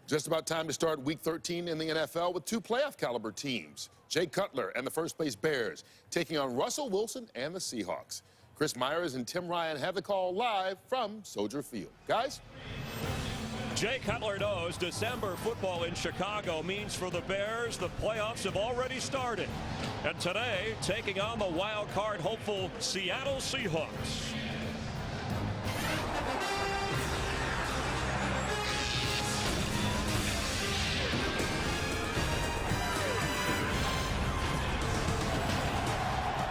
Just about time to start Week 13 in the NFL with two playoff-caliber teams. Jay Cutler and the first-place Bears taking on Russell Wilson and the Seahawks. Chris Myers and Tim Ryan have the call live from Soldier Field. Guys? Jay Cutler knows December football in Chicago means for the Bears the playoffs have already started. And today, taking on the wild card hopeful Seattle Seahawks.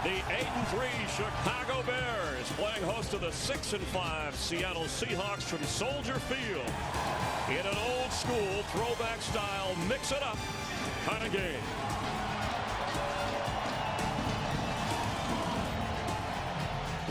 The 8-3 Chicago Bears playing host to the 6-5 Seattle Seahawks from Soldier Field in an old school throwback style mix it up kind of game.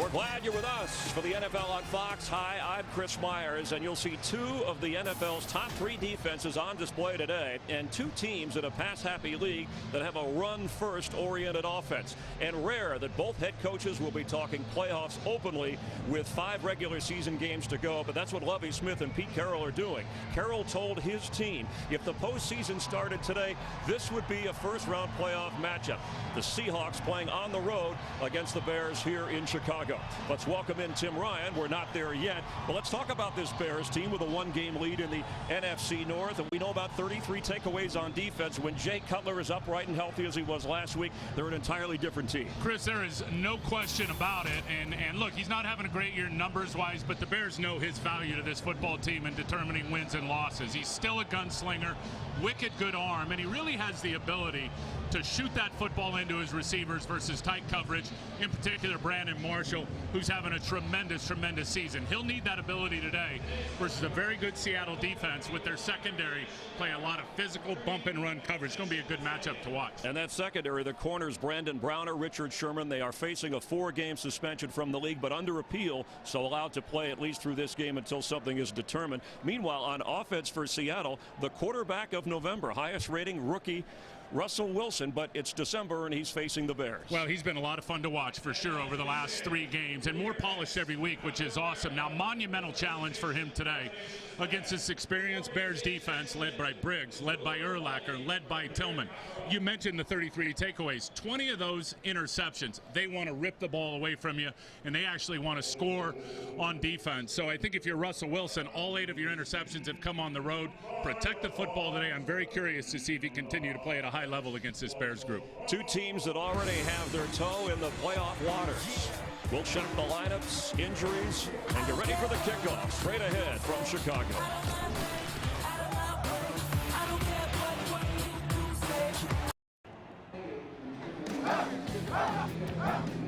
We're glad you're with us for the NFL on Fox. Hi, I'm Chris Myers, and you'll see two of the NFL's top three defenses on display today, and two teams in a pass-happy league that have a run-first oriented offense. And rare that both head coaches will be talking playoffs openly with 5 regular season games to go, but that's what Lovie Smith and Pete Carroll are doing. Carroll told his team if the postseason started today, this would be a first-round playoff matchup. The Seahawks playing on the road against the Bears here in Chicago. Let's welcome in Tim Ryan. We're not there yet, but let's talk about this Bears team with a 1-game lead in the NFC North, and we know about 33 takeaways on defense. When Jay Cutler is upright and healthy as he was last week, they're an entirely different team. Chris, there is no question about it, and look, he's not having a great year numbers-wise, but the Bears know his value to this football team in determining wins and losses. He's still a gunslinger, wicked good arm, and he really has the ability to shoot that football into his receivers versus tight coverage, in particular Brandon Marshall, who's having a tremendous season. He'll need that ability today versus a very good Seattle defense with their secondary playing a lot of physical bump and run coverage. It's going to be a good matchup to watch. And that secondary, the corners Brandon Browner, Richard Sherman, they are facing a 4-game suspension from the league, but under appeal, so allowed to play at least through this game until something is determined. Meanwhile, on offense for Seattle, the quarterback of November, highest rating rookie Russell Wilson, but it's December and he's facing the Bears. Well, he's been a lot of fun to watch for sure over the last 3 games, and more polished every week, which is awesome. Now, monumental challenge for him today against this experienced Bears defense led by Briggs, led by Urlacher, led by Tillman. You mentioned the 33 takeaways. 20 of those interceptions. They want to rip the ball away from you, and they actually want to score on defense. So I think if you're Russell Wilson, all 8 of your interceptions have come on the road. Protect the football today. I'm very curious to see if he continue to play at a high level against this Bears group. Two teams that already have their toe in the playoff waters. We'll check the lineups, injuries, and get ready for the kickoff straight ahead from Chicago.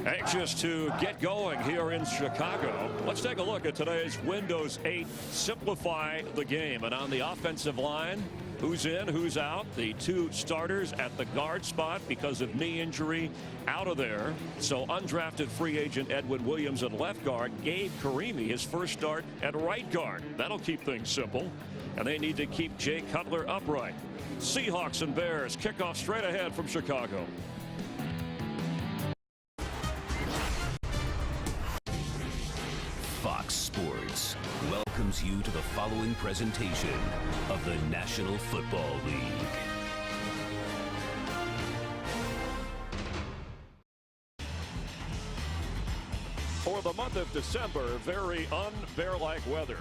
Anxious to get going here in Chicago. Let's take a look at today's Windows 8 Simplify the Game. And on the offensive line, who's in, who's out? The 2 starters at the guard spot because of knee injury out of there. So undrafted free agent Edwin Williams at left guard. Gabe Karimi, his first start at right guard. That'll keep things simple. And they need to keep Jay Cutler upright. Seahawks and Bears kickoff straight ahead from Chicago. Fox Sports welcomes you to the following presentation of the National Football League. For the month of December, very un-bear-like weather.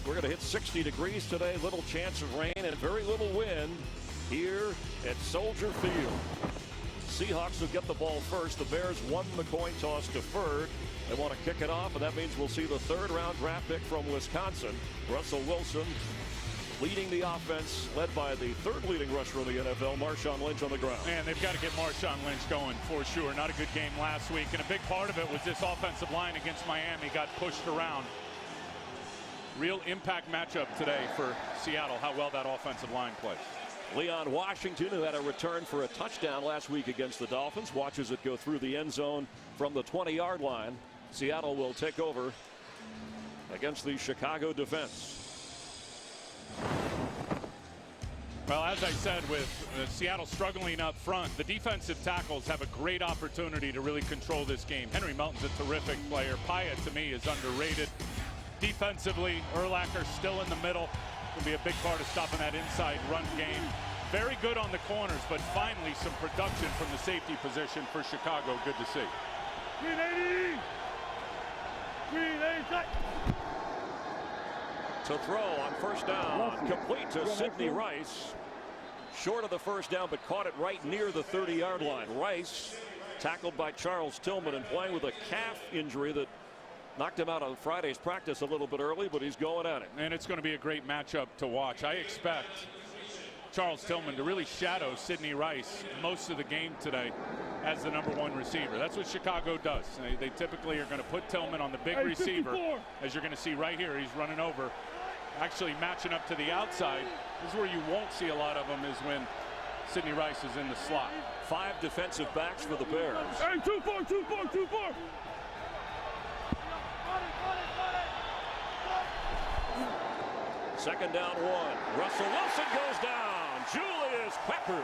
We're going to hit 60 degrees today, little chance of rain and very little wind here at Soldier Field. Seahawks will get the ball first. The Bears won the coin toss deferred. They want to kick it off, and that means we'll see the 3rd-round draft pick from Wisconsin, Russell Wilson, leading the offense, led by the 3rd leading rusher in the NFL, Marshawn Lynch on the ground. Man, they've got to get Marshawn Lynch going for sure. Not a good game last week, and a big part of it was this offensive line against Miami got pushed around. Real impact matchup today for Seattle, how well that offensive line plays. Leon Washington, who had a return for a touchdown last week against the Dolphins, watches it go through the end zone from the 20-yard line. Seattle will take over against the Chicago defense. Well, as I said, with Seattle struggling up front, the defensive tackles have a great opportunity to really control this game. Henry Melton's a terrific player. Pyatt, to me, is underrated. Defensively, Urlacher still in the middle. Will be a big part of stopping that inside run game. Very good on the corners, but finally some production from the safety position for Chicago. Good to see. 380. 380. To throw on first down, complete to Sidney Rice. Short of the first down, but caught it right near the 30-yard line. Rice tackled by Charles Tillman and playing with a calf injury that knocked him out on Friday's practice a little bit early, but he's going at it. And it's going to be a great matchup to watch. I expect Charles Tillman to really shadow Sidney Rice most of the game today as the #1 receiver. That's what Chicago does. They typically are going to put Tillman on the big receiver. As you're going to see right here, he's running over, actually matching up to the outside. This is where you won't see a lot of them, is when Sidney Rice is in the slot. 5 defensive backs for the Bears. Hey, 2-4, 2-4, 2-4. Second down 1. Russell Wilson goes down. Julius Peppers.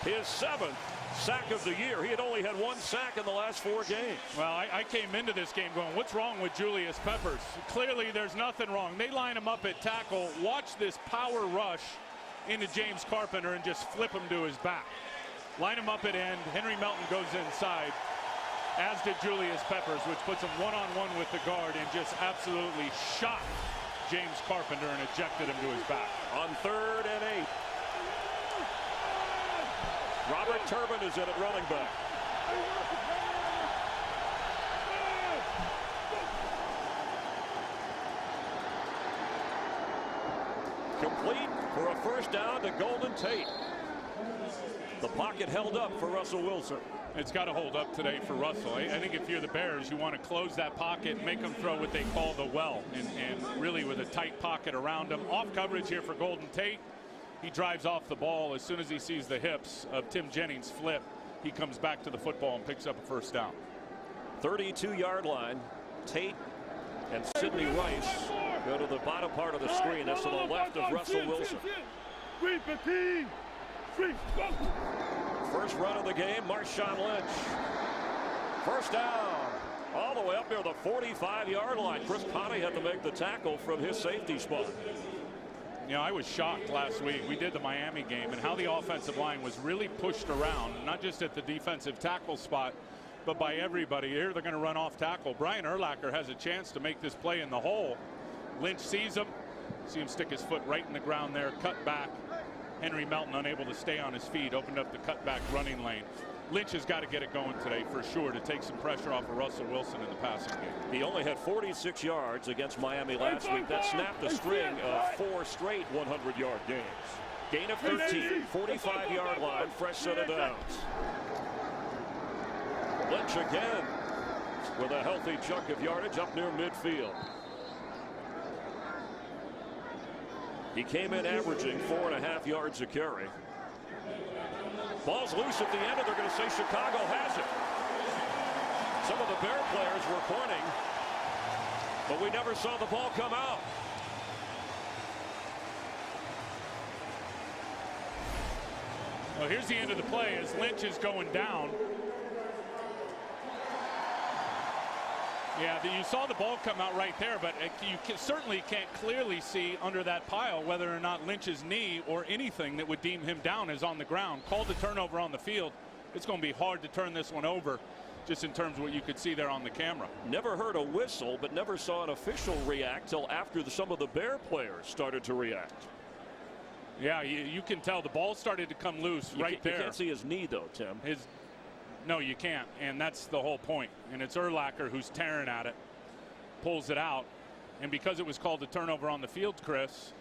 His 7th sack of the year. He had only had 1 sack in the last 4 games. Well, I came into this game going, what's wrong with Julius Peppers? Clearly there's nothing wrong. They line him up at tackle. Watch this power rush into James Carpenter and just flip him to his back. Line him up at end. Henry Melton goes inside, as did Julius Peppers, which puts him one-on-one with the guard and just absolutely shot James Carpenter and ejected him to his back. On 3rd and 8. Robert Turbin is in at running back. Complete for a first down to Golden Tate. The pocket held up for Russell Wilson. It's got to hold up today for Russell. I think if you're the Bears, you want to close that pocket and make him throw what they call the well, and really with a tight pocket around him. Off coverage here for Golden Tate. He drives off the ball as soon as he sees the hips of Tim Jennings flip. He comes back to the football and picks up a first down. 32-yard line. Tate and Sidney Rice go to the bottom part of the screen. That's to the left of Russell Wilson. 3-15. First run of the game, Marshawn Lynch. First down. All the way up near the 45-yard line. Chris Conte had to make the tackle from his safety spot. You know, I was shocked last week. We did the Miami game, and how the offensive line was really pushed around, not just at the defensive tackle spot, but by everybody. Here they're going to run off tackle. Brian Urlacher has a chance to make this play in the hole. Lynch sees him. See him stick his foot right in the ground there. Cut back. Henry Melton unable to stay on his feet. Opened up the cutback running lane. Lynch has got to get it going today for sure to take some pressure off of Russell Wilson in the passing game. He only had 46 yards against Miami last week. That snapped a string of 4 straight 100-yard games. Gain of 13, 45-yard line, fresh set of downs. Lynch again with a healthy chunk of yardage up near midfield. He came in averaging 4.5 yards a carry. Ball's loose at the end, and they're going to say Chicago has it. Some of the Bear players were pointing, but we never saw the ball come out. Well, here's the end of the play as Lynch is going down. Yeah, you saw the ball come out right there, but you certainly can't clearly see under that pile whether or not Lynch's knee or anything that would deem him down is on the ground. Called a turnover on the field. It's going to be hard to turn this one over, just in terms of what you could see there on the camera. Never heard a whistle, but never saw an official react till after some of the Bear players started to react. Yeah, you can tell the ball started to come loose right there. You can't see his knee, though, Tim. No, you can't, and that's the whole point. And it's Urlacher who's tearing at it, pulls it out, and because it was called a turnover on the field, Chris,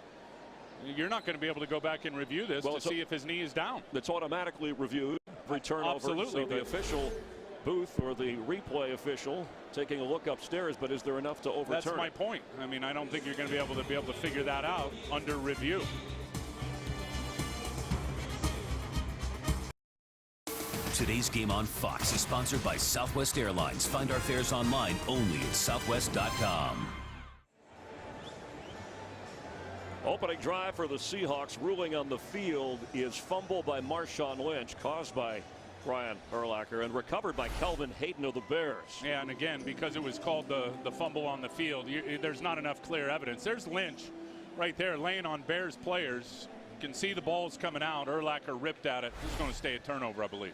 you're not going to be able to go back and review this to see if his knee is down. It's automatically reviewed every turnover. Absolutely. So the official booth or the replay official taking a look upstairs, but is there enough to overturn? That's my point. I mean, I don't think you're going to be able to figure that out under review. Today's game on Fox is sponsored by Southwest Airlines. Find our fares online only at southwest.com. Opening drive for the Seahawks. Ruling on the field is fumble by Marshawn Lynch, caused by Brian Urlacher, and recovered by Kelvin Hayden of the Bears. Yeah, and again, because it was called the fumble on the field, there's not enough clear evidence. There's Lynch right there laying on Bears players. You can see the ball's coming out. Urlacher ripped at it. This is going to stay a turnover, I believe.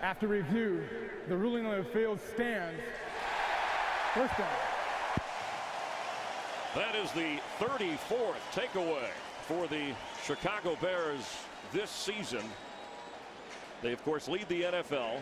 After review, the ruling on the field stands. First down. That is the 34th takeaway for the Chicago Bears this season. They, of course, lead the NFL.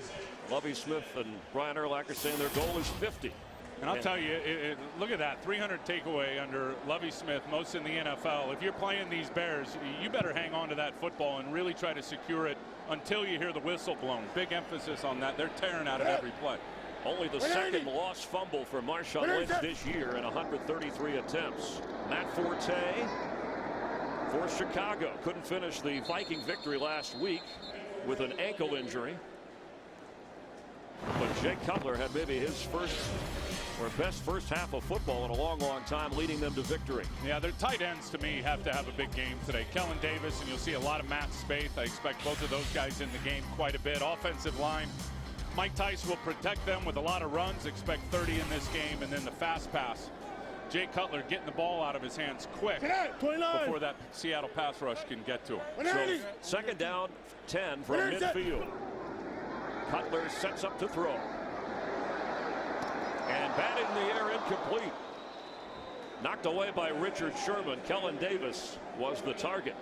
Lovie Smith and Brian Urlacher saying their goal is 50. And I'll tell you, look at that, 300 takeaway under Lovie Smith, most in the NFL. If you're playing these Bears, you better hang on to that football and really try to secure it until you hear the whistle blown. Big emphasis on that. They're tearing at it every play. Only the second lost fumble for Marshawn Lynch this year in 133 attempts. Matt Forte for Chicago. Couldn't finish the Viking victory last week with an ankle injury. But Jay Cutler had maybe his first or best first half of football in a long, long time, leading them to victory. Yeah, their tight ends, to me, have to have a big game today. Kellen Davis, and you'll see a lot of Matt Spaeth. I expect both of those guys in the game quite a bit. Offensive line, Mike Tice will protect them with a lot of runs. Expect 30 in this game, and then the fast pass. Jay Cutler getting the ball out of his hands quick before that Seattle pass rush can get to him. So second down, 10 from midfield. Cutler sets up to throw. And batted in the air, incomplete. Knocked away by Richard Sherman. Kellen Davis was the target.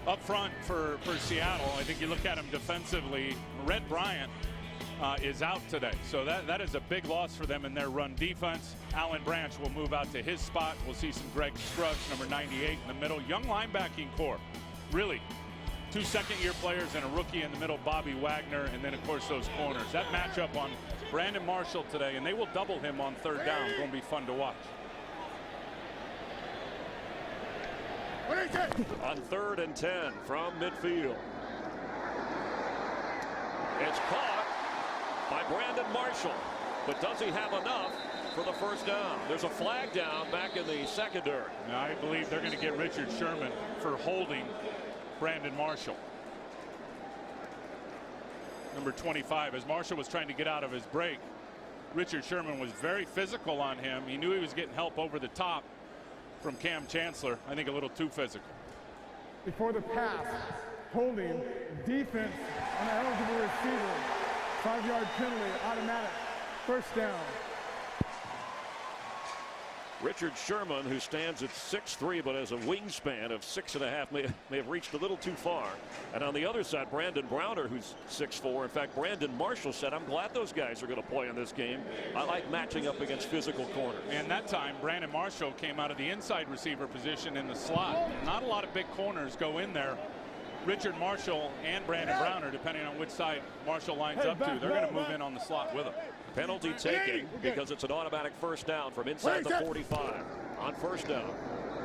Up front for Seattle, I think you look at him defensively, Red Bryant is out today. So that is a big loss for them in their run defense. Alan Branch will move out to his spot. We'll see some Greg Scruggs, number 98 in the middle. Young linebacking core, really. 2 second-year players and a rookie in the middle, Bobby Wagner, and then, of course, those corners. That matchup on Brandon Marshall today, and they will double him on third down. Going to be fun to watch. On 3rd and 10 from midfield. It's caught by Brandon Marshall, but does he have enough for the first down? There's a flag down back in the secondary. Now, I believe they're going to get Richard Sherman for holding Brandon Marshall. Number 25, as Marshall was trying to get out of his break, Richard Sherman was very physical on him. He knew he was getting help over the top from Cam Chancellor. I think a little too physical. Before the pass, holding, defense on the eligible receiver. 5-yard penalty, automatic, first down. Richard Sherman, who stands at 6'3", but has a wingspan of 6.5, may have reached a little too far. And on the other side, Brandon Browner, who's 6'4". In fact, Brandon Marshall said, I'm glad those guys are going to play in this game. I like matching up against physical corners. And that time, Brandon Marshall came out of the inside receiver position in the slot. Not a lot of big corners go in there. Richard Marshall and Brandon Browner, depending on which side Marshall lines up to, they're going to move in on the slot with him. Penalty taking because it's an automatic first down from inside the 45. On first down,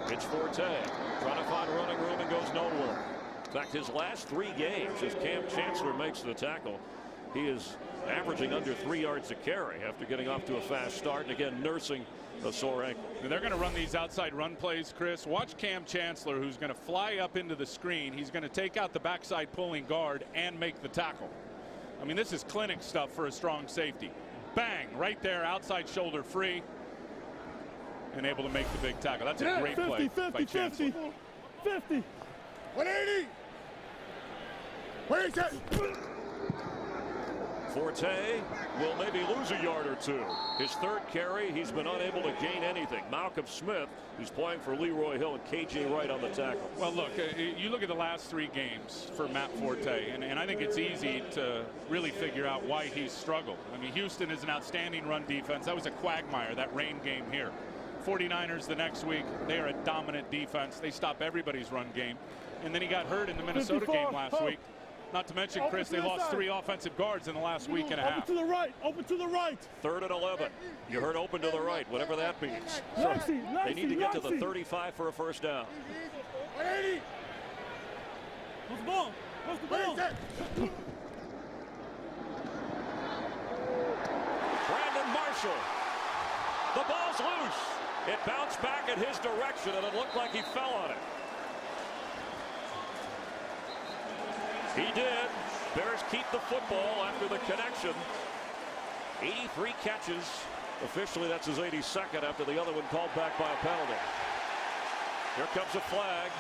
it's Forte trying to find running room and goes nowhere. In fact, his last 3 games as Cam Chancellor makes the tackle, he is averaging under 3 yards a carry after getting off to a fast start and again nursing a sore ankle. They're going to run these outside run plays, Chris. Watch Cam Chancellor, who's going to fly up into the screen. He's going to take out the backside pulling guard and make the tackle. I mean, this is clinic stuff for a strong safety. Bang, right there, outside shoulder free, and able to make the big tackle. That's a great play by Chancellor. 50. 180. Where's that? Forte will maybe lose a yard or 2. His 3rd carry, he's been unable to gain anything. Malcolm Smith, who's playing for Leroy Hill, and KJ Wright on the tackle. Well, look, you look at the last 3 games for Matt Forte, and I think it's easy to really figure out why he's struggled. I mean, Houston is an outstanding run defense. That was a quagmire, that rain game here. 49ers the next week, they are a dominant defense. They stop everybody's run game. And then he got hurt in the Minnesota game last week. Not to mention, Chris, they lost 3 offensive guards in the last week and a half. Open to the right. Open to the right. 3rd and 11. You heard open to the right, whatever that means. So they need to get to the 35 for a first down. 180. What's the ball? What's the ball? Brandon Marshall. The ball's loose. It bounced back in his direction, and it looked like he fell on it. He did. Bears keep the football after the connection. 83 catches. Officially, that's his 82nd after the other one called back by a penalty. Here comes a flag.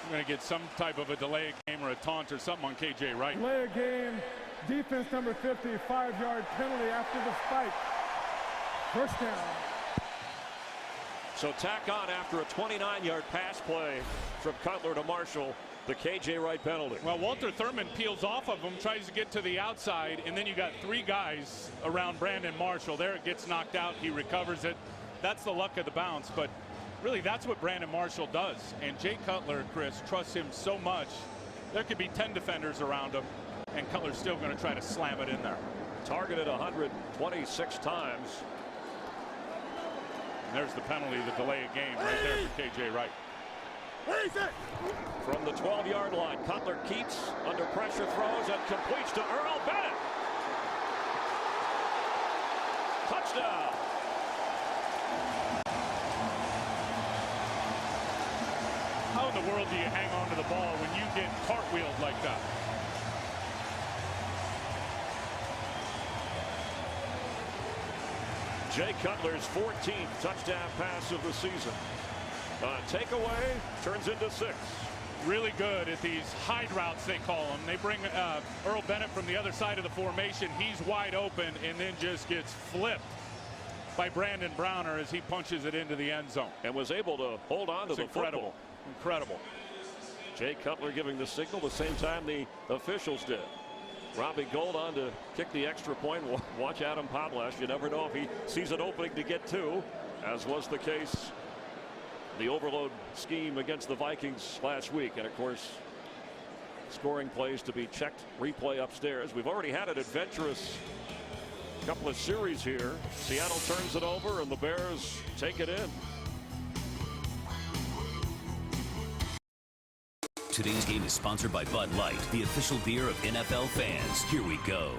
I'm going to get some type of a delay game or a taunt or something on KJ Wright. Delay a game. Defense number 50, 5-yard penalty after the spike. First down. So tack on after a 29-yard pass play from Cutler to Marshall, the KJ Wright penalty. Well, Walter Thurman peels off of him, tries to get to the outside, and then you got 3 guys around Brandon Marshall. There it gets knocked out. He recovers it. That's the luck of the bounce. But really, that's what Brandon Marshall does. And Jay Cutler, Chris, trusts him so much. There could be 10 defenders around him, and Cutler's still going to try to slam it in there. Targeted 126 times. And there's the penalty, the delay of game right there for KJ Wright. From the 12-yard line, Cutler keeps under pressure, throws, and completes to Earl Bennett. Touchdown. How in the world do you hang on to the ball when you get cartwheeled like that? Jay Cutler's 14th touchdown pass of the season. Takeaway turns into 6. Really good at these hide routes, they call them. They bring Earl Bennett from the other side of the formation. He's wide open and then just gets flipped by Brandon Browner as he punches it into the end zone. And was able to hold on to the football. Incredible. Jay Cutler giving the signal the same time the officials did. Robbie Gould on to kick the extra point. Watch Adam Podlash. You never know if he sees an opening to get 2, as was the case the overload scheme against the Vikings last week. And of course, scoring plays to be checked, replay upstairs. We've already had an adventurous couple of series here. Seattle turns it over and the Bears take it in. Today's game is sponsored by Bud Light, the official beer of NFL fans. Here we go.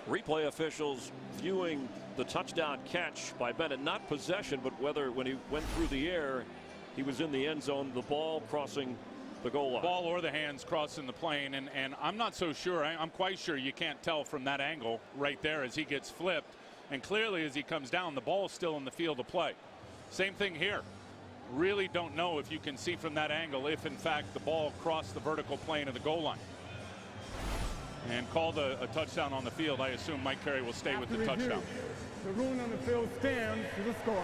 Replay officials viewing the touchdown catch by Bennett, not possession, but whether when he went through the air, he was in the end zone, the ball crossing the goal line. Ball or the hands crossing the plane, and I'm not so sure. I'm quite sure you can't tell from that angle right there as he gets flipped. And clearly as he comes down, the ball is still in the field of play. Same thing here. Really don't know if you can see from that angle if in fact the ball crossed the vertical plane of the goal line. And called a touchdown on the field. I assume Mike Carey will stay with the touchdown. The ruling on the field stands to the score.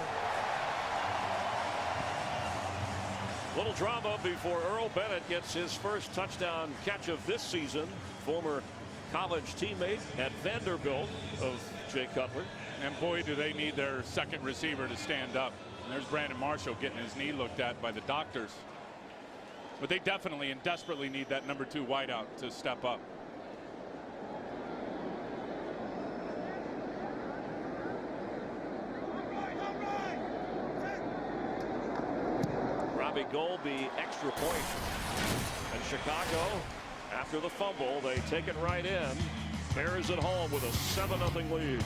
Little drama before Earl Bennett gets his first touchdown catch of this season. Former college teammate at Vanderbilt of Jay Cutler. And boy, do they need their second receiver to stand up. And there's Brandon Marshall getting his knee looked at by the doctors. But they definitely and desperately need that number 2 wideout to step up. Robbie Gould, the extra point. And Chicago, after the fumble, they take it right in. Bears at home with a 7-0 lead.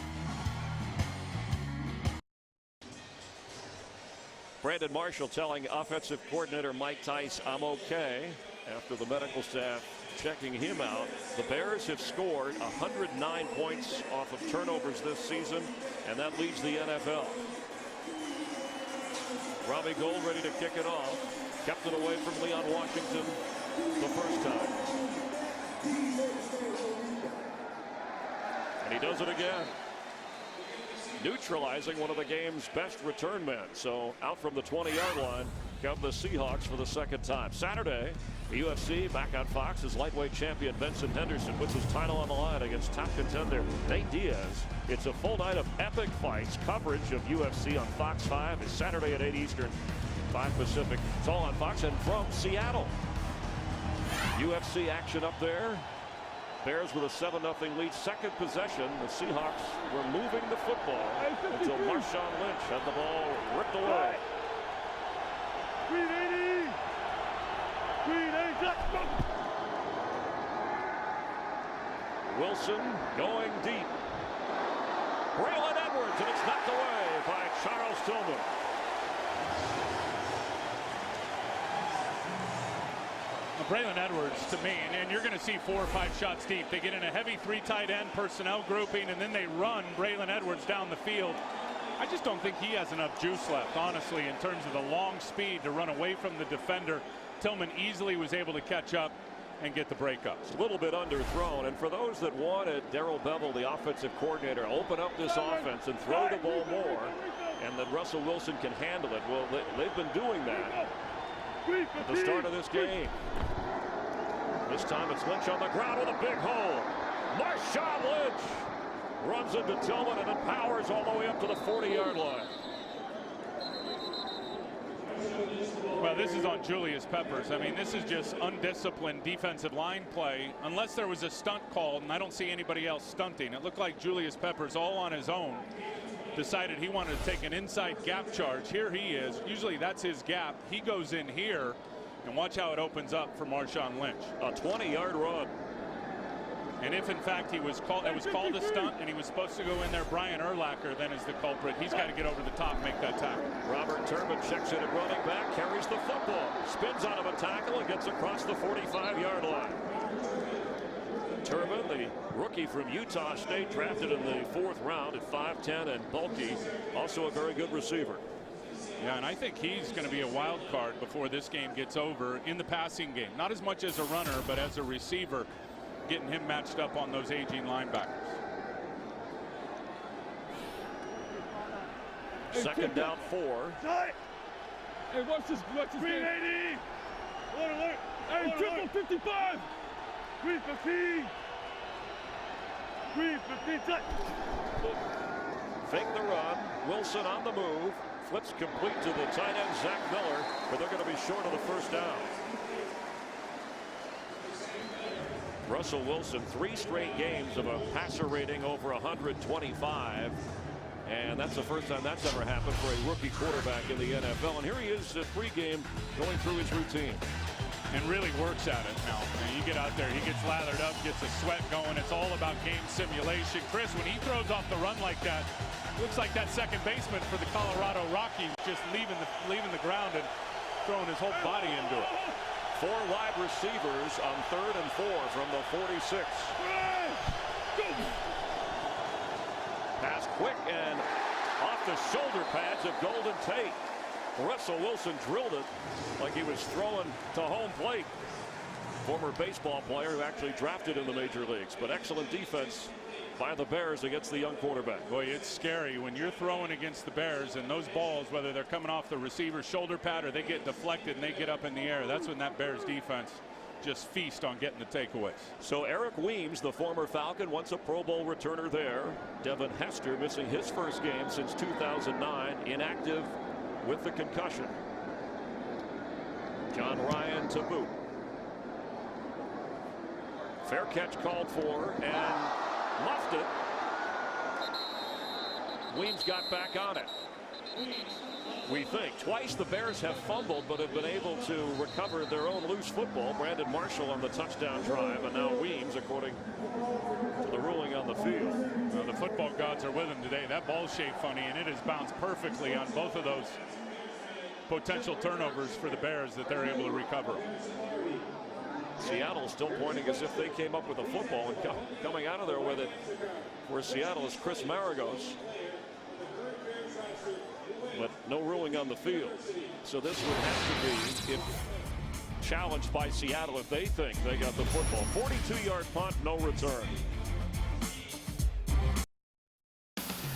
Brandon Marshall telling offensive coordinator Mike Tice, "I'm okay," after the medical staff checking him out. The Bears have scored 109 points off of turnovers this season, and that leads the NFL. Robbie Gould ready to kick it off. Kept it away from Leon Washington the first time. And he does it again. Neutralizing one of the game's best return men. So out from the 20-yard line come the Seahawks for the second time. Saturday, the UFC back on Fox as lightweight champion Benson Henderson puts his title on the line against top contender Nate Diaz. It's a full night of epic fights. Coverage of UFC on Fox 5 is Saturday at 8 Eastern, 5 Pacific. It's all on Fox. And from Seattle, UFC action up there. Bears with a 7-0 lead. Second possession. The Seahawks were moving the football until Marshawn Lynch had the ball ripped away. Wilson going deep. Braylon Edwards, and it's knocked away by Charles Tillman. Braylon Edwards, to me, and you're going to see 4 or 5 shots deep. They get in a heavy 3 tight end personnel grouping, and then they run Braylon Edwards down the field. I just don't think he has enough juice left, honestly, in terms of the long speed to run away from the defender. Tillman easily was able to catch up and get the breakup. It's a little bit underthrown, and for those that wanted Darrell Bevell, the offensive coordinator, open up this offense and throw the ball more, and that Russell Wilson can handle it, well, they've been doing that at the start of this game. This time it's Lynch on the ground with a big hole. Marshawn Lynch runs into Tillman and then powers all the way up to the 40-yard line. Well, this is on Julius Peppers. I mean, this is just undisciplined defensive line play. Unless there was a stunt called, and I don't see anybody else stunting. It looked like Julius Peppers, all on his own, decided he wanted to take an inside gap charge. Here he is. Usually that's his gap. He goes in here, and watch how it opens up for Marshawn Lynch. A 20-yard run. And if in fact it was called a stunt and he was supposed to go in there, Brian Urlacher then is the culprit. He's got to get over the top and make that tackle. Robert Turbin checks in at running back, carries the football, spins out of a tackle and gets across the 45-yard line. Turbin, the rookie from Utah State, drafted in the 4th round at 5'10" and bulky, also a very good receiver. Yeah, and I think he's going to be a wild card before this game gets over in the passing game. Not as much as a runner, but as a receiver, getting him matched up on those aging linebackers. Second down 4. Hey, watch this. Green 80. Alert. Hey, triple 55. Green 15. Green 15. Fake the run. Wilson on the move. Flips complete to the tight end, Zach Miller, but they're going to be short of the first down. Russell Wilson, 3 straight games of a passer rating over 125. And that's the first time that's ever happened for a rookie quarterback in the NFL. And here he is at pregame going through his routine. And really works at it now. And you get out there, he gets lathered up, gets a sweat going. It's all about game simulation. Chris, when he throws off the run like that, looks like that second baseman for the Colorado Rockies just leaving the ground and throwing his whole body into it. 4 wide receivers on 3rd and 4 from the 46. Pass quick and off the shoulder pads of Gould and Tate. Russell Wilson drilled it like he was throwing to home plate. Former baseball player who actually drafted in the major leagues, but excellent defense by the Bears against the young quarterback. Boy, it's scary when you're throwing against the Bears and those balls, whether they're coming off the receiver's shoulder pad or they get deflected and they get up in the air. That's when that Bears defense just feast on getting the takeaways. So Eric Weems, the former Falcon, once a Pro Bowl returner there. Devin Hester missing his first game since 2009, inactive with the concussion. John Ryan to boot. Fair catch called for and muffed it. Weems got back on it. We think twice the Bears have fumbled but have been able to recover their own loose football. Brandon Marshall on the touchdown drive, and now Weems, according to the ruling on the field. Well, the football gods are with him today. That ball's shaped funny, and it has bounced perfectly on both of those potential turnovers for the Bears that they're able to recover. Seattle still pointing as if they came up with a football, and coming out of there with it for Seattle is Chris Maragos. But no ruling on the field. So this would have to be, if challenged by Seattle, if they think they got the football. 42-yard punt, no return.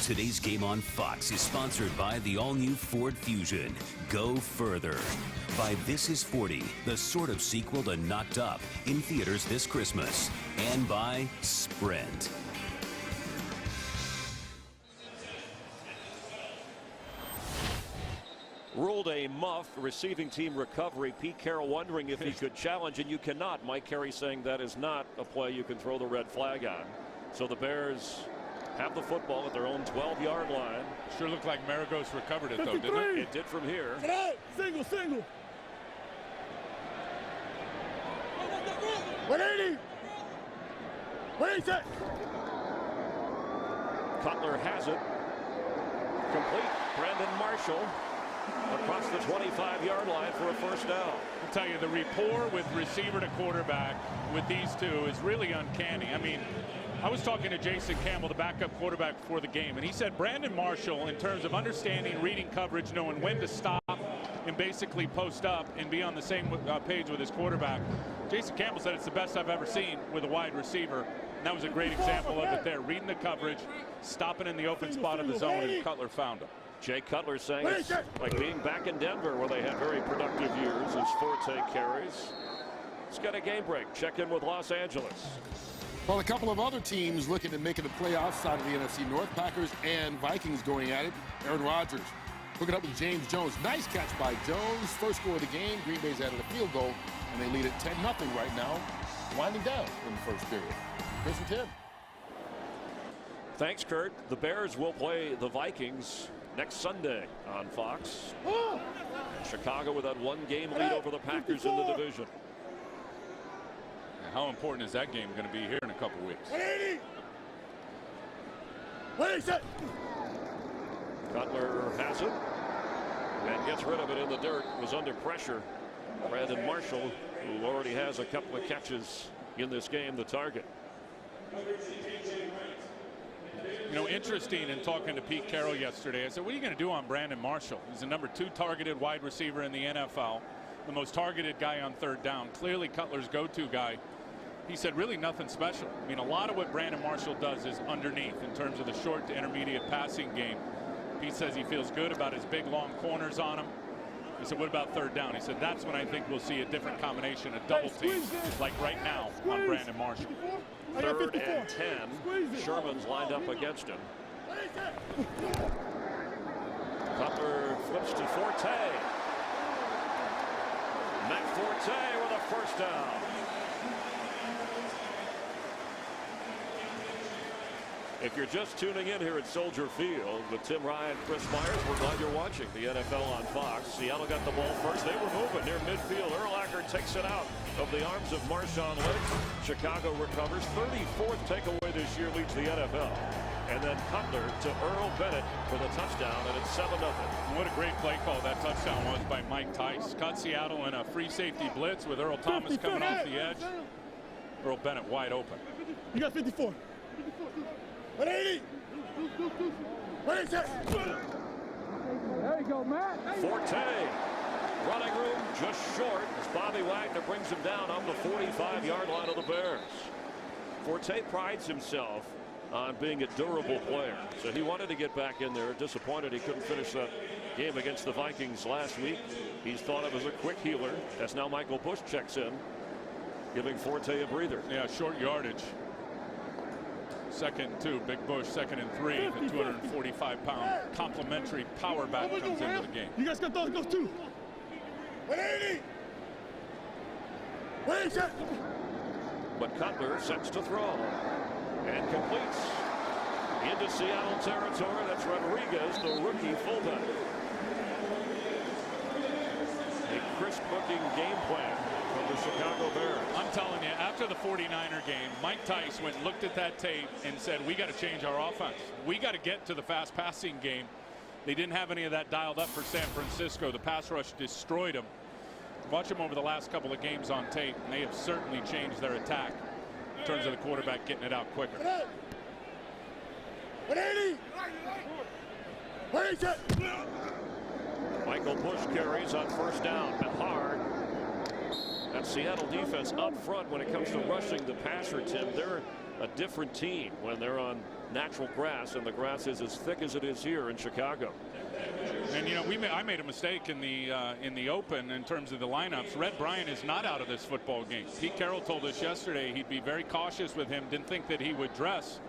Today's game on Fox is sponsored by the all-new Ford Fusion. Go further. By This Is 40, the sort of sequel to Knocked Up, in theaters this Christmas. And by Sprint. Ruled a muff, receiving team recovery. Pete Carroll wondering if he could challenge, and you cannot. Mike Carey saying that is not a play you can throw the red flag on. So the Bears have the football at their own 12-yard line. Sure looked like Maragos recovered it, 53. though, didn't it? It did from here. Single. 180. 180. Cutler has it. Complete. Brandon Marshall across the 25-yard line for a first down. I'll tell you, the rapport with receiver to quarterback with these two is really uncanny. I mean, I was talking to Jason Campbell, the backup quarterback, before the game, and he said Brandon Marshall, in terms of understanding, reading coverage, knowing when to stop and basically post up and be on the same page with his quarterback. Jason Campbell said it's the best I've ever seen with a wide receiver. And that was a great example of it there, reading the coverage, stopping in the open spot of the zone, and Cutler found him. Jay Cutler saying it's like being back in Denver, where they had very productive years as Forte carries. Let's get a game break. Check in with Los Angeles. Well, a couple of other teams looking at making the playoffs side of the NFC North, Packers and Vikings going at it. Aaron Rodgers hooking up with James Jones. Nice catch by Jones. First score of the game. Green Bay's added a field goal, and they lead it 10-0 right now, winding down in the first period. Chris and Tim. Thanks, Kurt. The Bears will play the Vikings next Sunday on Fox. Chicago with that one-game lead over the Packers in the division. How important is that game going to be here in a couple weeks? 180. What is it? Cutler has it and gets rid of it in the dirt. Was under pressure. Brandon Marshall, who already has a couple of catches in this game, the target. You know, interesting in talking to Pete Carroll yesterday, I said, what are you going to do on Brandon Marshall? He's the #2 targeted wide receiver in the NFL, the most targeted guy on third down, clearly Cutler's go-to guy. He said really nothing special. I mean, a lot of what Brandon Marshall does is underneath in terms of the short to intermediate passing game. Pete says he feels good about his big long corners on him. He said, what about third down? He said, that's when I think we'll see a different combination of double teams, like right now on Brandon Marshall. 3rd and 10. Sherman's lined up against him. Cutler flips to Forte. Matt Forte with a first down. If you're just tuning in here at Soldier Field with Tim Ryan, Chris Myers, we're glad you're watching the NFL on Fox. Seattle got the ball first. They were moving near midfield. Urlacher takes it out of the arms of Marshawn Lynch. Chicago recovers. 34th takeaway this year, leads the NFL. And then Cutler to Earl Bennett for the touchdown, and it's 7-0. What a great play call that touchdown was by Mike Tice. Caught Seattle in a free safety blitz with Earl Thomas coming off the edge. Earl Bennett wide open. You got 54. 180. What is it? There you go, Matt. Forte. Running room just short as Bobby Wagner brings him down on the 45-yard line of the Bears. Forte prides himself on being a durable player, so he wanted to get back in there. Disappointed he couldn't finish that game against the Vikings last week. He's thought of as a quick healer, as now Michael Bush checks in, giving Forte a breather. Yeah, short yardage. 2nd and 2, Big Bush, 2nd and 3. The 245-pound complimentary power back comes into the game. You guys got those too. 180. What is it? But Cutler sets to throw and completes into Seattle territory. That's Rodriguez, the rookie fullback. A crisp-looking game plan from the Chicago Bears. I'm telling you, after the 49er game, Mike Tice went and looked at that tape and said, we got to change our offense. We got to get to the fast passing game. They didn't have any of that dialed up for San Francisco. The pass rush destroyed them. Watch them over the last couple of games on tape, and they have certainly changed their attack in terms of the quarterback getting it out quicker. 180. What is it? Michael Bush carries on first down, and hard. That Seattle defense up front when it comes to rushing the passer, Tim. They're a different team when they're on natural grass, and the grass is as thick as it is here in Chicago. And you know, I made a mistake in the open in terms of the lineups. Red Bryant is not out of this football game. Pete Carroll told us yesterday he'd be very cautious with him. Didn't think that he would dress.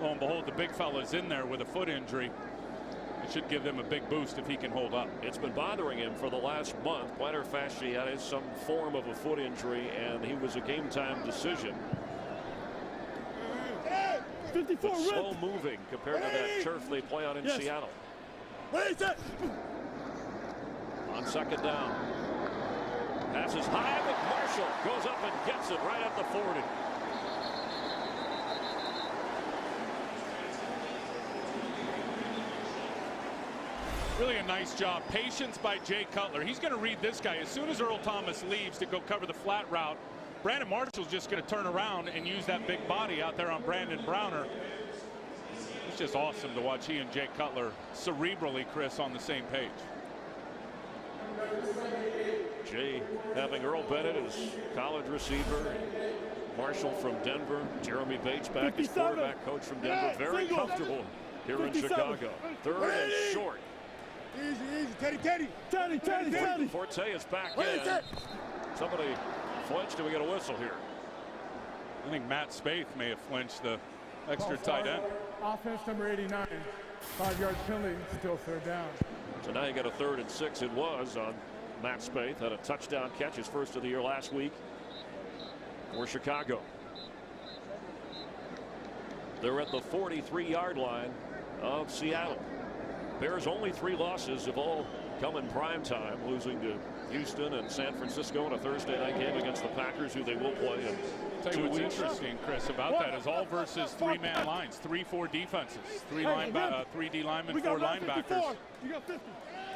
Lo and behold, the big fella's in there with a foot injury. It should give them a big boost if he can hold up. It's been bothering him for the last month. Plantar fasciitis, some form of a foot injury, and he was a game time decision. 54. But slow moving compared to that turf they play on in Seattle. What is it? On second down. Passes high, but Marshall goes up and gets it right at the 40. Really a nice job. Patience by Jay Cutler. He's going to read this guy. As soon as Earl Thomas leaves to go cover the flat route, Brandon Marshall's just going to turn around and use that big body out there on Brandon Browner. It's just awesome to watch he and Jay Cutler cerebrally, Chris, on the same page. Jay having Earl Bennett as college receiver, Marshall from Denver, Jeremy Bates back as quarterback coach from Denver. Very comfortable here in Chicago. Third and short. Easy, Teddy. Forte is back in. Somebody flinched, and we get a whistle here. I think Matt Spaeth may have flinched the extra tight end. Offense number 89. 5-yard penalty, still third down. So now you got a 3rd and 6. It was on Matt Spaeth. Had a touchdown catch, his first of the year last week for Chicago. They're at the 43-yard line of Seattle. Bears' only 3 losses have all come in prime time, losing to Houston and San Francisco in a Thursday night game against the Packers, who they will play in Tell you what's interesting, Chris, about that is all versus 3-man lines, 3-4 defenses, 3 D linemen, 4 linebackers.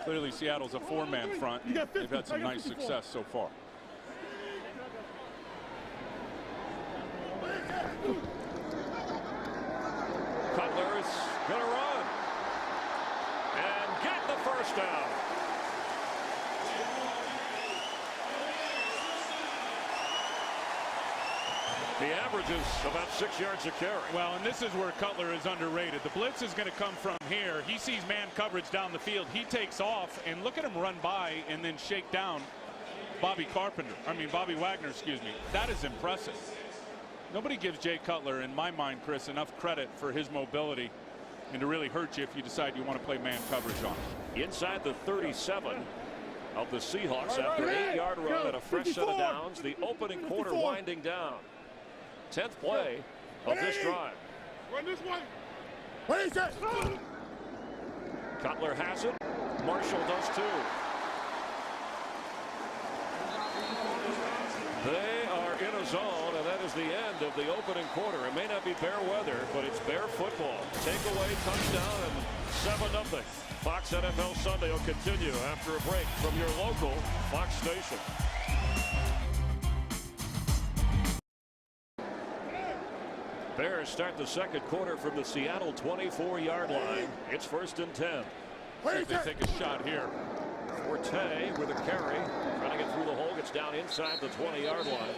Clearly, Seattle's a 4-man front. They've had some nice success so far. Cutler is going to run and get the first down. The average is about 6 yards a carry. Well, and this is where Cutler is underrated. The blitz is going to come from here. He sees man coverage down the field. He takes off, and look at him run by and then shake down Bobby Wagner, excuse me. That is impressive. Nobody gives Jay Cutler, in my mind, Chris, enough credit for his mobility and to really hurt you if you decide you want to play man coverage on him. Inside the 37 of the Seahawks after an 8-yard run and a fresh set of downs. The opening quarter winding down. 10th play of this drive. Run this way. What is that? Cutler has it. Marshall does too. They are in a zone, and that is the end of the opening quarter. It may not be Bear weather, but it's Bear football. Takeaway, touchdown, and 7-0. Fox NFL Sunday will continue after a break from your local Fox station. Bears start the second quarter from the Seattle 24-yard line. It's 1st and 10. See if they take a shot here. Forte with a carry, trying to get through the hole, gets down inside the 20-yard line.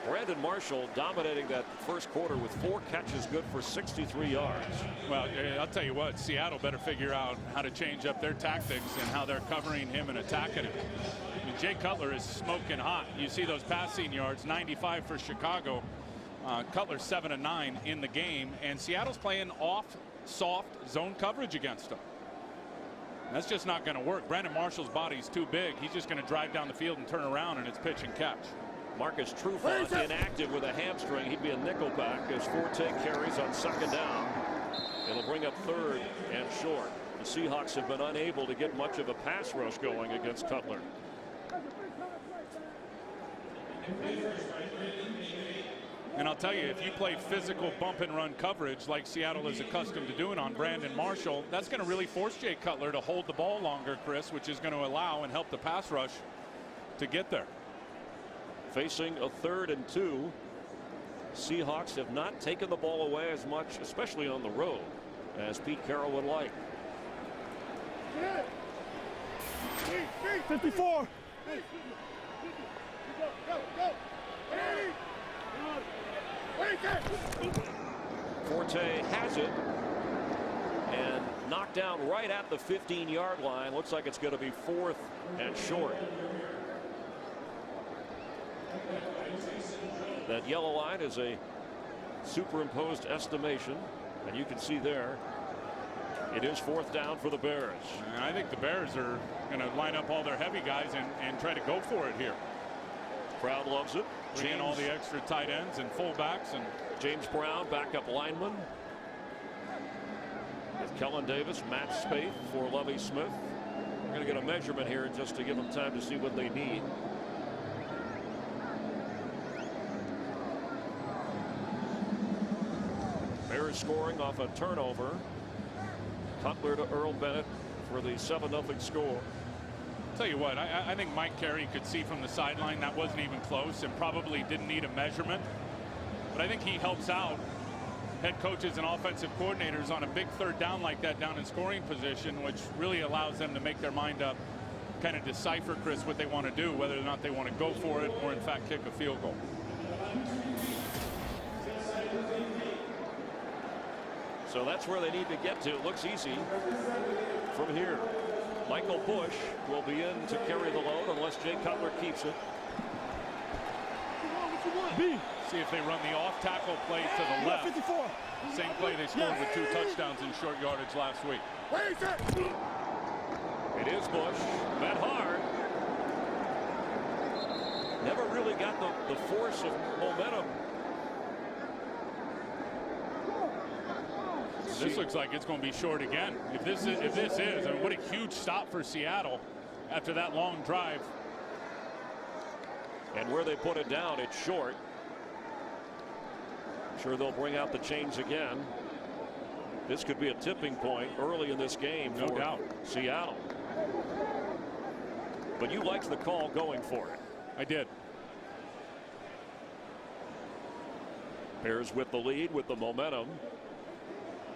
Brandon Marshall dominating that first quarter with 4 catches, good for 63 yards. Well, I'll tell you what, Seattle better figure out how to change up their tactics and how they're covering him and attacking him. I mean, Jay Cutler is smoking hot. You see those passing yards, 95 for Chicago. Cutler 7 of 9 in the game, and Seattle's playing off soft zone coverage against them. That's just not going to work. Brandon Marshall's body's too big. He's just going to drive down the field and turn around, and it's pitch and catch. Marcus Trufant inactive with a hamstring. He'd be a nickelback as Forte carries on 2nd down. It'll bring up 3rd and short. The Seahawks have been unable to get much of a pass rush going against Cutler. And I'll tell you, if you play physical bump and run coverage like Seattle is accustomed to doing on Brandon Marshall, that's going to really force Jay Cutler to hold the ball longer, Chris, which is going to allow and help the pass rush to get there. Facing a 3rd and 2. Seahawks have not taken the ball away as much, especially on the road, as Pete Carroll would like. 54. Forte has it and knocked down right at the 15-yard line. Looks like it's going to be 4th and short. That yellow line is a superimposed estimation, and you can see there it is 4th down for the Bears. And I think the Bears are going to line up all their heavy guys and try to go for it here. Crowd loves it. Bring in all the extra tight ends and fullbacks, and James Brown, backup lineman. With Kellen Davis, Matt Spaeth for Lovie Smith. We're going to get a measurement here just to give them time to see what they need. Bears scoring off a turnover. Cutler to Earl Bennett for the 7-0 score. Tell you what, I think Mike Carey could see from the sideline that wasn't even close and probably didn't need a measurement. But I think he helps out head coaches and offensive coordinators on a big third down like that down in scoring position, which really allows them to make their mind up, kind of decipher, Chris, what they want to do, whether or not they want to go for it or in fact kick a field goal. So that's where they need to get to. It looks easy from here. Michael Bush will be in to carry the load unless Jay Cutler keeps it. See if they run the off tackle play to the left. Same play they scored with 2 touchdowns in short yardage last week. It is Bush. Bet hard. Never really got the force of momentum. This looks like it's going to be short again. If this is, I mean, what a huge stop for Seattle after that long drive. And where they put it down, it's short. Sure, they'll bring out the chains again. This could be a tipping point early in this game, no doubt. Seattle. But you liked the call going for it. I did. Bears with the lead, with the momentum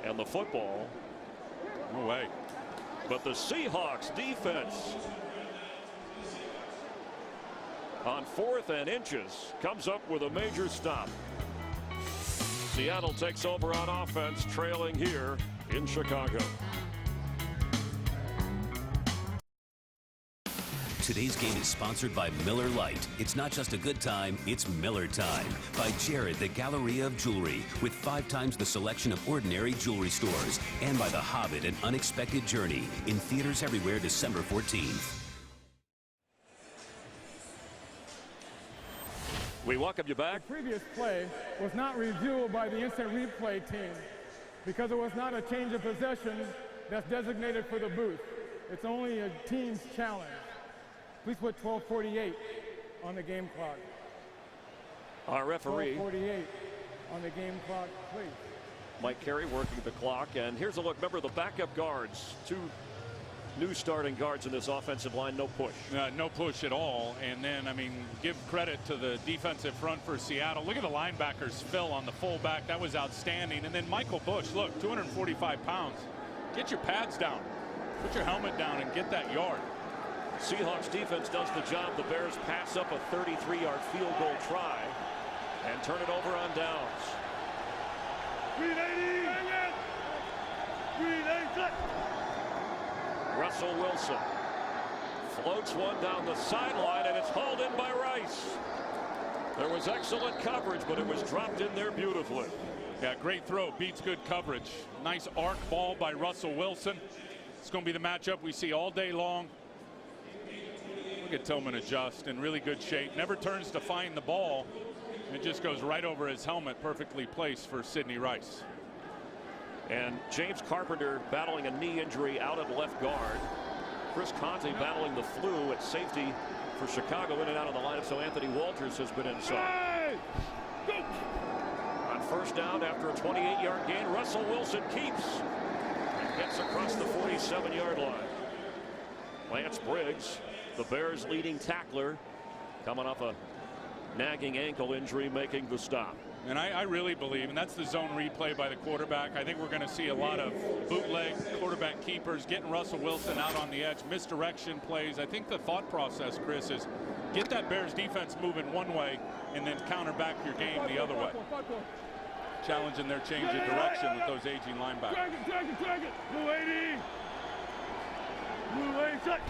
and the football. No way. But the Seahawks defense on 4th and inches comes up with a major stop. Seattle takes over on offense, trailing here in Chicago. Today's game is sponsored by Miller Lite. It's not just a good time, it's Miller time. By Jared, the Galleria of Jewelry, with 5 times the selection of ordinary jewelry stores. And by The Hobbit, An Unexpected Journey, in theaters everywhere December 14th. We welcome you back. The previous play was not reviewed by the instant replay team because it was not a change of possession that's designated for the booth. It's only a team's challenge. Please put 12:48 on the game clock. Our referee, 12:48 on the game clock, please. Mike Carey, working the clock. And here's a look. Remember the backup guards. 2 new starting guards in this offensive line. No push. No push at all. And then, I mean, give credit to the defensive front for Seattle. Look at the linebackers. Phil on the fullback. That was outstanding. And then Michael Bush, look, 245 pounds. Get your pads down. Put your helmet down and get that yard. Seahawks defense does the job. The Bears pass up a 33-yard field goal try and turn it over on downs. 380. Russell Wilson floats one down the sideline, and it's hauled in by Rice. There was excellent coverage, but it was dropped in there beautifully. Yeah, great throw. Beats good coverage. Nice arc ball by Russell Wilson. It's going to be the matchup we see all day long. Look at Tillman adjust, in really good shape. Never turns to find the ball. It just goes right over his helmet, perfectly placed for Sidney Rice. And James Carpenter battling a knee injury out at left guard. Chris Conte battling the flu at safety for Chicago, in and out of the lineup. So Anthony Walters has been inside. Hey! On 1st down after a 28-yard gain, Russell Wilson keeps and gets across the 47-yard line. Lance Briggs, the Bears' leading tackler, coming off a nagging ankle injury, making the stop. And I really believe, and that's the zone replay by the quarterback, I think we're going to see a lot of bootleg quarterback keepers, getting Russell Wilson out on the edge, misdirection plays. I think the thought process, Chris, is get that Bears defense moving one way and then counter back your game the other way. Challenging their change of direction with those aging linebackers. Drag it. Blue 80. Blue 80, shut.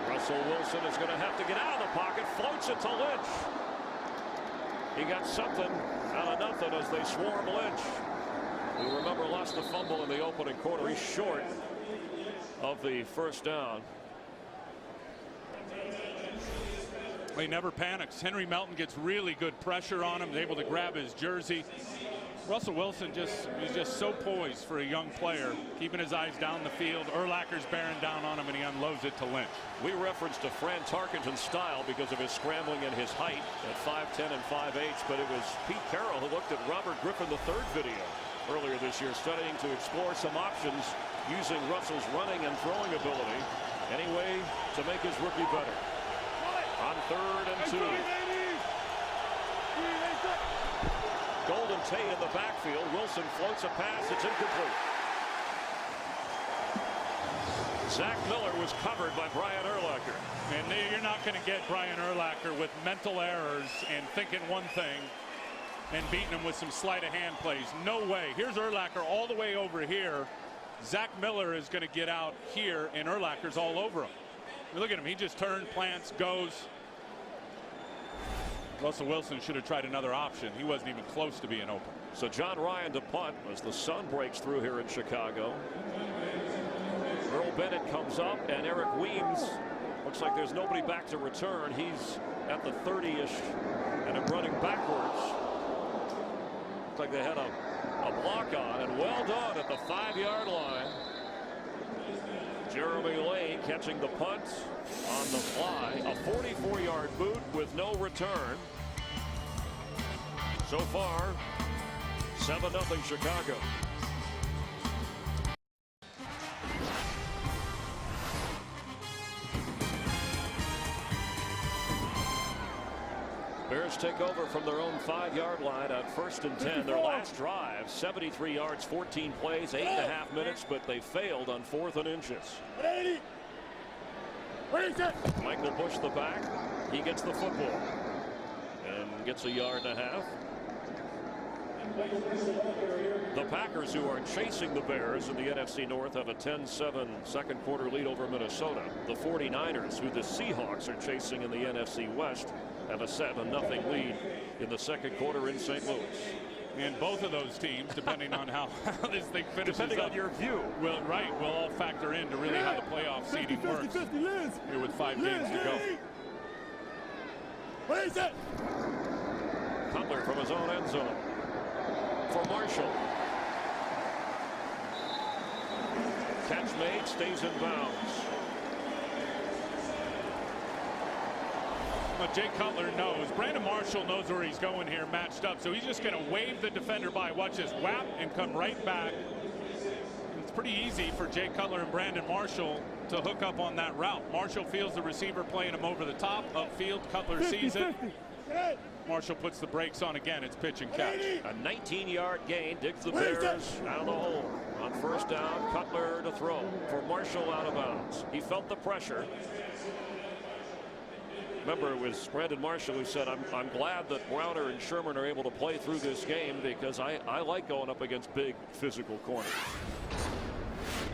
Russell Wilson is going to have to get out of the pocket, floats it to Lynch. He got something out of nothing as they swarm Lynch. We remember lost the fumble in the opening quarter. He's short of the 1st down. He never panics. Henry Melton gets really good pressure on him, able to grab his jersey. Russell Wilson is just so poised for a young player, keeping his eyes down the field. Urlacher's bearing down on him, and he unloads it to Lynch. We referenced to Fran Tarkenton's style because of his scrambling and his height at 5'10" and 5'8", but it was Pete Carroll who looked at Robert Griffin III's video earlier this year, studying to explore some options using Russell's running and throwing ability anyway to make his rookie better. On 3rd and 2. Gould and Tate in the backfield. Wilson floats a pass. It's incomplete. Zach Miller was covered by Brian Urlacher. And you're not going to get Brian Urlacher with mental errors and thinking one thing and beating him with some sleight of hand plays. No way. Here's Urlacher all the way over here. Zach Miller is going to get out here, and Urlacher's all over him. Look at him. He just turned, plants, goes. Russell Wilson should have tried another option. He wasn't even close to being open. So John Ryan to punt as the sun breaks through here in Chicago. Earl Bennett comes up, and Eric Weems looks like there's nobody back to return. He's at the 30-ish and running backwards. Looks like they had a block on, and well done at the 5-yard line. Jeremy Lane catching the punt on the fly. A 44-yard boot with no return. So far, 7-0 Chicago. Bears take over from their own 5-yard line on 1st and 10. Their last drive, 73 yards, 14 plays, 8.5 minutes, but they failed on 4th and inches. Michael Bush, the back. He gets the football and gets a 1.5 yards. The Packers, who are chasing the Bears in the NFC North, have a 10-7 second quarter lead over Minnesota. The 49ers, who the Seahawks are chasing in the NFC West, have a 7-0 lead in the second quarter in St. Louis. And both of those teams, depending on how this thing finishes depending up, on your view, will all factor into really how the playoff seeding works here with 5 games to go. What is it? Cutler from his own end zone for Marshall. Catch made, stays in bounds. But Jay Cutler knows. Brandon Marshall knows where he's going here, matched up. So he's just going to wave the defender by. Watch this, whap, and come right back. It's pretty easy for Jay Cutler and Brandon Marshall to hook up on that route. Marshall feels the receiver playing him over the top, upfield. Cutler sees it. Marshall puts the brakes on again. It's pitch and catch. A 19-yard gain. Digs the Bears out of the hole. On 1st down, Cutler to throw for Marshall out of bounds. He felt the pressure. Remember, it was Brandon Marshall who said, I'm glad that Browner and Sherman are able to play through this game because I like going up against big physical corners.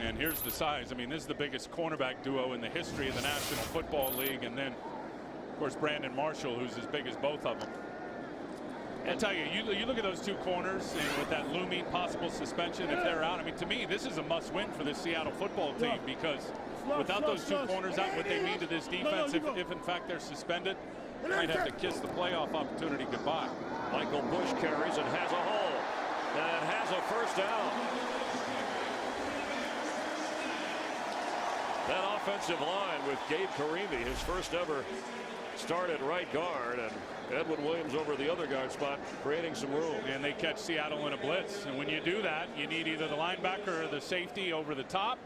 And here's the size. I mean, this is the biggest cornerback duo in the history of the National Football League. And then, of course, Brandon Marshall, who's as big as both of them. I'll tell you, you look at those two corners, and with that looming possible suspension, if they're out, I mean, to me, this is a must-win for this Seattle football team because without those two corners out, what they mean to this defense, if in fact they're suspended, might have to kiss the playoff opportunity goodbye. Michael Bush carries and has a hole, and has a 1st down. That offensive line with Gabe Karimi, his first ever start at right guard, and Edwin Williams over the other guard spot, creating some room. And they catch Seattle in a blitz. And when you do that, you need either the linebacker or the safety over the top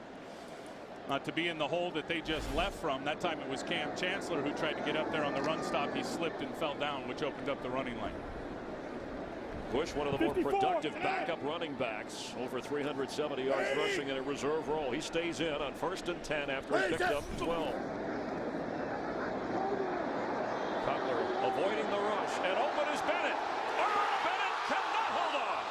to be in the hole that they just left from. That time it was Cam Chancellor who tried to get up there on the run stop. He slipped and fell down, which opened up the running lane. Bush, one of the more productive backup running backs, over 370 yards rushing in a reserve role. He stays in on 1st and 10 after he picked up 12. Cutler avoiding the rush, and open is Bennett. Earl Bennett cannot hold on.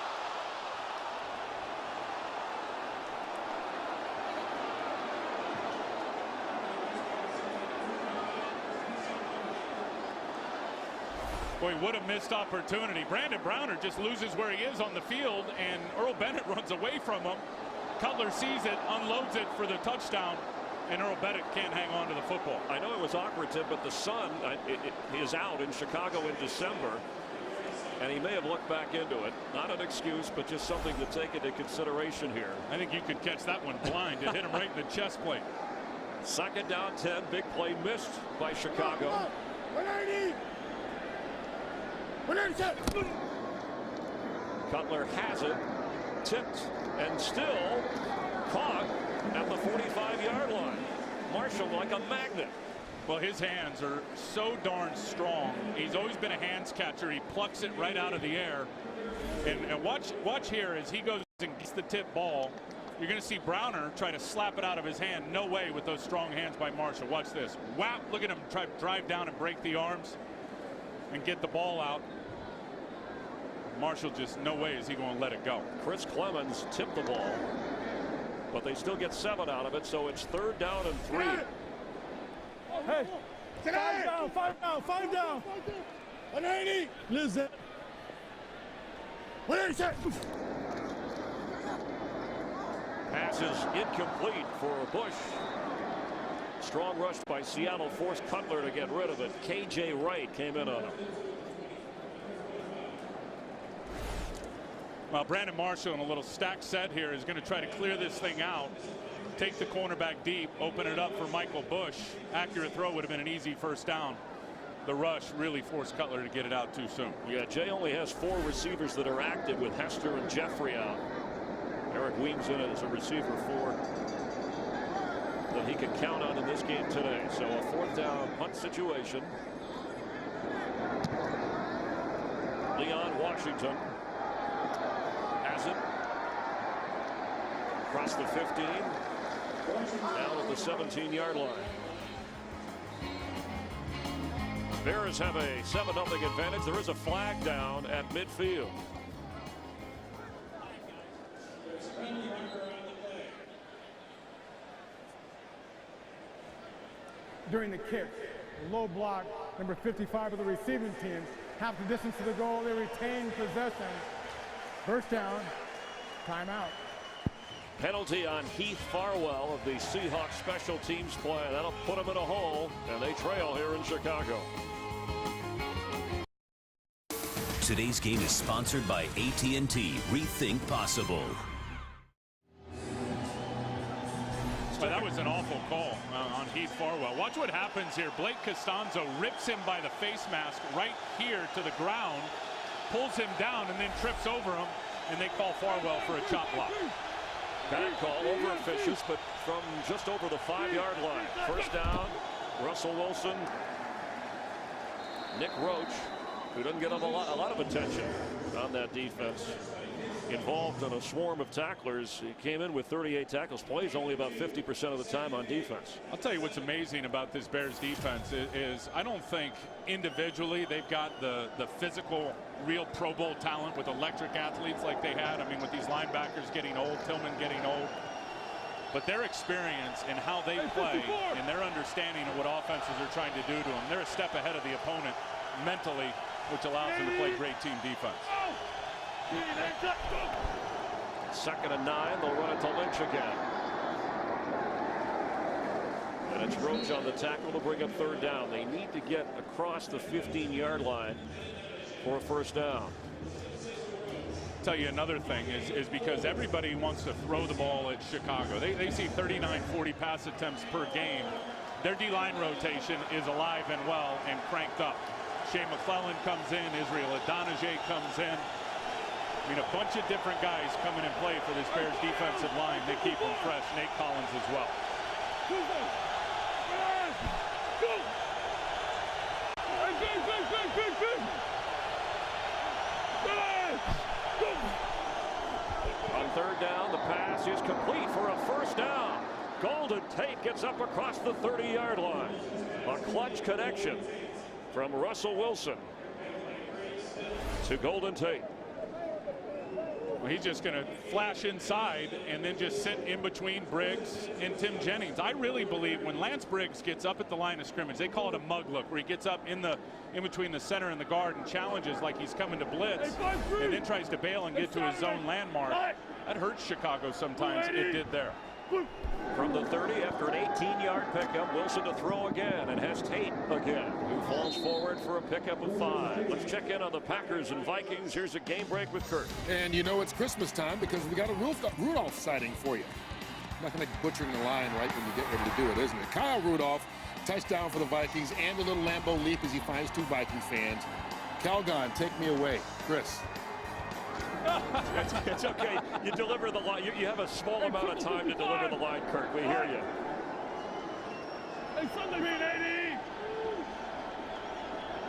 Boy, what a missed opportunity. Brandon Browner just loses where he is on the field, and Earl Bennett runs away from him. Cutler sees it, unloads it for the touchdown, and Earl Bennett can't hang on to the football. I know it was awkward, Tim, but the sun is out in Chicago in December, and he may have looked back into it. Not an excuse, but just something to take into consideration here. I think you could catch that one blind. It hit him right in the chest plate. 2nd down 10, big play missed by Chicago. 180. Cutler has it, tipped and still caught at the 45-yard line. Marshall like a magnet. Well, his hands are so darn strong. He's always been a hands catcher. He plucks it right out of the air. And watch here as he goes and gets the tip ball. You're going to see Browner try to slap it out of his hand. No way with those strong hands by Marshall. Watch this. Whap! Look at him try to drive down and break the arms and get the ball out. Marshall just no way is he going to let it go. Chris Clemens tipped the ball, but they still get 7 out of it, so it's 3rd down and 3. Hey, 5 down, 5 down, 5 down. 180. Listen. 180. Pass is incomplete for Bush. Strong rush by Seattle forced Cutler to get rid of it. K.J. Wright came in on him. Well, Brandon Marshall in a little stack set here is going to try to clear this thing out. Take the cornerback deep, open it up for Michael Bush. Accurate throw would have been an easy 1st down. The rush really forced Cutler to get it out too soon. Yeah, Jay only has 4 receivers that are active with Hester and Jeffrey out. Eric Weems in it as a receiver 4 that he can count on in this game today. So a 4th down punt situation. Leon Washington has it. Across the 15. Down at the 17-yard line. Bears have a 7-0 advantage. There is a flag down at midfield. During the kick, low block, number 55 of the receiving team, half the distance to the goal, they retain possession. 1st down, timeout. Penalty on Heath Farwell of the Seahawks special teams play. That'll put them in a hole, and they trail here in Chicago. Today's game is sponsored by AT&T. Rethink possible. But that was an awful call on Heath Farwell. Watch what happens here. Blake Costanzo rips him by the face mask right here to the ground, pulls him down, and then trips over him, and they call Farwell for a chop block. Bad call, over officious, but from just over the 5-yard line. 1st down, Russell Wilson. Nick Roach, who doesn't get a lot of attention on that defense, involved in a swarm of tacklers. He came in with 38 tackles, plays only about 50% of the time on defense. I'll tell you what's amazing about this Bears defense is I don't think individually they've got the physical real Pro Bowl talent with electric athletes like they had. I mean, with these linebackers getting old, Tillman getting old. But their experience and how they play and their understanding of what offenses are trying to do to them, they're a step ahead of the opponent mentally, which allows them to play great team defense. 2nd and 9. They'll run it to Lynch again. And it's Roach on the tackle to bring up 3rd down. They need to get across the 15-yard line for a 1st down. Tell you another thing is because everybody wants to throw the ball at Chicago. They see 39-40 pass attempts per game. Their D-line rotation is alive and well and cranked up. Shea McClellan comes in. Israel Adonijah comes in. I mean, a bunch of different guys come in and play for this Bears defensive line. They keep them fresh. Nate Collins as well. On 3rd down, the pass is complete for a 1st down. Golden Tate gets up across the 30-yard line. A clutch connection from Russell Wilson to Golden Tate. Well, he's just going to flash inside and then just sit in between Briggs and Tim Jennings. I really believe when Lance Briggs gets up at the line of scrimmage, they call it a mug look, where he gets up in between the center and the guard and challenges like he's coming to blitz and then tries to bail and get to his zone landmark. That hurts Chicago sometimes. It did there. From the 30 after an 18-yard pickup, Wilson to throw again and has Tate again, who falls forward for a pickup of 5. Let's check in on the Packers and Vikings. Here's a game break with Kurt. And you know it's Christmas time because we got a Rudolph sighting for you. Nothing like butchering the line right when you get ready to do it, isn't it? Kyle Rudolph, touchdown for the Vikings, and a little Lambeau leap as he finds 2 Vikings fans. Calgon, take me away. Chris. It's okay. You deliver the line. You have a small amount of time to deliver the line, Kirk. We hear you. Hey, Sunday, 380.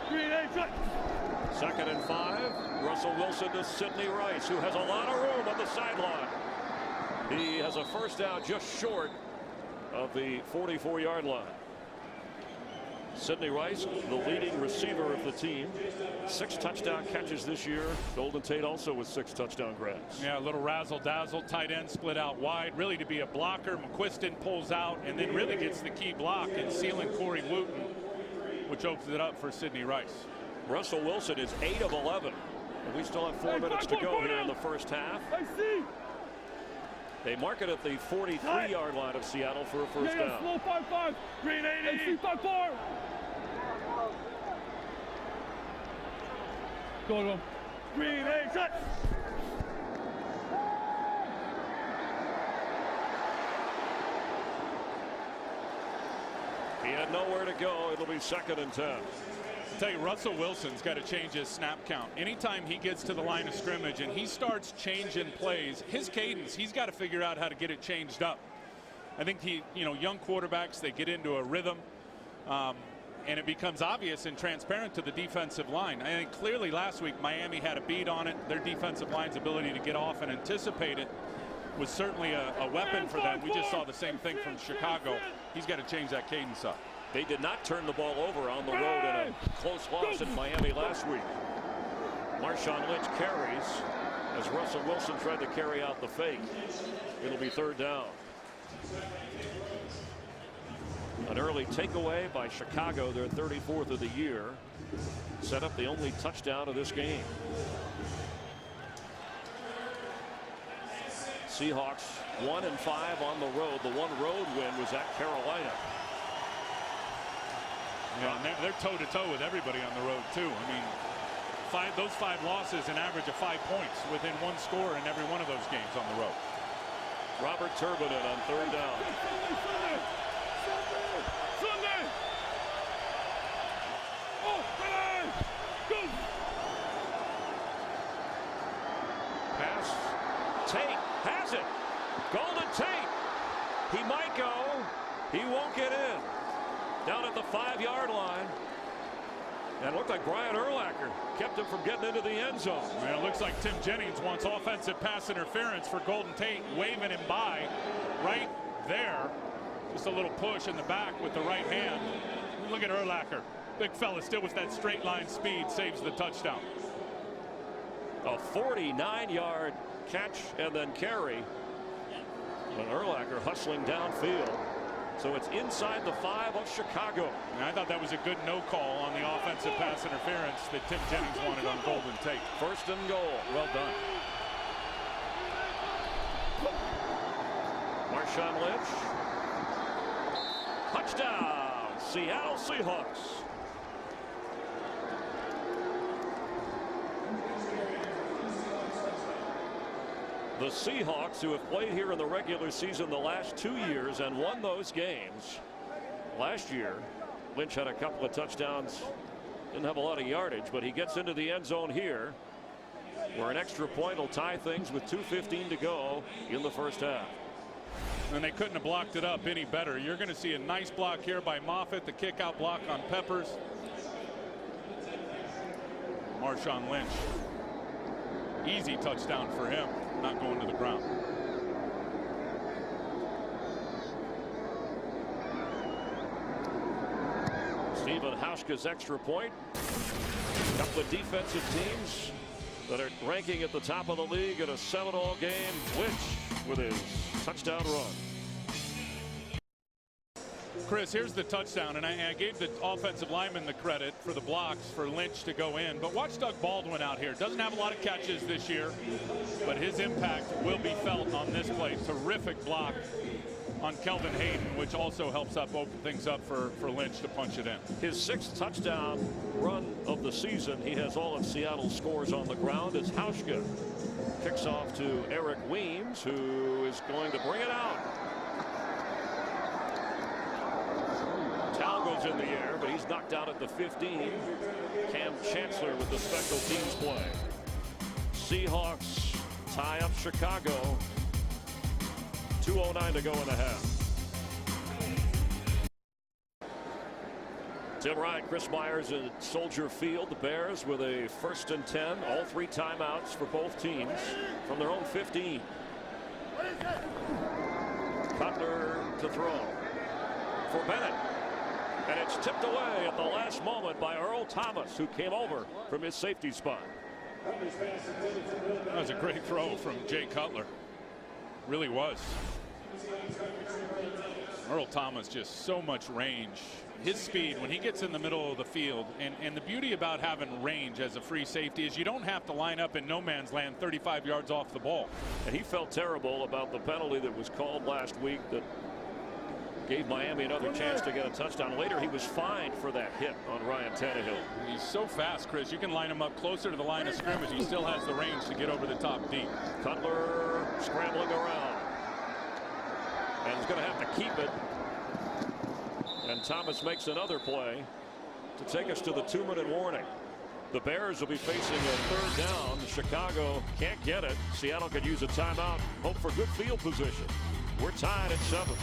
380. 2nd and 5. Russell Wilson to Sidney Rice, who has a lot of room on the sideline. He has a first down just short of the 44-yard line. Sidney Rice, the leading receiver of the team. 6 touchdown catches this year. Golden Tate also with 6 touchdown grabs. Yeah, a little razzle-dazzle. Tight end split out wide. Really to be a blocker. McQuiston pulls out and then really gets the key block in sealing Corey Wooten, which opens it up for Sidney Rice. Russell Wilson is 8 of 11. And we still have 4 minutes to go here in the first half. They mark it at the 43-yard line of Seattle for a first down. Slow 5-5. 380. 5-4. Go to him. 380. He had nowhere to go. It'll be 2nd and 10. I'll tell you, Russell Wilson's got to change his snap count. Anytime he gets to the line of scrimmage and he starts changing plays, his cadence, he's got to figure out how to get it changed up. I think young quarterbacks, they get into a rhythm, and it becomes obvious and transparent to the defensive line. I think clearly last week Miami had a beat on it. Their defensive line's ability to get off and anticipate it was certainly a weapon for them. We just saw the same thing from Chicago. He's got to change that cadence up. They did not turn the ball over on the road in a close loss in Miami last week. Marshawn Lynch carries as Russell Wilson tried to carry out the fake. It'll be 3rd down. An early takeaway by Chicago, their 34th of the year, set up the only touchdown of this game. Seahawks 1-5 on the road. The one road win was at Carolina. Yeah, and they're toe-to-toe with everybody on the road, too. I mean, those 5 losses, an average of 5 points within 1 score in every one of those games on the road. Robert Turbinen on 3rd down. Sunday. Oh, go. Pass. Tate has it. Golden Tate. He might go. He won't get in. Down at the 5-yard line. And it looked like Brian Urlacher kept him from getting into the end zone. And it looks like Tim Jennings wants offensive pass interference for Golden Tate, waving him by right there. Just a little push in the back with the right hand. Look at Urlacher. Big fella still with that straight line speed, saves the touchdown. A 49-yard catch and then carry. And Urlacher hustling downfield. So it's inside the 5 of Chicago. And I thought that was a good no call on the offensive pass interference that Tim Jennings wanted on Golden Tate. 1st and goal. Well done. Marshawn Lynch. Touchdown. Seattle Seahawks. The Seahawks, who have played here in the regular season the last 2 years and won those games. Last year, Lynch had a couple of touchdowns. Didn't have a lot of yardage, but he gets into the end zone here, where an extra point will tie things with 2:15 to go in the first half. And they couldn't have blocked it up any better. You're going to see a nice block here by Moffitt, the kick out block on Peppers. Marshawn Lynch. Easy touchdown for him, not going to the ground. Stephen Hauschka's extra point. A couple of defensive teams that are ranking at the top of the league in a 7-all game. Lynch with his touchdown run. Chris, here's the touchdown, and I gave the offensive lineman the credit for the blocks for Lynch to go in. But watch Doug Baldwin out here. Doesn't have a lot of catches this year, but his impact will be felt on this play. Terrific block on Kelvin Hayden, which also helps open things up for Lynch to punch it in. His 6th touchdown run of the season. He has all of Seattle's scores on the ground as Hauschka kicks off to Eric Weems, who is going to bring it out. Towel goes in the air, but he's knocked out at the 15. Cam Chancellor with the special teams play. Seahawks tie up Chicago. 2:09 to go in the half. Tim Ryan, Chris Myers at Soldier Field. The Bears with a 1st and 10. All 3 timeouts for both teams from their own 15. Cutler to throw for Bennett. And it's tipped away at the last moment by Earl Thomas, who came over from his safety spot. That was a great throw from Jay Cutler. Really was. Earl Thomas, just so much range. His speed when he gets in the middle of the field, and the beauty about having range as a free safety is you don't have to line up in no man's land 35 yards off the ball. And he felt terrible about the penalty that was called last week that gave Miami another chance to get a touchdown. Later he was fined for that hit on Ryan Tannehill. He's so fast, Chris. You can line him up closer to the line of scrimmage. He still has the range to get over the top deep. Cutler scrambling around, and he's going to have to keep it. And Thomas makes another play to take us to the 2-minute warning. The Bears will be facing a 3rd down. Chicago can't get it. Seattle could use a timeout. Hope for good field position. We're tied at 7.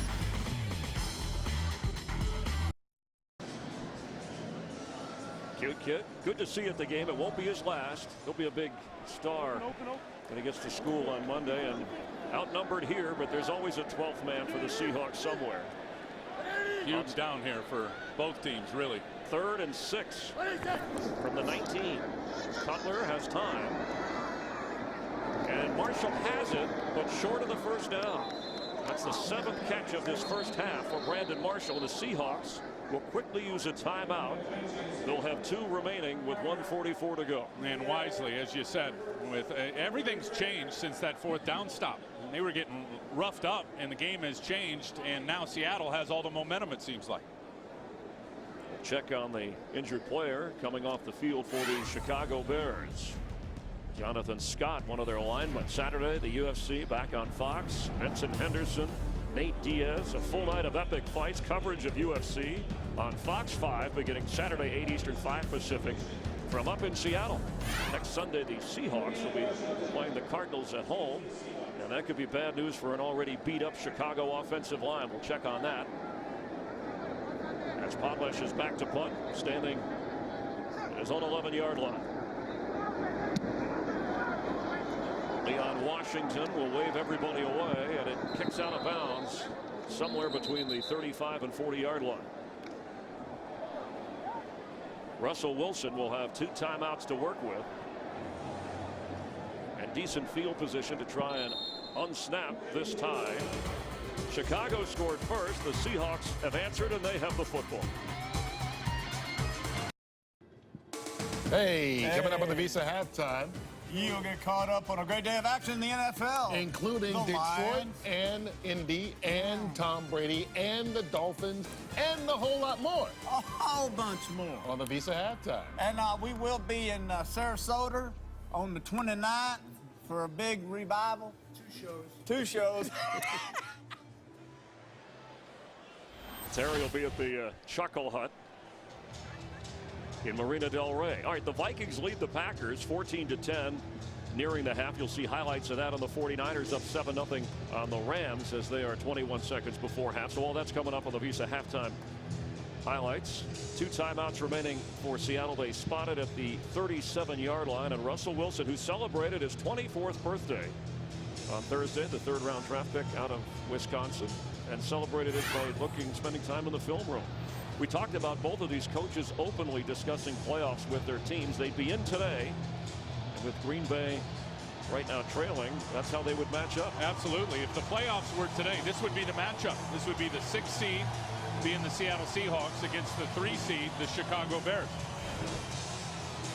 Cute kid. Good to see at the game. It won't be his last. He'll be a big star when he gets to school on Monday. And outnumbered here, but there's always a 12th man for the Seahawks somewhere. Huge down here for both teams, really. 3rd and 6 from the 19. Cutler has time. And Marshall has it, but short of the 1st down. That's the 7th catch of this first half for Brandon Marshall. The Seahawks will quickly use a timeout. They'll have 2 remaining with 1:44 to go. And wisely, as you said, with everything's changed since that 4th down stop. They were getting roughed up, and the game has changed, and now Seattle has all the momentum, it seems like. Check on the injured player coming off the field for the Chicago Bears. Jonathan Scott, one of their linemen. Saturday, the UFC back on Fox. Benson Henderson, Nate Diaz, a full night of epic fights. Coverage of UFC on Fox 5 beginning Saturday, 8 Eastern, 5 Pacific, from up in Seattle. Next Sunday, the Seahawks will be playing the Cardinals at home, and that could be bad news for an already beat up Chicago offensive line. We'll check on that. As Podlesh is back to punt, standing at his own 11-yard line. Leon Washington will wave everybody away, and it kicks out of bounds somewhere between the 35 and 40-yard line. Russell Wilson will have 2 timeouts to work with, and decent field position to try and unsnap this tie. Chicago scored first. The Seahawks have answered, and they have the football. Hey, coming up on the Visa halftime. You'll get caught up on a great day of action in the NFL. Including the Detroit Lions. and Indy and Tom Brady and the Dolphins and a whole lot more. A whole bunch more. On the Visa halftime. And we will be in Sarasota on the 29th for a big revival. 2 shows. Terry will be at the Chuckle Hut in Marina Del Rey. All right, the Vikings lead the Packers 14-10 nearing the half. You'll see highlights of that on the 49ers up 7-0 on the Rams as they are 21 seconds before half. So all that's coming up on the Visa halftime highlights. 2 timeouts remaining for Seattle. They spotted at the 37-yard line, and Russell Wilson, who celebrated his 24th birthday on Thursday, the 3rd round draft pick out of Wisconsin, and celebrated it by spending time in the film room. We talked about both of these coaches openly discussing playoffs with their teams. They'd be in today, and with Green Bay right now trailing, that's how they would match up. Absolutely. If the playoffs were today, this would be the matchup. This would be the 6th seed being the Seattle Seahawks against the 3 seed, the Chicago Bears.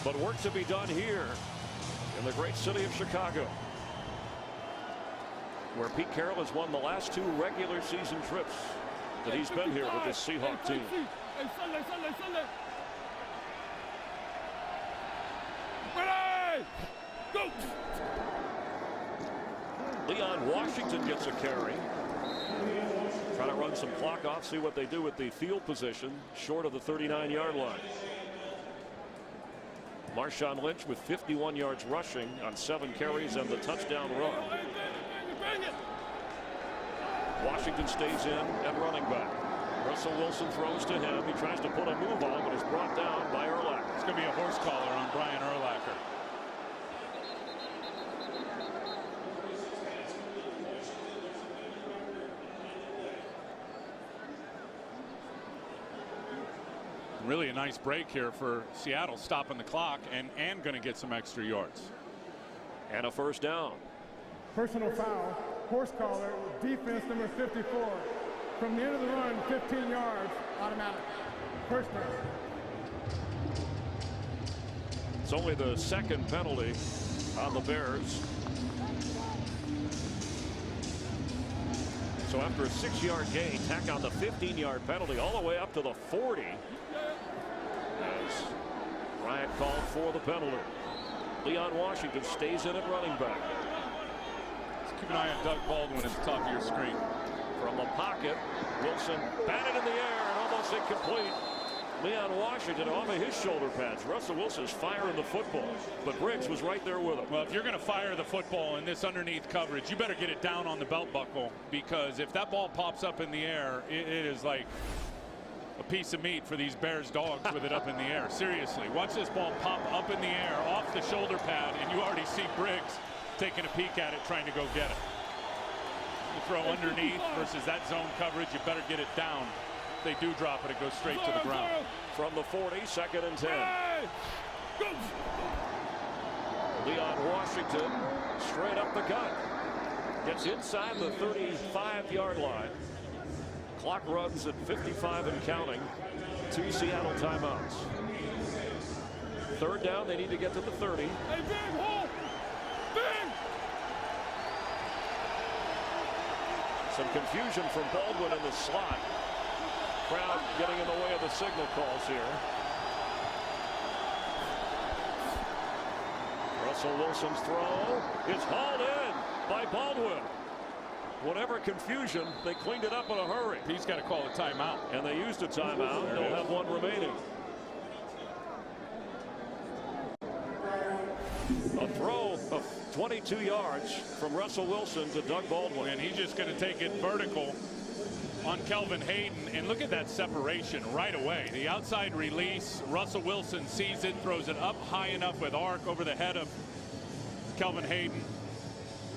But work to be done here in the great city of Chicago, where Pete Carroll has won the last 2 regular season trips that he's been here with this Seahawk team. Leon Washington gets a carry. Try to run some clock off, see what they do with the field position short of the 39-yard line. Marshawn Lynch with 51 yards rushing on 7 carries and the touchdown run. Washington stays in at running back. Russell Wilson throws to him. He tries to put a move on, but is brought down by Urlacher. It's going to be a horse collar on Brian Urlacher. Really a nice break here for Seattle, stopping the clock and going to get some extra yards. And a first down. Personal foul, horse collar, defense number 54. From the end of the run, 15 yards, automatic. First down. It's only the second penalty on the Bears. So after a 6-yard gain, tack on the 15-yard penalty all the way up to the 40. As Bryant called for the penalty. Leon Washington stays in at running back. Let's keep an eye on Doug Baldwin at the top of your screen. From the pocket, Wilson batted in the air and almost incomplete. Leon Washington off of his shoulder pads. Russell Wilson's firing the football, but Briggs was right there with him. Well, if you're going to fire the football in this underneath coverage, you better get it down on the belt buckle, because if that ball pops up in the air, it is like a piece of meat for these Bears dogs with it up in the air. Seriously, watch this ball pop up in the air off the shoulder pad, and you already see Briggs taking a peek at it, trying to go get it. You throw underneath versus that zone coverage, you better get it down. If they do drop it, it goes straight to the ground. From the 40, 2nd and 10. Leon Washington straight up the gut. Gets inside the 35-yard line. Clock runs at 55 and counting. 2 Seattle timeouts. 3rd down, they need to get to the 30. Some confusion from Baldwin in the slot. Crowd getting in the way of the signal calls here. Russell Wilson's throw is hauled in by Baldwin. Whatever confusion, they cleaned it up in a hurry. He's got to call a timeout. And they used a timeout. They'll have one remaining. A throw of 22 yards from Russell Wilson to Doug Baldwin. And he's just going to take it vertical on Kelvin Hayden, and look at that separation right away. The outside release, Russell Wilson sees it, throws it up high enough with arc over the head of Kelvin Hayden,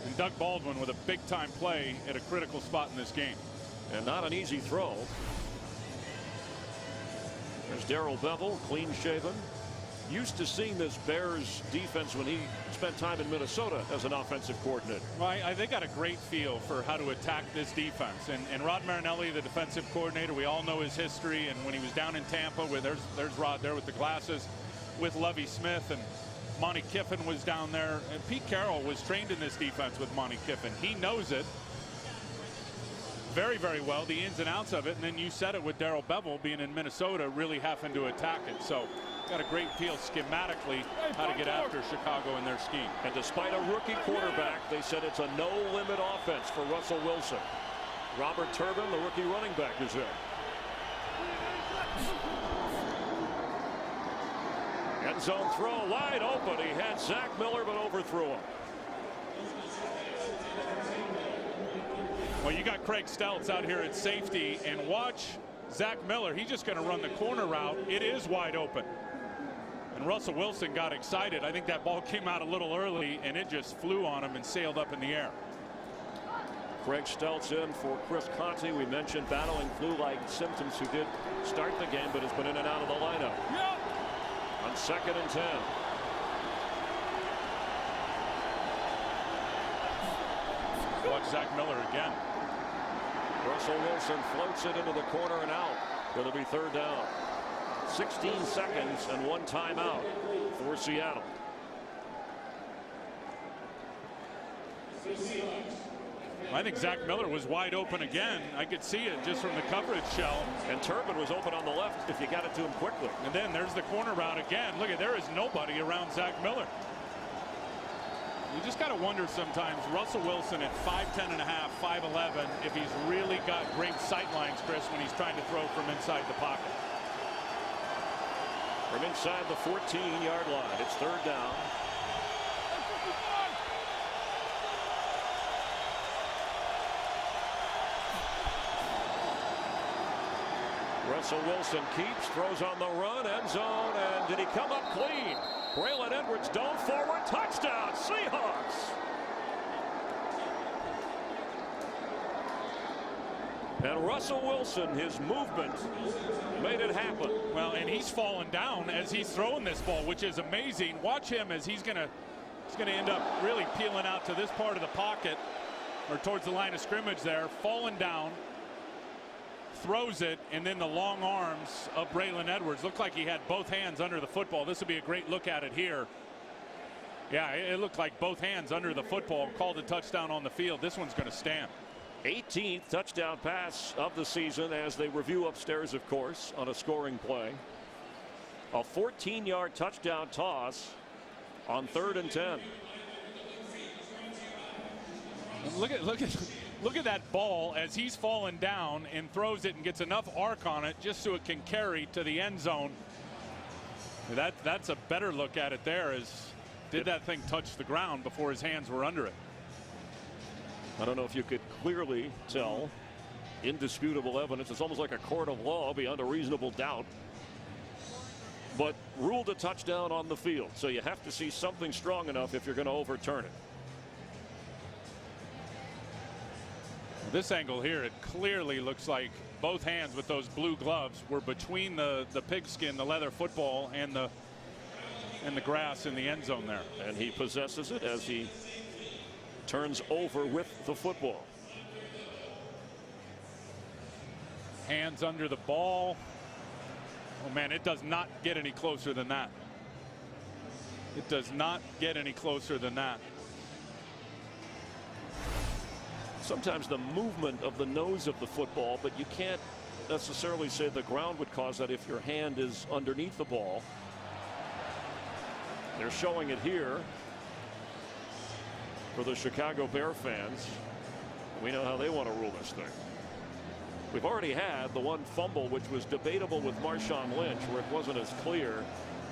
and Doug Baldwin with a big-time play at a critical spot in this game. And not an easy throw. There's Darrell Bevell, clean-shaven. Used to seeing this Bears defense when he spent time in Minnesota as an offensive coordinator. Well, they got a great feel for how to attack this defense. And Rod Marinelli, the defensive coordinator, we all know his history. And when he was down in Tampa, where there's Rod there with the glasses, with Lovie Smith, and Monty Kiffin was down there. And Pete Carroll was trained in this defense with Monty Kiffin. He knows it very, very well, the ins and outs of it. And then you said it with Darrell Bevell being in Minnesota, really having to attack it. So got a great feel schematically how to get after Chicago in their scheme. And despite a rookie quarterback, they said it's a no-limit offense for Russell Wilson. Robert Turbin, the rookie running back, is in. End zone throw wide open. He had Zach Miller, but overthrew him. Well, you got Craig Stelz out here at safety, and watch Zach Miller. He's just going to run the corner route. It is wide open. And Russell Wilson got excited. I think that ball came out a little early, and it just flew on him and sailed up in the air. Craig Stelz in for Chris Conte. We mentioned battling flu-like symptoms, who did start the game, but has been in and out of the lineup. Yep. On 2nd and 10. Watch Zach Miller again. Russell Wilson floats it into the corner and out. It'll be 3rd down. 16 seconds and 1 timeout for Seattle. I think Zach Miller was wide open again. I could see it just from the coverage shell. And Turbin was open on the left if you got it to him quickly. And then there's the corner route again. Look, there is nobody around Zach Miller. You just got to wonder sometimes, Russell Wilson at 5'10 and a half, 5'11", if he's really got great sight lines, Chris, when he's trying to throw from inside the pocket. from inside the 14-yard line. It's 3rd down. Russell Wilson keeps, throws on the run, end zone, and did he come up clean? Braylon Edwards dove forward, touchdown, Seahawks! And Russell Wilson, his movement made it happen. Well, and he's fallen down as he's throwing this ball, which is amazing. Watch him as he's gonna end up really peeling out to this part of the pocket or towards the line of scrimmage there, falling down, throws it, and then the long arms of Braylon Edwards. Looked like he had both hands under the football. This would be a great look at it here. Yeah, it looked like both hands under the football, called a touchdown on the field. This one's going to stand. 18th touchdown pass of the season as they review upstairs, of course, on a scoring play. A 14-yard touchdown toss on 3rd and 10. Look at that ball as he's falling down and throws it and gets enough arc on it just so it can carry to the end zone. That's a better look at it there. Did that thing touch the ground before his hands were under it? I don't know if you could clearly tell. Indisputable evidence. It's almost like a court of law beyond a reasonable doubt. But ruled a touchdown on the field. So you have to see something strong enough if you're going to overturn it. This angle here, it clearly looks like both hands with those blue gloves were between the pigskin, the leather football, and the grass in the end zone there. And he possesses it as he turns over with the football. Hands under the ball. Oh man, it does not get any closer than that. It does not get any closer than that. Sometimes the movement of the nose of the football, but you can't necessarily say the ground would cause that if your hand is underneath the ball. They're showing it here for the Chicago Bear fans. We know how they want to rule this thing. We've already had the one fumble which was debatable with Marshawn Lynch, where it wasn't as clear,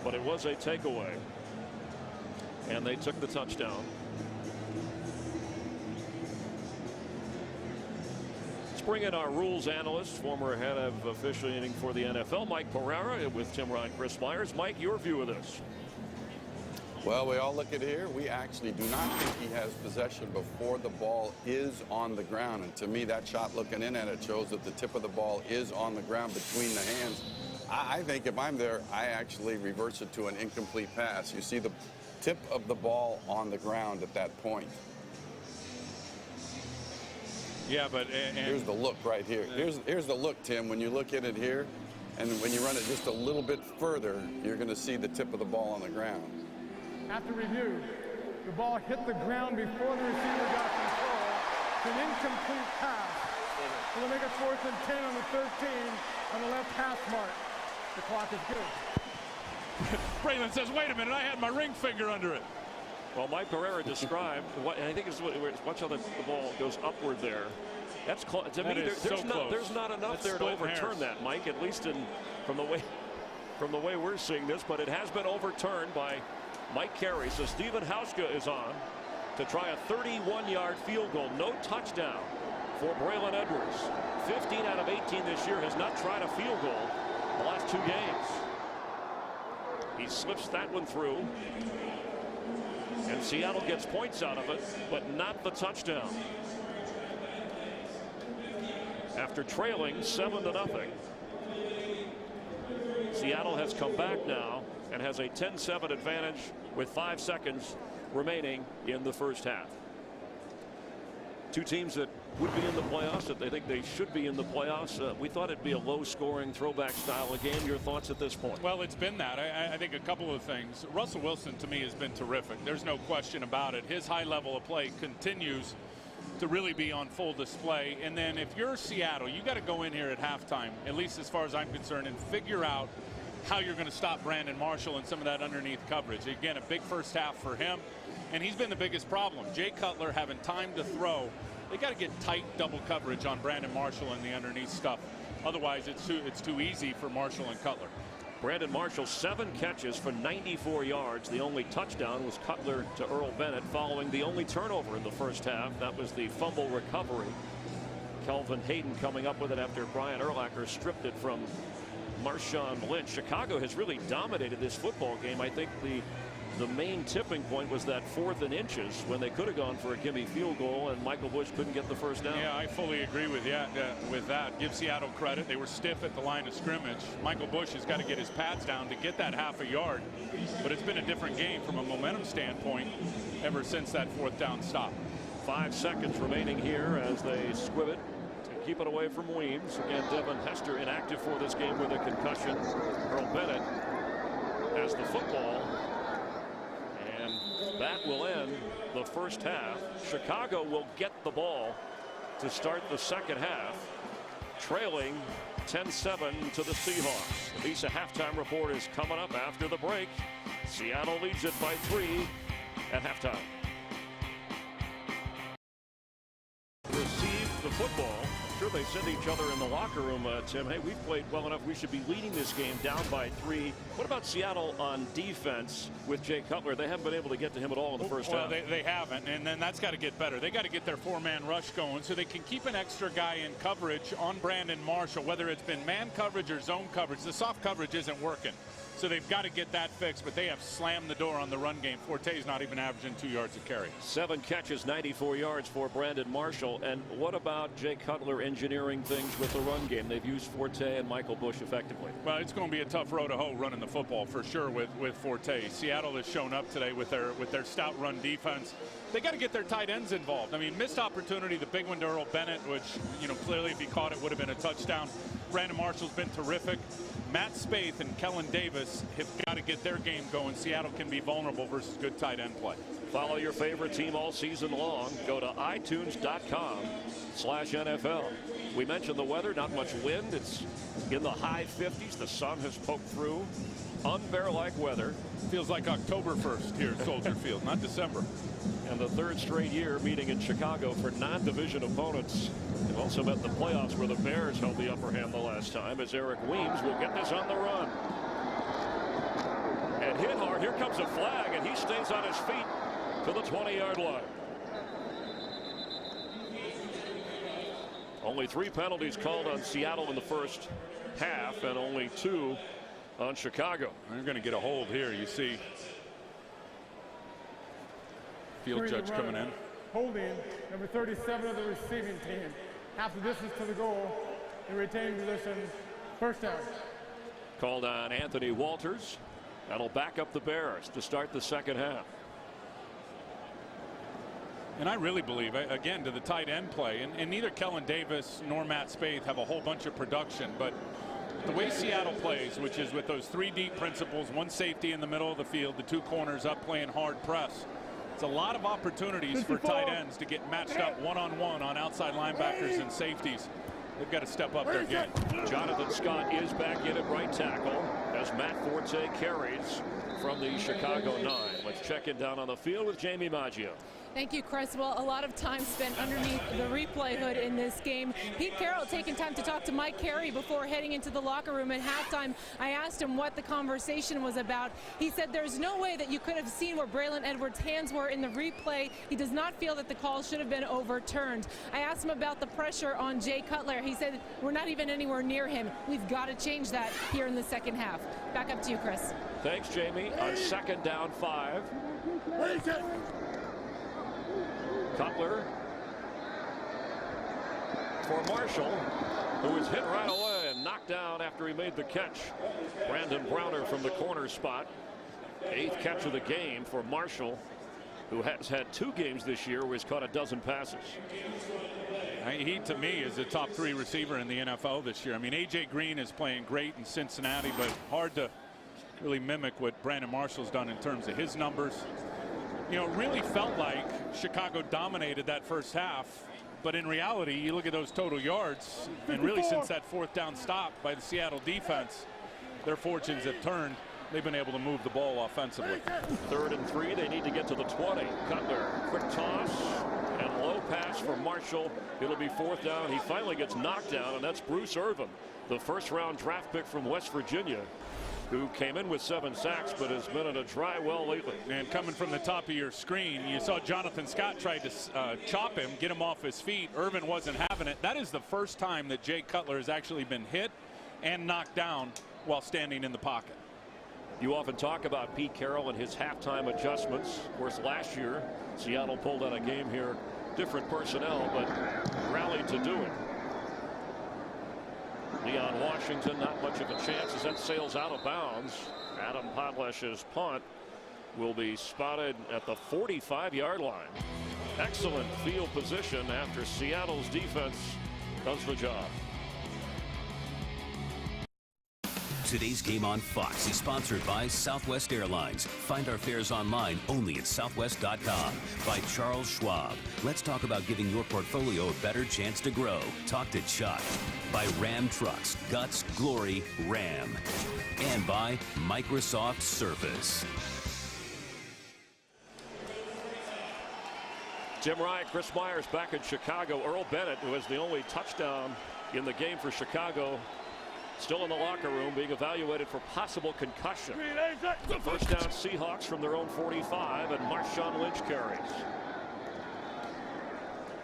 but it was a takeaway. And they took the touchdown. Let's bring in our rules analyst, former head of officiating for the NFL, Mike Pereira, with Tim Ryan, Chris Myers. Mike, your view of this? Well, we all look at here. We actually do not think he has possession before the ball is on the ground. And to me, that shot looking in at it shows that the tip of the ball is on the ground between the hands. I think if I'm there, I actually reverse it to an incomplete pass. You see the tip of the ball on the ground at that point. Yeah, but here's the look right here. Here's the look, Tim. When you look at it here, and when you run it just a little bit further, you're going to see the tip of the ball on the ground. After review, the ball hit the ground before the receiver got control. It's an incomplete pass. It'll make it 4th and 10 on the 13 on the left hash mark. The clock is good. Braylon says, wait a minute, I had my ring finger under it. Well, Mike Pereira described what, and I think it's watch how the ball goes upward there. That's close. To me, there's not enough there to overturn that, Mike. At least from the way we're seeing this, but it has been overturned by Mike Carey. So Stephen Hauschka is on to try a 31-yard field goal. No touchdown for Braylon Edwards. 15 out of 18 this year, has not tried a field goal the last 2 games. He slips that one through. And Seattle gets points out of it, but not the touchdown. After trailing 7-0. Seattle has come back now and has a 10-7 advantage with 5 seconds remaining in the first half. Two teams that would be in the playoffs, that they think they should be in the playoffs. We thought it'd be a low-scoring throwback style game. Your thoughts at this point? Well, it's been that. I think a couple of things. Russell Wilson, to me, has been terrific. There's no question about it. His high level of play continues to really be on full display. And then if you're Seattle, you got to go in here at halftime, at least as far as I'm concerned, and figure out how you're going to stop Brandon Marshall and some of that underneath coverage. Again, a big first half for him, and he's been the biggest problem. Jay Cutler having time to throw. They got to get tight double coverage on Brandon Marshall and the underneath stuff. Otherwise, it's too easy for Marshall and Cutler. Brandon Marshall, 7 catches for 94 yards. The only touchdown was Cutler to Earl Bennett following the only turnover in the first half. That was the fumble recovery. Kelvin Hayden coming up with it after Brian Urlacher stripped it from Marshawn Lynch. Chicago has really dominated this football game. I think the main tipping point was that 4th and inches when they could have gone for a gimme field goal and Michael Bush couldn't get the first down. Yeah, I fully agree with that. Give Seattle credit. They were stiff at the line of scrimmage. Michael Bush has got to get his pads down to get that half a yard. But it's been a different game from a momentum standpoint ever since that 4th down stop. 5 seconds remaining here as they squib it to keep it away from Weems. Again, Devin Hester inactive for this game with a concussion. Earl Bennett has the football. And that will end the first half. Chicago will get the ball to start the second half, trailing 10-7 to the Seahawks. The Visa halftime report is coming up after the break. Seattle leads it by 3 at halftime. Receive the football. I'm sure they said to each other in the locker room, Tim, hey, we've played well enough. We should be leading this game down by 3. What about Seattle on defense with Jay Cutler? They haven't been able to get to him at all in the first half. Well, they haven't, and then that's got to get better. They got to get their 4-man rush going so they can keep an extra guy in coverage on Brandon Marshall, whether it's been man coverage or zone coverage. The soft coverage isn't working. So they've got to get that fixed, but they have slammed the door on the run game. Forte's not even averaging 2 yards a carry. 7 catches, 94 yards for Brandon Marshall. And what about Jay Cutler engineering things with the run game? They've used Forte and Michael Bush effectively. Well, it's going to be a tough row to hoe running the football for sure with Forte. Seattle has shown up today with their stout run defense. They got to get their tight ends involved. I mean, missed opportunity, the big one to Earl Bennett, which, clearly if he caught it would have been a touchdown. Brandon Marshall's been terrific. Matt Spaeth and Kellen Davis have got to get their game going. Seattle can be vulnerable versus good tight end play. Follow your favorite team all season long. Go to itunes.com/NFL. We mentioned the weather, not much wind. It's in the high 50s. The sun has poked through. Unbear-like weather. Feels like October 1st here at Soldier Field, not December. And the 3rd straight year meeting in Chicago for non-division opponents. They've also met the playoffs where the Bears held the upper hand the last time, as Eric Weems will get this on the run. And hit hard. Here comes a flag, and he stays on his feet to the 20-yard line. Only 3 penalties called on Seattle in the first half, and only 2 on Chicago. They're going to get a hold here. You see field judge coming in. Holding number 37 of the receiving team. Half the distance to the goal in retaining position. First down. Called on Anthony Walters. That'll back up the Bears to start the second half. And I really believe, again, to the tight end play, and neither Kellen Davis nor Matt Spaeth have a whole bunch of production, but the way Seattle plays, which is with those 3 deep principles, 1 safety in the middle of the field, the 2 corners up playing hard press. It's a lot of opportunities for tight ends to get matched up one-on-one on outside linebackers and safeties. They've got to step up their game. Jonathan Scott is back in at right tackle as Matt Forte carries from the Chicago 9. Let's check in down on the field with Jamie Maggio. Thank you, Chris. Well, a lot of time spent underneath the replay hood in this game. Pete Carroll taking time to talk to Mike Carey before heading into the locker room at halftime. I asked him what the conversation was about. He said there's no way that you could have seen where Braylon Edwards' hands were in the replay. He does not feel that the call should have been overturned. I asked him about the pressure on Jay Cutler. He said we're not even anywhere near him. We've got to change that here in the second half. Back up to you, Chris. Thanks, Jamie. On 2nd down 5. Cutler for Marshall, who was hit right away and knocked down after he made the catch. Brandon Browner from the corner spot. 8th catch of the game for Marshall, who has had 2 games this year where he's caught a dozen passes. He, to me, is a top 3 receiver in the NFL this year. I mean, A.J. Green is playing great in Cincinnati, but hard to really mimic what Brandon Marshall's done in terms of his numbers. It really felt like Chicago dominated that first half, but in reality, you look at those total yards, and really since that 4th down stop by the Seattle defense, their fortunes have turned. They've been able to move the ball offensively. 3rd and 3. They need to get to the 20. Cutler, quick toss and low pass for Marshall. It'll be 4th down. He finally gets knocked down, and that's Bruce Irvin, the 1st-round draft pick from West Virginia. who came in with 7 sacks but has been in a dry well lately. And coming from the top of your screen, you saw Jonathan Scott tried to chop him, get him off his feet. Irvin wasn't having it. That is the first time that Jay Cutler has actually been hit and knocked down while standing in the pocket. You often talk about Pete Carroll and his halftime adjustments. Of course, last year, Seattle pulled out a game here. Different personnel, but rallied to do it. Leon Washington, not much of a chance as that sails out of bounds. Adam Podlesh's punt will be spotted at the 45-yard line. Excellent field position after Seattle's defense does the job. Today's Game on Fox is sponsored by Southwest Airlines. Find our fares online only at southwest.com. By Charles Schwab. Let's talk about giving your portfolio a better chance to grow. Talk to Chuck. By Ram Trucks. Guts, glory, Ram. And by Microsoft Surface. Tim Ryan, Chris Myers back in Chicago. Earl Bennett, who has the only touchdown in the game for Chicago, still in the locker room being evaluated for possible concussion. First down Seahawks from their own 45, and Marshawn Lynch carries.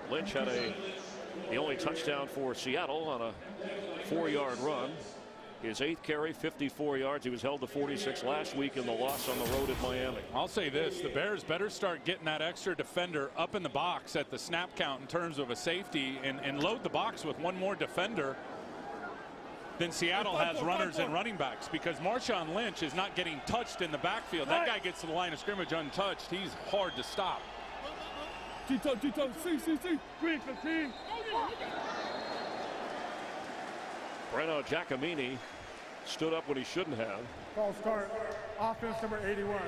Lynch had the only touchdown for Seattle on a 4-yard run. His 8th carry, 54 yards. He was held to 46 last week in the loss on the road at Miami. I'll say this, the Bears better start getting that extra defender up in the box at the snap count in terms of a safety, and load the box with one more defender. Then Seattle has runners and running backs, because Marshawn Lynch is not getting touched in the backfield. That guy gets to the line of scrimmage untouched. He's hard to stop. Breno Giacomini stood up when he shouldn't have. False start. Offense number 81.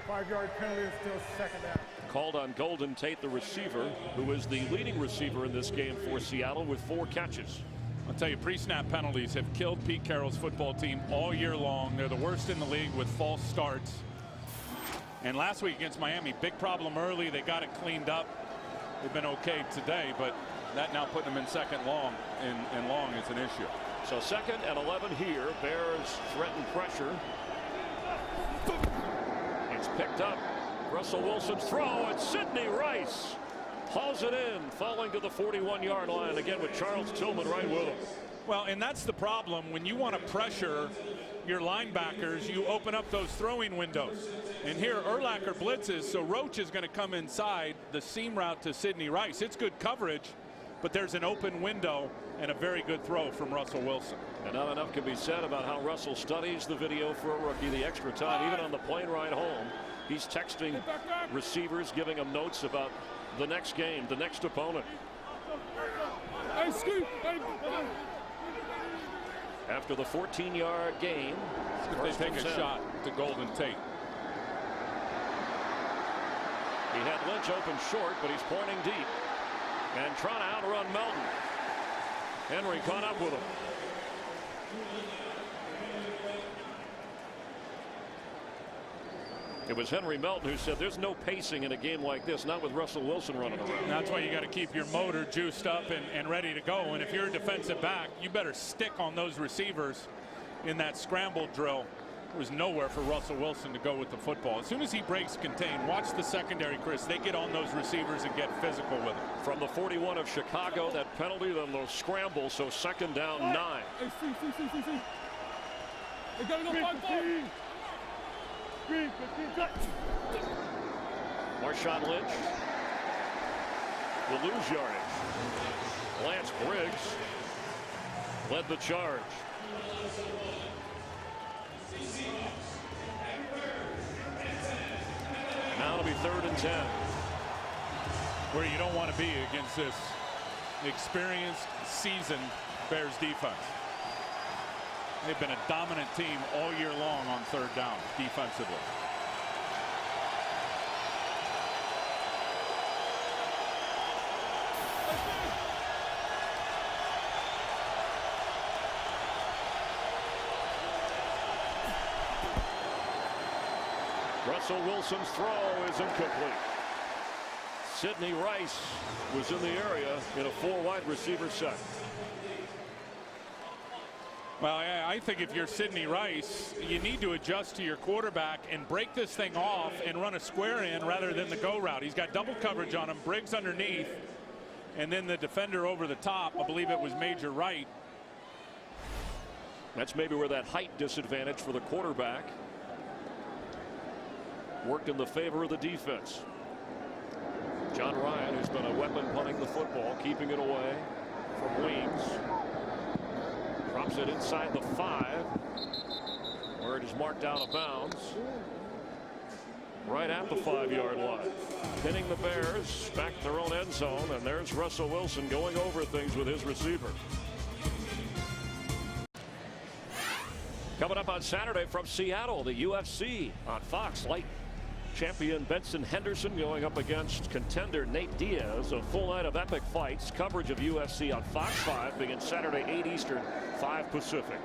5-yard penalty is still second down. Called on Golden Tate, the receiver, who is the leading receiver in this game for Seattle with 4 catches. I'll tell you, pre-snap penalties have killed Pete Carroll's football team all year long. They're the worst in the league with false starts. And last week against Miami, big problem early. They got it cleaned up. They've been okay today, but that now putting them in second long, and long is an issue. So 2nd and 11 here. Bears threaten pressure. It's picked up. Russell Wilson's throw, and Sidney Rice hauls it in, falling to the 41-yard line again with Charles Tillman right with him. Well, and that's the problem. When you want to pressure your linebackers, you open up those throwing windows. And here Urlacher blitzes, so Roach is going to come inside the seam route to Sidney Rice. It's good coverage, but there's an open window and a very good throw from Russell Wilson. And not enough can be said about how Russell studies the video for a rookie, the extra time, even on the plane ride home. He's texting receivers, giving them notes about the next game, the next opponent. After the 14-yard gain, they take a shot to Golden Tate. He had Lynch open short, but he's pointing deep and trying to outrun Melton. Henry caught up with him. It was Henry Melton who said there's no pacing in a game like this, not with Russell Wilson running around. That's why you got to keep your motor juiced up and ready to go. And if you're a defensive back, you better stick on those receivers in that scramble drill. There was nowhere for Russell Wilson to go with the football. As soon as he breaks contain, watch the secondary, Chris. They get on those receivers and get physical with them. From the 41 of Chicago, that penalty, then they'll scramble, so 2nd down 9. Marshawn Lynch will lose yardage. Lance Briggs led the charge. Now it'll be 3rd and 10. Where you don't want to be against this experienced, seasoned Bears defense. They've been a dominant team all year long on 3rd down defensively. Russell Wilson's throw is incomplete. Sidney Rice was in the area in a 4 wide receiver set. Well, I think if you're Sidney Rice, you need to adjust to your quarterback and break this thing off and run a square in rather than the go route. He's got double coverage on him, Briggs underneath, and then the defender over the top. I believe it was Major Wright. That's maybe where that height disadvantage for the quarterback worked in the favor of the defense. John Ryan, who's been a weapon punting the football, keeping it away from Weems. Drops it inside the 5, where it is marked out of bounds. Right at the 5-yard line. Pinning the Bears back to their own end zone, and there's Russell Wilson going over things with his receiver. Coming up on Saturday from Seattle, the UFC on Fox. Light champion Benson Henderson going up against contender Nate Diaz. A full night of epic fights. Coverage of UFC on Fox 5 begins Saturday 8 Eastern, 5 Pacific.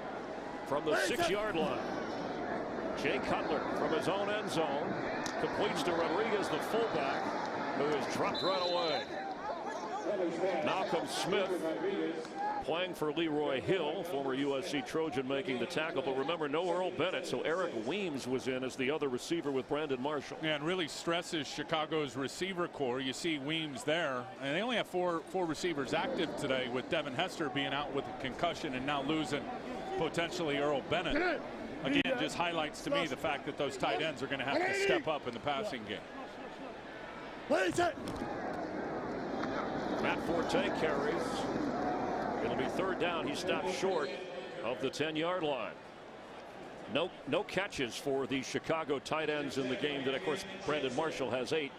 From the 6-yard line, Jay Cutler from his own end zone completes to Rodriguez, the fullback, who is dropped right away. Now comes Smith, playing for Leroy Hill, former USC Trojan, making the tackle. But remember, no Earl Bennett, so Eric Weems was in as the other receiver with Brandon Marshall. Yeah, and really stresses Chicago's receiver core. You see Weems there, and they only have four receivers active today, with Devin Hester being out with a concussion and now losing potentially Earl Bennett. Again, just highlights to me the fact that those tight ends are going to have to step up in the passing game. Matt Forte carries. It'll be 3rd down. He stopped short of the 10-yard line. No catches for the Chicago tight ends in the game. That, of course, Brandon Marshall has 8,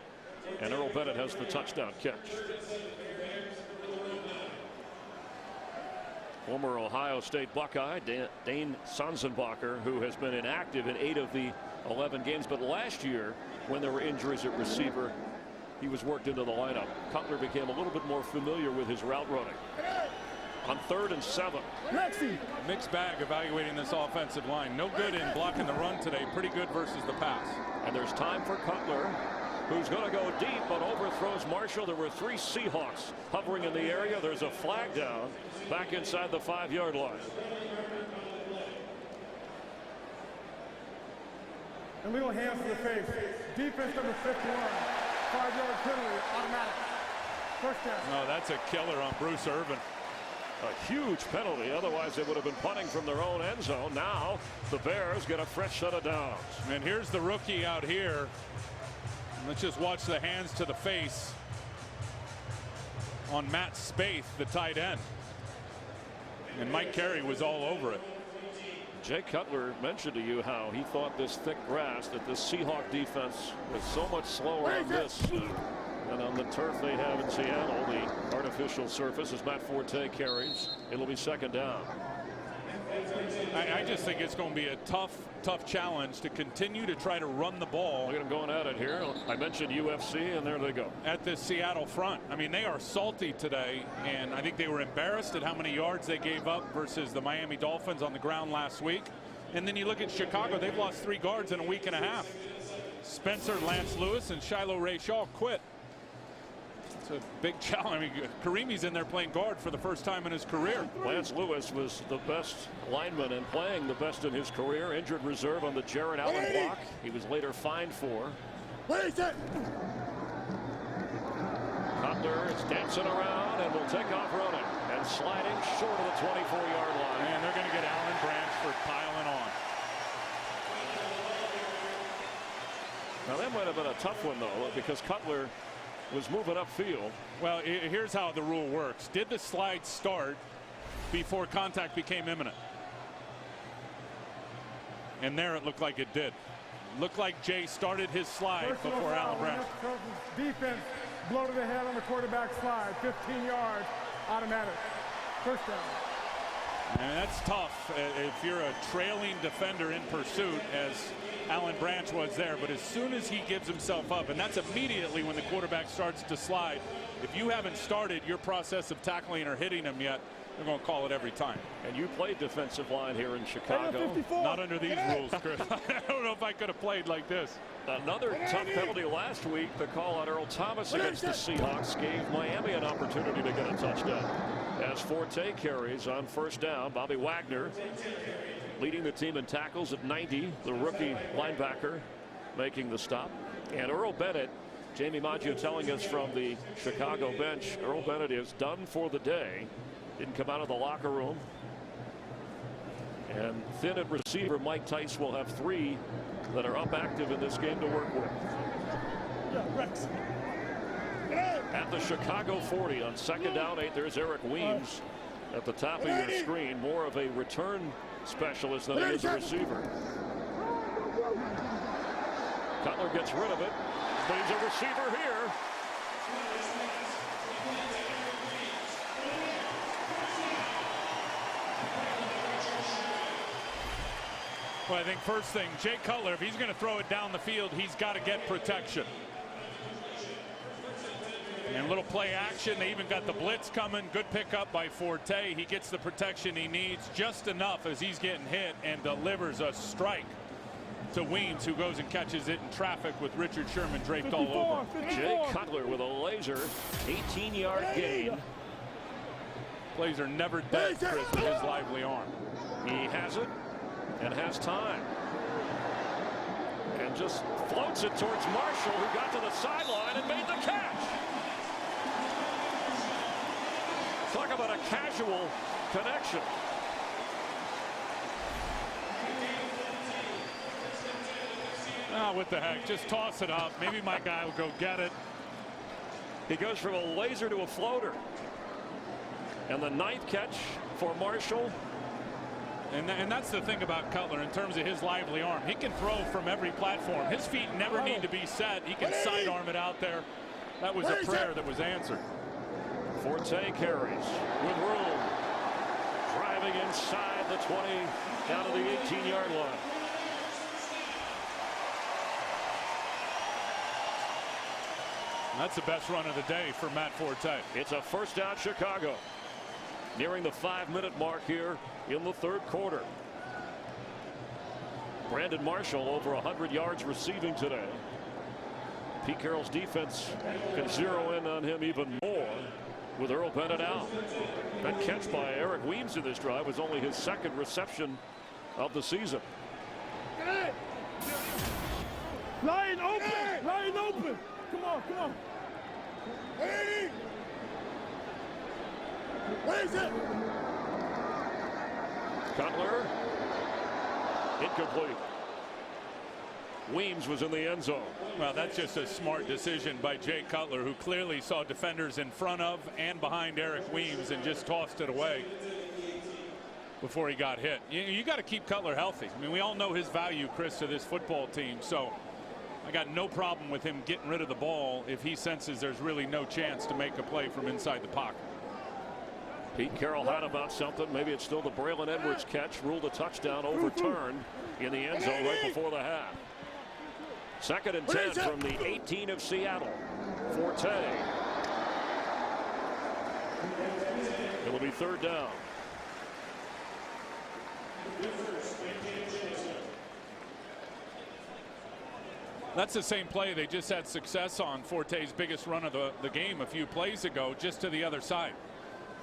and Earl Bennett has the touchdown catch. Former Ohio State Buckeye Dane Sanzenbacher, who has been inactive in 8 of the 11 games, but last year when there were injuries at receiver, he was worked into the lineup. Cutler became a little bit more familiar with his route running. On 3rd and 7. Mixed bag evaluating this offensive line. No good in blocking the run today. Pretty good versus the pass. And there's time for Cutler, who's going to go deep but overthrows Marshall. There were 3 Seahawks hovering in the area. There's a flag down back inside the 5-yard line. Illegal hands to the face. Defense number 51. 5-yard penalty, automatic. First down. No, that's a killer on Bruce Irvin. A huge penalty. Otherwise, they would have been punting from their own end zone. Now the Bears get a fresh set of downs. And here's the rookie out here. Let's just watch the hands to the face on Matt Spaeth, the tight end. And Mike Carey was all over it. Jay Cutler mentioned to you how he thought this thick grass, that this Seahawk defense was so much slower on this than on the turf they have in Seattle, the artificial surface, as Matt Forte carries. It'll be 2nd down. I just think it's going to be a tough challenge to continue to try to run the ball. Look at them going at it here. I mentioned UFC, and there they go. At the Seattle front. I mean, they are salty today, and I think they were embarrassed at how many yards they gave up versus the Miami Dolphins on the ground last week. And then you look at Chicago, they've lost 3 guards in a week and a half. Spencer, Lance Lewis, and Shiloh Ray Shaw quit. It's a big challenge. I mean, Karimi's in there playing guard for the first time in his career. Lance Lewis was the best lineman and playing the best in his career. Injured reserve on the Jared Allen block. He was later fined for. Cutler is dancing around and will take off running and sliding short of the 24-yard line. And they're going to get Alan Branch for piling on. Now that might have been a tough one, though, because Cutler was moving upfield. Well, here's how the rule works. Did the slide start before contact became imminent? And there it looked like it did. Looked like Jay started his slide before Alan Branch. Defense blow to the head on the quarterback slide. 15 yards, automatic. First down. And that's tough if you're a trailing defender in pursuit, as Alan Branch was there. But as soon as he gives himself up, and that's immediately when the quarterback starts to slide, if you haven't started your process of tackling or hitting him yet, they're going to call it every time. And you played defensive line here in Chicago. Not under these rules, Chris. I don't know if I could have played like this. Another tough penalty last week. The call on Earl Thomas against the Seahawks gave Miami an opportunity to get a touchdown. as Forte carries on first down. Bobby Wagner leading the team in tackles at 90. The rookie linebacker making the stop. And Earl Bennett, Jamie Maggio telling us from the Chicago bench, Earl Bennett is done for the day. Didn't come out of the locker room. And thin at receiver, Mike Tice will have 3 that are up active in this game to work with. At the Chicago 40 on second down 8, there's Eric Weems at the top of your screen. More of a return specialist than he is a receiver. Cutler gets rid of it, but he's a receiver here. Well, I think first thing, Jay Cutler, if he's going to throw it down the field, he's got to get protection. And a little play action. They even got the blitz coming. Good pickup by Forte. He gets the protection he needs just enough as he's getting hit and delivers a strike to Weems, who goes and catches it in traffic with Richard Sherman draped all over. Jay Cutler with a laser 18-yard gain. Plays are never dead, Chris, with his lively arm. He has it and has time. And just floats it towards Marshall, who got to the sideline and made the catch. Talk about a casual connection. Oh, what the heck? Just toss it up. Maybe my guy will go get it. He goes from a laser to a floater. And the 9th catch for Marshall. And that's the thing about Cutler in terms of his lively arm. He can throw from every platform. His feet never need to be set. He can sidearm it out there. That was a prayer that was answered. Forte carries with room. Driving inside the 20 down to the 18-yard line. That's the best run of the day for Matt Forte. It's a first down Chicago. Nearing the 5-minute mark here in the third quarter. Brandon Marshall over 100 yards receiving today. Pete Carroll's defense can zero in on him even more with Earl Bennett out. That catch by Eric Weems in this drive was only his 2nd reception of the season. Line open! Line open! Come on, come on. Where is it? Cutler. Incomplete. Weems was in the end zone. Well, that's just a smart decision by Jay Cutler, who clearly saw defenders in front of and behind Eric Weems and just tossed it away before he got hit. You got to keep Cutler healthy. I mean, we all know his value, Chris, to this football team. So I got no problem with him getting rid of the ball if he senses there's really no chance to make a play from inside the pocket. Pete Carroll had about something. Maybe it's still the Braylon Edwards catch. Ruled a touchdown, overturned in the end zone right before the half. 2nd and 10 from the 18 of Seattle. Forte. It'll be 3rd down. That's the same play they just had success on. Forte's biggest run of the game a few plays ago, just to the other side.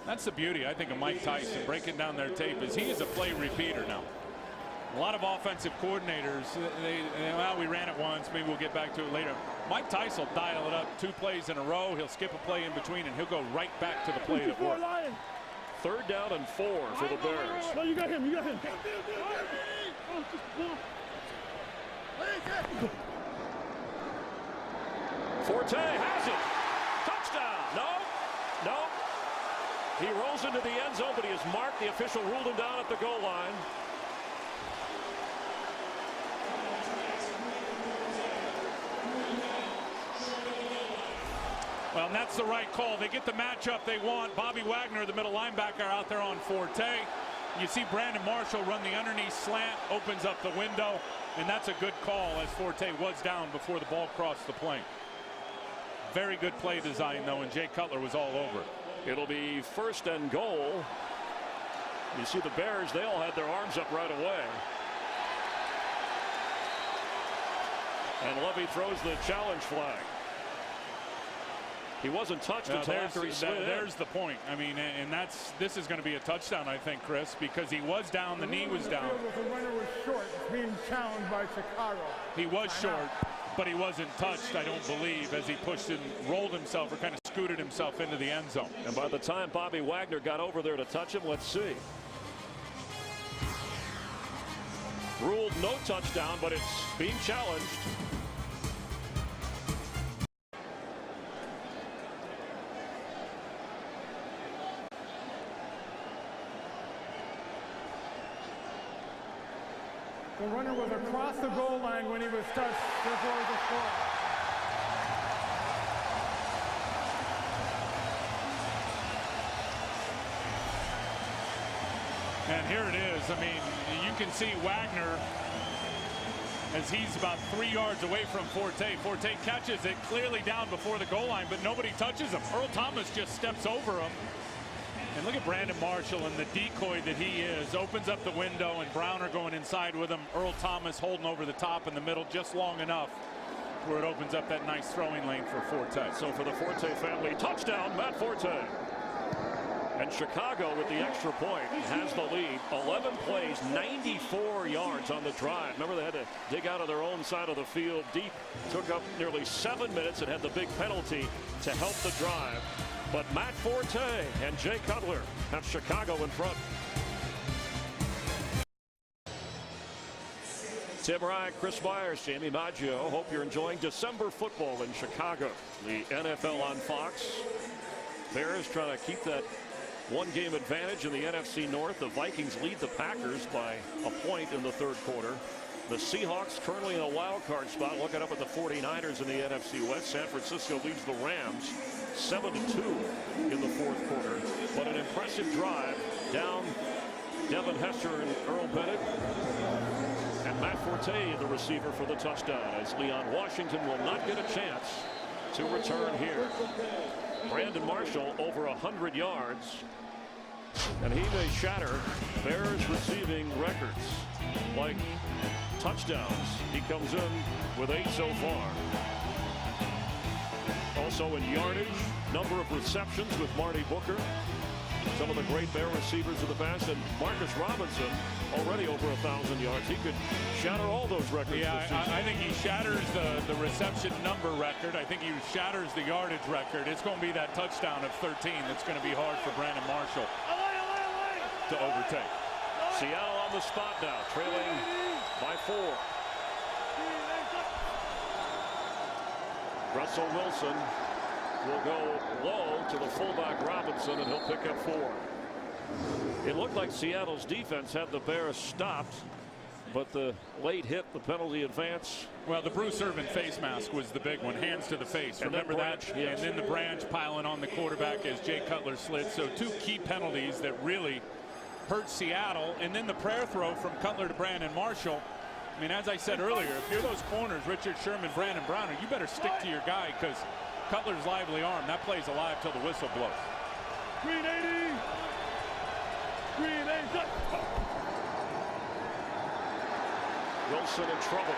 That's the beauty, I think, of Mike Tyson breaking down their tape, is he is a play repeater now. A lot of offensive coordinators, well, we ran it once, maybe we'll get back to it later. Mike Tyson will dial it up 2 plays in a row. He'll skip a play in between, and he'll go right back to the play that worked. 3rd down and 4 for the Bears. No, you got him. You got him. Forte has it. Touchdown. No. No. He rolls into the end zone, but he is marked. The official ruled him down at the goal line. Well, and that's the right call. They get the matchup they want. Bobby Wagner, the middle linebacker, out there on Forte. You see Brandon Marshall run the underneath slant, opens up the window, and that's a good call as Forte was down before the ball crossed the plane. Very good play design, though, and Jay Cutler was all over it. It'll be 1st and goal. You see the Bears, they all had their arms up right away. And Lovey throws the challenge flag. He wasn't touched until after he slid in. There's the point. I mean, and this is going to be a touchdown, I think, Chris, because he was down, the knee was down. The runner was short, being challenged by Chicago. He was short, but he wasn't touched, I don't believe, as he pushed and rolled himself or kind of scooted himself into the end zone. And by the time Bobby Wagner got over there to touch him, let's see. Ruled no touchdown, but it's being challenged. The runner was across the goal line when he was touched. Therefore, it was a score. And here it is. I mean, you can see Wagner as he's about 3 yards away from Forte. Forte catches it clearly down before the goal line, but nobody touches him. Earl Thomas just steps over him. And look at Brandon Marshall and the decoy that he is. Opens up the window, and Browner going inside with him. Earl Thomas holding over the top in the middle just long enough where it opens up that nice throwing lane for Forte. So for the Forte family, touchdown, Matt Forte. And Chicago with the extra point has the lead. 11 plays, 94 yards on the drive. Remember, they had to dig out of their own side of the field deep. Took up nearly 7 minutes and had the big penalty to help the drive. But Matt Forte and Jay Cutler have Chicago in front. Tim Ryan, Chris Myers, Jamie Maggio. Hope you're enjoying December football in Chicago. The NFL on Fox. Bears trying to keep that one-game advantage in the NFC North. The Vikings lead the Packers by a point in the third quarter. The Seahawks currently in a wild card spot, looking up at the 49ers in the NFC West. San Francisco leads the Rams 7-2 in the fourth quarter. But an impressive drive down Devin Hester and Earl Bennett. And Matt Forte, the receiver for the touchdown, as Leon Washington will not get a chance to return here. Brandon Marshall over 100 yards. And he may shatter Bears receiving records like touchdowns. He comes in with 8 so far. Also in yardage, number of receptions with Marty Booker. Some of the great Bear receivers of the past, and Marcus Robinson already over 1,000 yards. He could shatter all those records. Yeah, I think he shatters the reception number record. I think he shatters the yardage record. It's going to be that touchdown of 13 that's going to be hard for Brandon Marshall to overtake. Seattle on the spot now, trailing by 4. Russel Wilson will go low to the fullback Robinson, and he'll pick up 4. It looked like Seattle's defense had the Bears stopped, but the late hit, the penalty advance. Well, the Bruce Irvin face mask was the big one, hands to the face. And remember Branch, that? yes. And then the Branch piling on the quarterback as Jay Cutler slid. So 2 key penalties that really hurt Seattle. And then the prayer throw from Cutler to Brandon Marshall. I mean, as I said earlier, if you're those corners, Richard Sherman, Brandon Browner, you better stick to your guy, because Cutler's lively arm, that play's alive till the whistle blows. Green 80. Green 80. Wilson in trouble.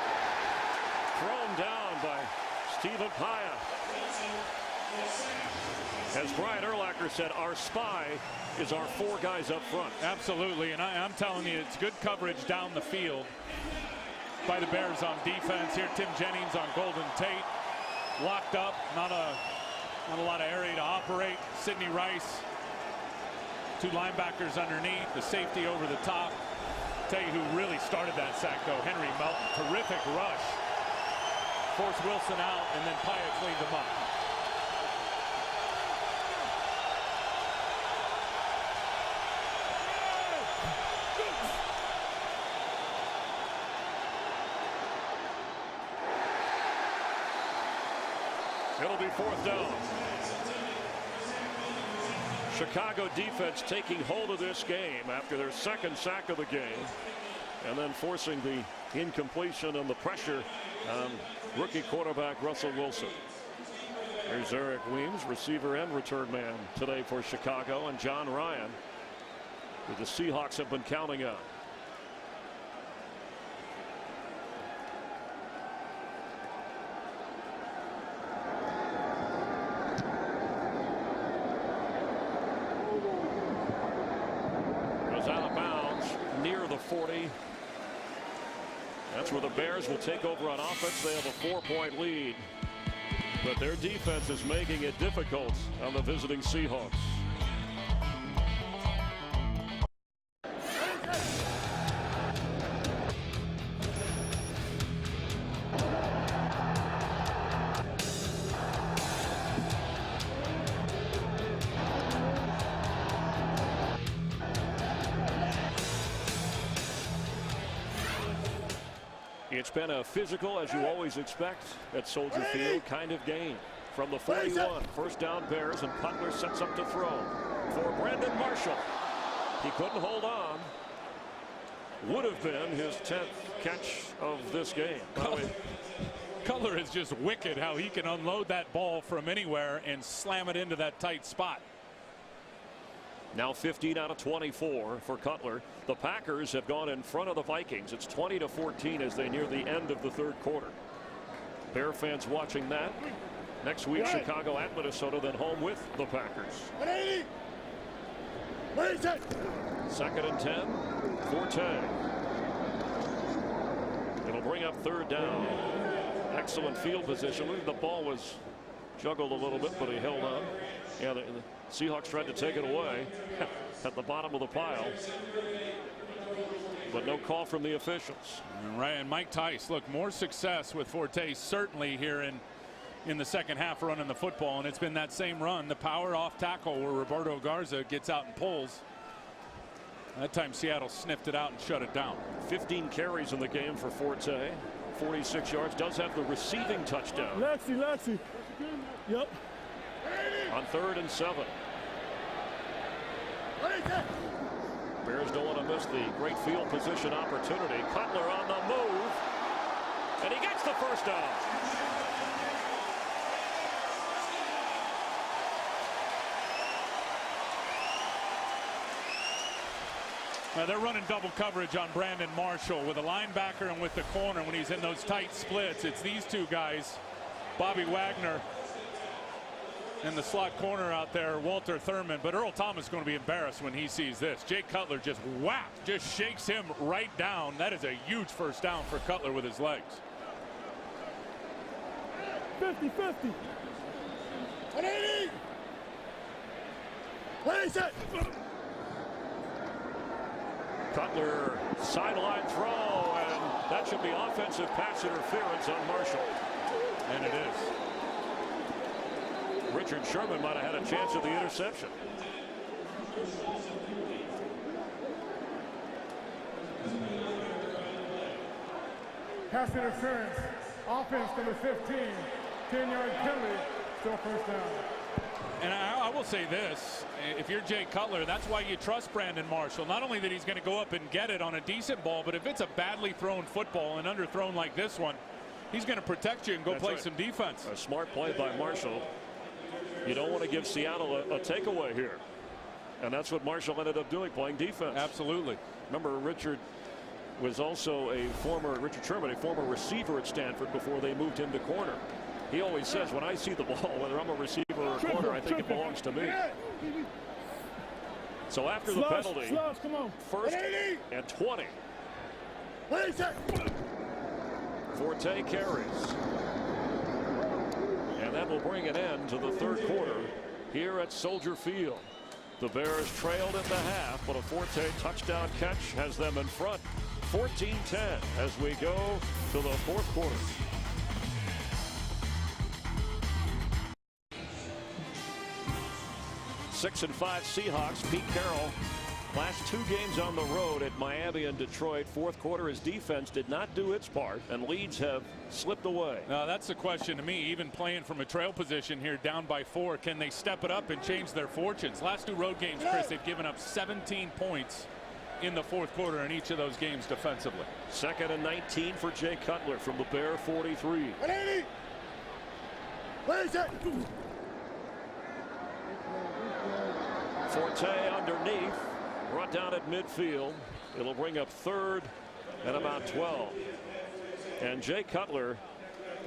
Thrown down by Stephen Paya. As Brian Urlacher said, our spy is our 4 guys up front. Absolutely, and I'm telling you, it's good coverage down the field by the Bears on defense. Here, Tim Jennings on Golden Tate. Locked up, not a lot of area to operate. Sidney Rice, 2 linebackers underneath, the safety over the top. Tell you who really started that sack, though, Henry Melton. Terrific rush. Forced Wilson out, and then Paya cleaned him up. It'll be 4th down. Chicago defense taking hold of this game after their 2nd sack of the game, and then forcing the incompletion and the pressure on rookie quarterback Russell Wilson. There's Eric Weems, receiver and return man today for Chicago, and John Ryan, who the Seahawks have been counting on. 40. That's where the Bears will take over on offense. They have a 4-point lead, but their defense is making it difficult on the visiting Seahawks. It's been a physical, as you always expect, at Soldier Field kind of game. From the 41, first down Bears, and Cutler sets up to throw for Brandon Marshall. He couldn't hold on. Would have been his 10th catch of this game. Cutler is just wicked how he can unload that ball from anywhere and slam it into that tight spot. Now 15 out of 24 for Cutler. The Packers have gone in front of the Vikings. It's 20-14 as they near the end of the third quarter. Bear fans watching that. Next week, Chicago at Minnesota, then home with the Packers. 2nd and 10. Forte. It'll bring up third down. Excellent field position. The ball was juggled a little bit, but he held on. Yeah, the Seahawks tried to take it away at the bottom of the pile, but no call from the officials. Right, and Mike Tice, look, more success with Forte certainly here in the second half running the football, and it's been that same run, the power off tackle where Roberto Garza gets out and pulls. That time Seattle sniffed it out and shut it down. 15 carries in the game for Forte, 46 yards, does have the receiving touchdown. Lexi. Yep. On 3rd and 7. Bears don't want to miss the great field position opportunity. Cutler on the move, and he gets the first down. Now they're running double coverage on Brandon Marshall with a linebacker and with the corner when he's in those tight splits. It's these two guys, Bobby Wagner and the slot corner out there, Walter Thurman. But Earl Thomas is going to be embarrassed when he sees this. Jake Cutler just just shakes him right down. That is a huge first down for Cutler with his legs. 50-50. 180. What is it? Cutler sideline throw, and that should be offensive pass interference on Marshall. And it is. Richard Sherman might have had a chance at the interception. Pass interference. Offense number 15. 10-yard penalty. Still first down. And I will say this, if you're Jay Cutler, that's why you trust Brandon Marshall. Not only that he's going to go up and get it on a decent ball, but if it's a badly thrown football and underthrown like this one, he's going to protect you and go play some defense. A smart play by Marshall. You don't want to give Seattle a takeaway here. And that's what Marshall ended up doing, playing defense. Absolutely. Remember, Richard was also Richard Sherman, a former receiver at Stanford before they moved him to corner. He always says, when I see the ball, whether I'm a receiver or a corner, I think it belongs to me. So after the penalty, come on. 1st and 20. Forte carries. And that will bring an end to the third quarter here at Soldier Field. The Bears trailed at the half, but a Forte touchdown catch has them in front. 14-10 as we go to the fourth quarter. Six and 5 Seahawks. Pete Carroll, last 2 games on the road at Miami and Detroit. Fourth quarter, his defense did not do its part, and leads have slipped away. Now that's the question to me. Even playing from a trail position here, down by 4, can they step it up and change their fortunes? Last 2 road games, Chris, they've given up 17 points in the fourth quarter in each of those games defensively. 2nd and 19 for Jay Cutler from the Bear 43. 180. Where is it? Forte underneath, brought down at midfield. It'll bring up 3rd and about 12. And Jay Cutler,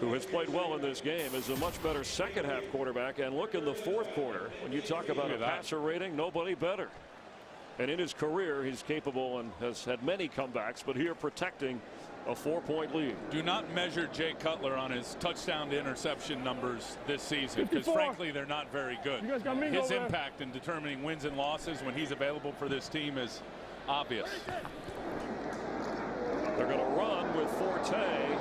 who has played well in this game, is a much better second half quarterback. And look in the fourth quarter, when you talk about a passer rating, nobody better. And in his career, he's capable and has had many comebacks, but here protecting a 4-point lead. Do not measure Jay Cutler on his touchdown to interception numbers this season, because frankly they're not very good. His impact in determining wins and losses when he's available for this team is obvious. They're going to run with Forte,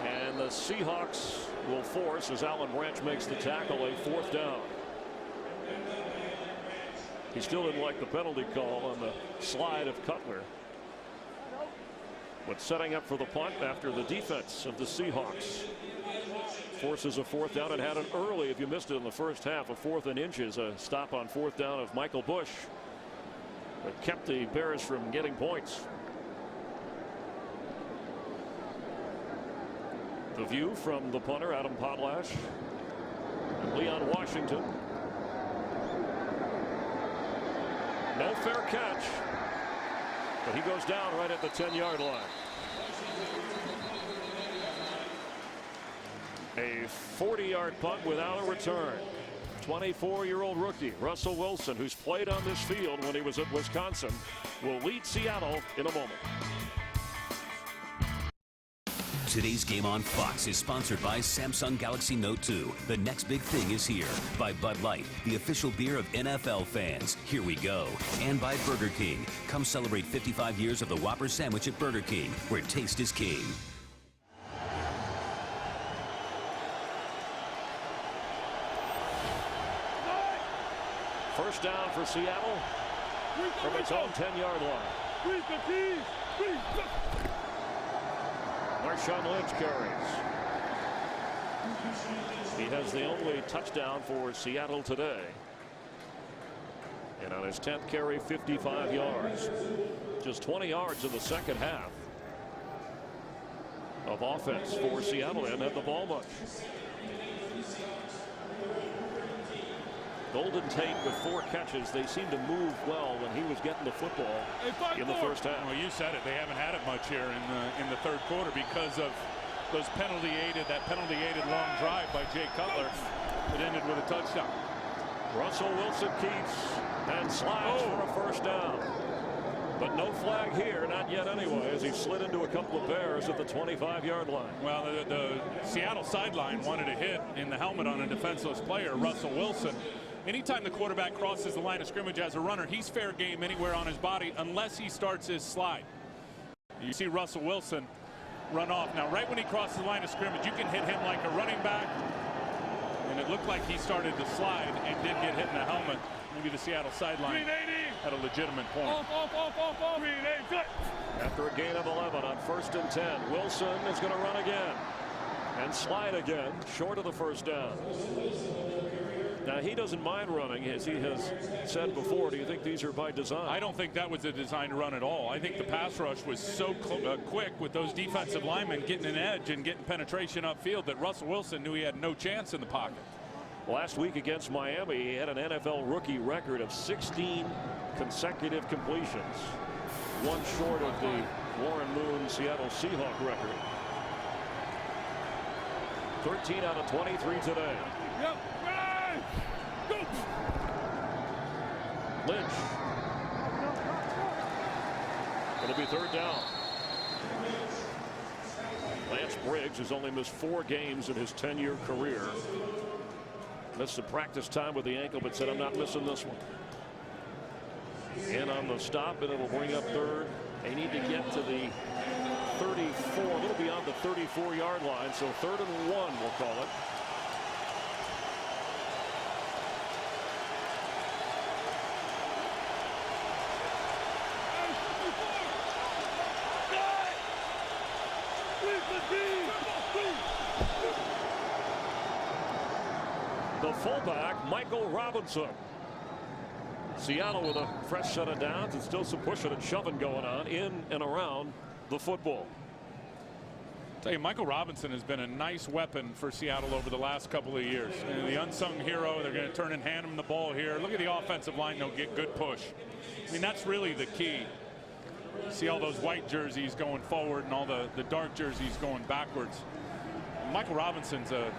and the Seahawks will force, as Alan Branch makes the tackle, a 4th down. He still didn't like the penalty call on the slide of Cutler. But setting up for the punt after the defense of the Seahawks forces a 4th down, and had an early, if you missed it in the first half, a 4th and inches, a stop on 4th down of Michael Bush that kept the Bears from getting points. The view from the punter, Adam Podlash, and Leon Washington. No fair catch, but he goes down right at the 10-yard line. A 40-yard punt without a return. 24-year-old rookie Russel Wilson, who's played on this field when he was at Wisconsin, will lead Seattle in a moment. Today's game on Fox is sponsored by Samsung Galaxy Note 2. The next big thing is here. By Bud Light, the official beer of NFL fans. Here we go. And by Burger King. Come celebrate 55 years of the Whopper sandwich at Burger King, where taste is king. First down for Seattle from its own 10-yard line. Marshawn Lynch carries. He has the only touchdown for Seattle today. And on his 10th carry, 55 yards. Just 20 yards in the second half of offense for Seattle. They haven't had the ball much. Gould and Tate with 4 catches. They seem to move well when he was getting the football in the first half. Well, you said it. They haven't had it much here in the third quarter because of those penalty-aided long drive by Jay Cutler that ended with a touchdown. Russell Wilson keeps and slides for a first down. But no flag here, not yet anyway, as he slid into a couple of Bears at the 25-yard line. Well, the Seattle sideline wanted a hit in the helmet on a defenseless player, Russell Wilson. Anytime the quarterback crosses the line of scrimmage as a runner, he's fair game anywhere on his body unless he starts his slide. You see Russell Wilson run off. Now, right when he crosses the line of scrimmage, you can hit him like a running back. And it looked like he started to slide and did get hit in the helmet. Maybe the Seattle sideline had a legitimate point. After a gain of 11 on 1st and 10, Wilson is going to run again and slide again, short of the first down. Now, he doesn't mind running, as he has said before. Do you think these are by design? I don't think that was a design run at all. I think the pass rush was so quick with those defensive linemen getting an edge and getting penetration upfield that Russell Wilson knew he had no chance in the pocket. Last week against Miami, he had an NFL rookie record of 16 consecutive completions, one short of the Warren Moon Seattle Seahawk record. 13 out of 23 today. Lynch. It'll be 3rd down. Lance Briggs has only missed 4 games in his 10-year career. Missed some practice time with the ankle, but said, I'm not missing this one. In on the stop, and it'll bring up 3rd. They need to get to the 34, a little beyond the 34-yard line, so 3rd and 1, we'll call it. The fullback, Michael Robinson. Seattle with a fresh set of downs and still some pushing and shoving going on in and around the football. I'll tell you, Michael Robinson has been a nice weapon for Seattle over the last couple of years. And the unsung hero, they're going to turn and hand him the ball here. Look at the offensive line, they'll get good push. I mean, that's really the key. See all those white jerseys going forward and all the dark jerseys going backwards. Michael Robinson's a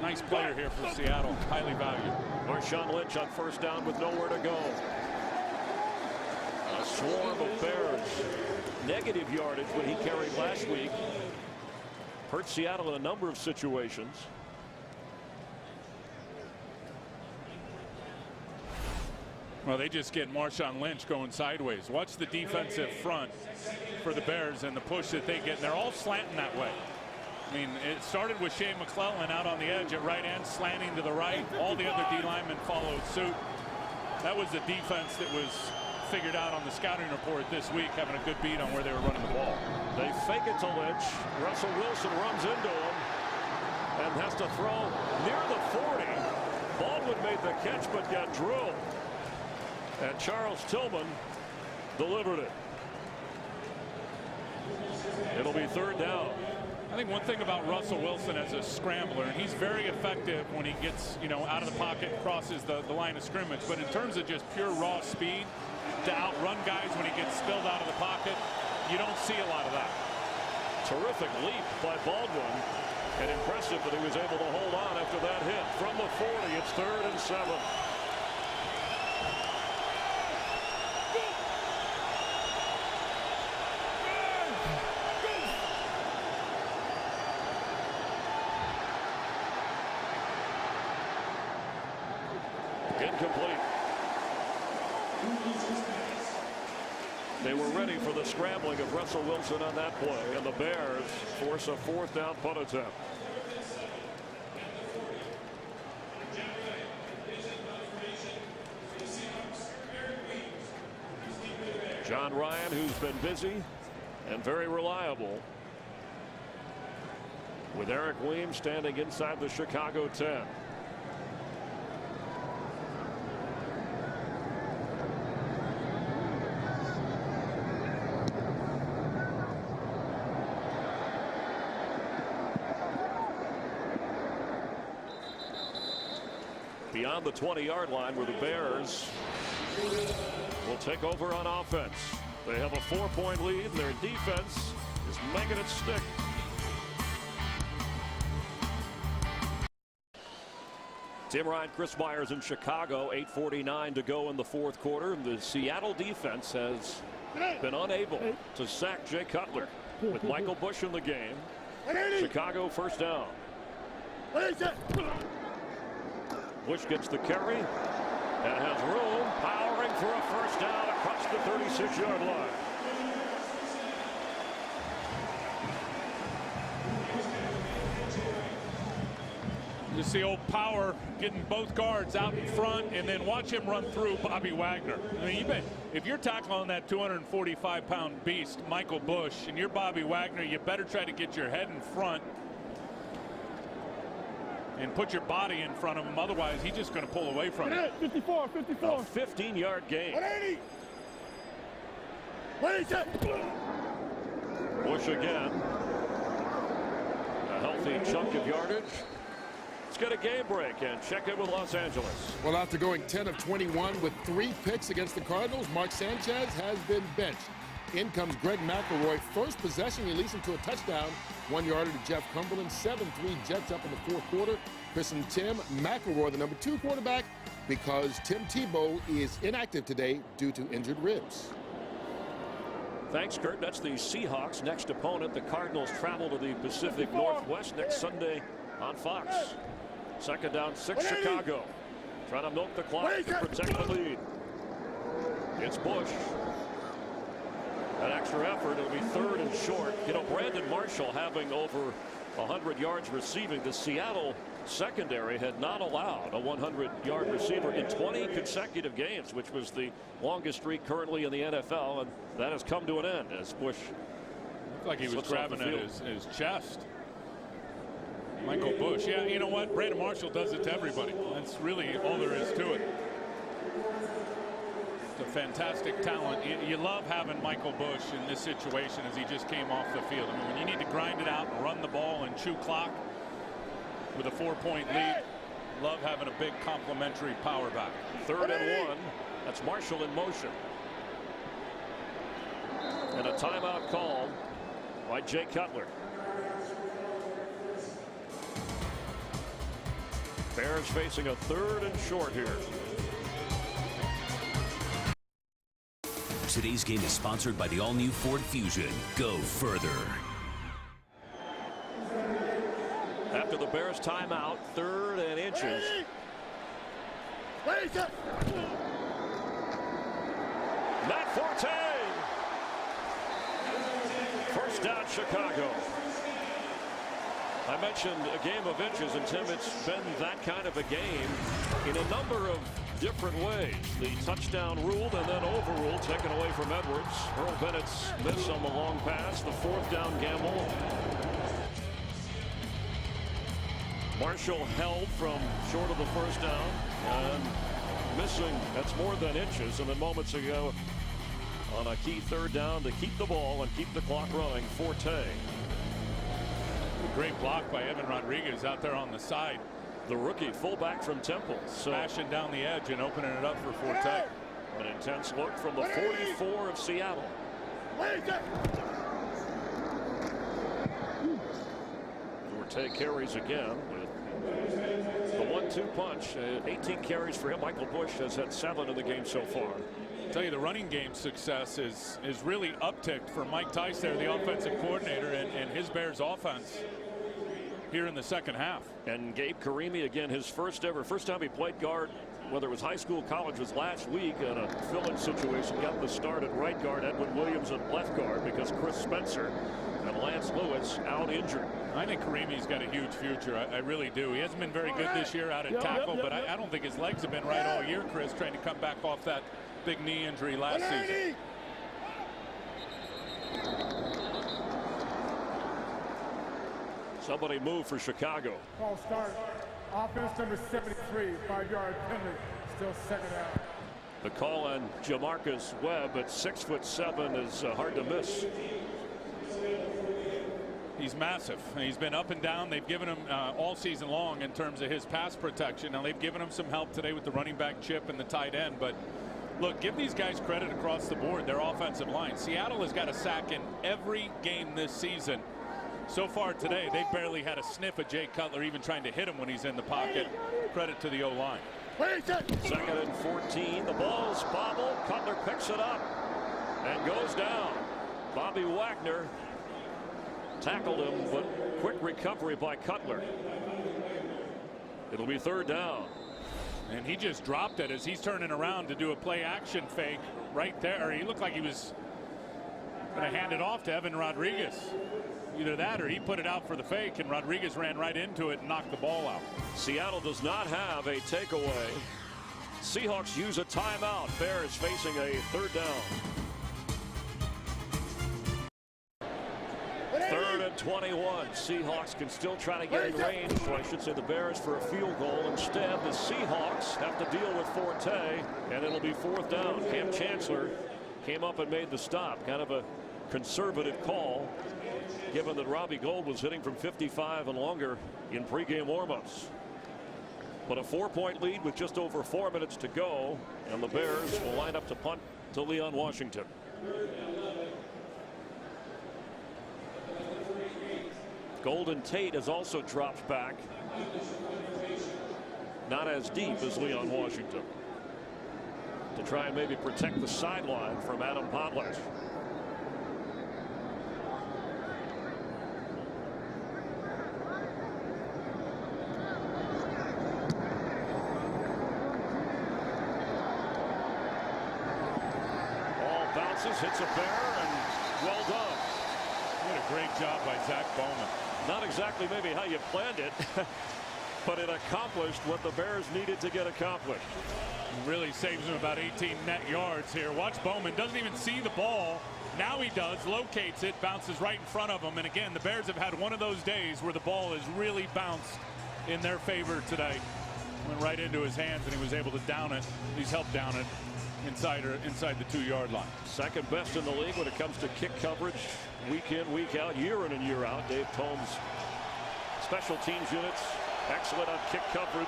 nice player here for Seattle, highly valued. Marshawn Lynch on 1st down with nowhere to go. swarm of Bears. Negative yardage when he carried last week. Hurt Seattle in a number of situations. Well, they just get Marshawn Lynch going sideways. Watch the defensive front for the Bears and the push that they get. And they're all slanting that way. I mean, it started with Shea McClellan out on the edge at right end, slanting to the right. All the other D linemen followed suit. That was the defense that was figured out on the scouting report this week, having a good beat on where they were running the ball. They fake it to Lynch. Russell Wilson runs into him and has to throw near the 40. Baldwin made the catch but got drilled. And Charles Tillman delivered it. It'll be third down. I think one thing about Russell Wilson as a scrambler, he's very effective when he gets, out of the pocket, crosses the line of scrimmage. But in terms of just pure raw speed to outrun guys when he gets spilled out of the pocket, you don't see a lot of that. Terrific leap by Baldwin. And impressive that he was able to hold on after that hit. From the 40, it's 3rd and 7. Incomplete. They were ready for the scrambling of Russell Wilson on that play, and the Bears force a 4th down punt attempt. John Ryan, who's been busy and very reliable, with Eric Weems standing inside the Chicago 10. Beyond the 20-yard line, where the Bears will take over on offense. They have a 4-point lead. Their defense is making it stick. Tim Ryan, Chris Myers in Chicago. 8:49 to go in the 4th quarter. The Seattle defense has been unable to sack Jay Cutler. With Michael Bush in the game, Chicago 1st down. Bush gets the carry and has room, powering for a 1st down across the 36-yard line. You see old Power getting both guards out in front, and then watch him run through Bobby Wagner. I mean, if you're tackling that 245-pound beast, Michael Bush, and you're Bobby Wagner, you better try to get your head in front and put your body in front of him. Otherwise, he's just going to pull away from it. 54. A 15-yard gain. 180. Bush again. A healthy chunk of yardage. Let's get a game break and check in with Los Angeles. Well, after going 10 of 21 with 3 picks against the Cardinals, Mark Sanchez has been benched. In comes Greg McElroy. First possession, releasing to a touchdown. 1 yarder to Jeff Cumberland. 7-3 Jets up in the 4th quarter. Christened Tim McElroy, the number 2 quarterback, because Tim Tebow is inactive today due to injured ribs. Thanks, Kurt. That's the Seahawks' next opponent. The Cardinals travel to the Pacific Northwest next Sunday on Fox. 2nd down, 6 Chicago. Trying to milk the clock to protect the lead. It's Bush. An extra effort. It'll be 3rd and short. Brandon Marshall having over 100 yards receiving. The Seattle secondary had not allowed a 100-yard receiver in 20 consecutive games, which was the longest streak currently in the NFL, and that has come to an end as Bush looked like he was grabbing at his chest. Michael Bush. Yeah, you know what? Brandon Marshall does it to everybody. That's really all there is to it. It's a fantastic talent. You love having Michael Bush in this situation as he just came off the field. I mean, when you need to grind it out and run the ball and chew clock with a 4-point lead, love having a big complimentary power back. 3rd and 1. That's Marshall in motion. And a timeout called by Jay Cutler. Bears facing a 3rd and short here. Today's game is sponsored by the all-new Ford Fusion. Go further. After the Bears timeout, 3rd and inches. Matt Forte. First down, Chicago. I mentioned a game of inches, and Tim, it's been that kind of a game in a number of different ways. The touchdown ruled and then overruled, taken away from Edwards. Earl Bennett's miss on the long pass, the 4th down gamble. Marshall held from short of the 1st down and missing, that's more than inches. And then moments ago on a key 3rd down to keep the ball and keep the clock running, Forte. Great block by Evan Rodriguez out there on the side. The rookie fullback from Temple. Smashing down the edge and opening it up for Forte. An intense look from the 44 of Seattle. Forte carries again with the 1-2 punch. 18 carries for him. Michael Bush has had 7 in the game so far. I'll tell you, the running game success is really upticked for Mike Tice there, the offensive coordinator, and his Bears offense here in the 2nd half. And Gabe Karimi again, his first time he played guard, whether it was high school, college, was last week in a fill-in situation. Got the start at right guard, Edwin Williams at left guard because Chris Spencer and Lance Lewis out injured. I think Karimi's got a huge future. I really do. He hasn't been very good this year out at tackle, but I don't think his legs have been right all year, Chris, trying to come back off that big knee injury last season. Somebody move for Chicago. False start. Offense number 73, 5-yard penalty. Still 2nd down. The call on Jamarcus Webb at 6'7" is hard to miss. He's massive. He's been up and down. They've given him all season long in terms of his pass protection. Now they've given him some help today with the running back chip and the tight end. But look, give these guys credit across the board. Their offensive line. Seattle has got a sack in every game this season. So far today, they barely had a sniff of Jay Cutler even trying to hit him when he's in the pocket. Credit to the O-line. 2nd and 14. The ball's bobbled. Cutler picks it up and goes down. Bobby Wagner tackled him, but quick recovery by Cutler. It'll be 3rd down. And he just dropped it as he's turning around to do a play action fake right there. He looked like he was going to hand it off to Evan Rodriguez. Either that or he put it out for the fake, and Rodriguez ran right into it and knocked the ball out. Seattle does not have a takeaway. Seahawks use a timeout. Bears facing a 3rd down. 3rd and 21. Seahawks can still try to get in range, or I should say the Bears, for a field goal. Instead, the Seahawks have to deal with Forte, and it'll be 4th down. Cam Chancellor came up and made the stop. Kind of a conservative call, given that Robbie Gould was hitting from 55 and longer in pregame warmups. But a 4-point lead with just over 4 minutes to go, and the Bears will line up to punt to Leon Washington. Golden Tate has also dropped back. Not as deep as Leon Washington, to try and maybe protect the sideline from Adam Potlatch. Ball bounces, hits a bear, and well done. What a great job by Zach Bowman. Not exactly maybe how you planned it, but it accomplished what the Bears needed to get accomplished. Really saves him about 18 net yards here. Watch Bowman, doesn't even see the ball. Now he does, locates it, bounces right in front of him. And again, the Bears have had one of those days where the ball has really bounced in their favor today. Went right into his hands, and he was able to down it. He's helped down it inside the 2-yard line. 2nd best in the league when it comes to kick coverage, week in, week out, year in and year out. Dave Tome's special teams units excellent on kick coverage.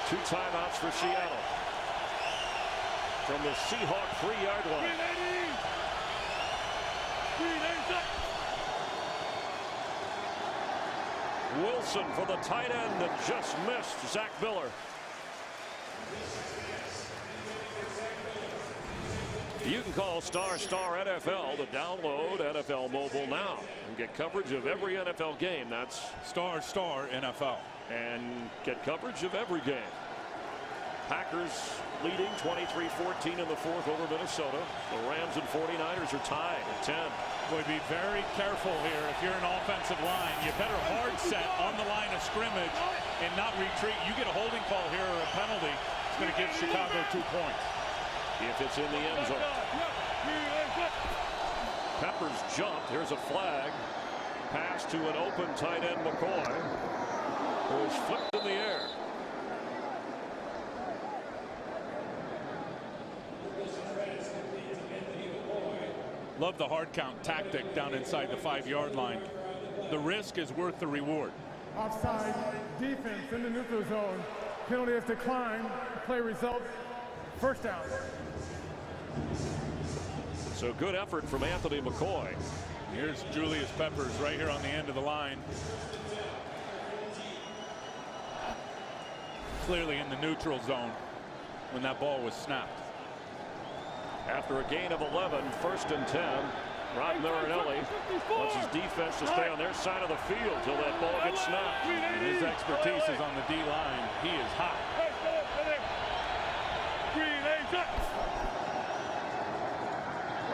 2 timeouts for Seattle from the Seahawk 3-yard line. Wilson for the tight end that just missed Zach Miller. You can call Star NFL to download NFL Mobile now and get coverage of every NFL game. That's Star NFL. And get coverage of every game. Packers leading 23-14 in the fourth over Minnesota. The Rams and 49ers are tied at 10. Boy, be very careful here. If you're an offensive line, you better hard set on the line of scrimmage and not retreat. You get a holding call here or a penalty, it's going to give Chicago 2 points. If it's in the end zone. Peppers jumped. Here's a flag. Pass to an open tight end McCoy, who is flipped in the air. Love the hard count tactic down inside the 5-yard line. The risk is worth the reward. Offside defense in the neutral zone. Penalty is declined. Play result, first down. So good effort from Anthony McCoy. Here's Julius Peppers right here on the end of the line. Clearly in the neutral zone when that ball was snapped. After a gain of 11, 1st and 10. Rod Marinelli wants his defense to stay on their side of the field till that ball gets snapped. And his expertise is on the D-line. He is hot.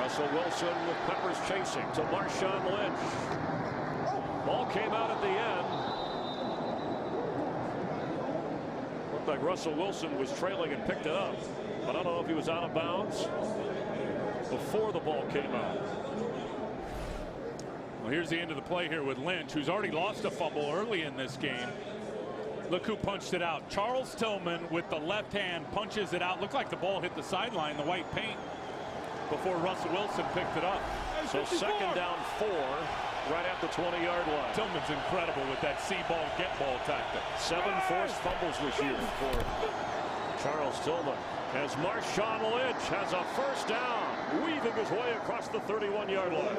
Russell Wilson with Peppers chasing to Marshawn Lynch. Ball came out at the end. Looked like Russell Wilson was trailing and picked it up. But I don't know if he was out of bounds before the ball came out. Well, here's the end of the play here with Lynch, who's already lost a fumble early in this game. Look who punched it out. Charles Tillman with the left hand punches it out. Looked like the ball hit the sideline, the white paint, before Russell Wilson picked it up. So 2nd down 4 right at the 20-yard line. Tillman's incredible with that see ball, get ball tactic. 7 forced fumbles this year for Charles Tillman. As Marshawn Lynch has a first down, weaving his way across the 31-yard line.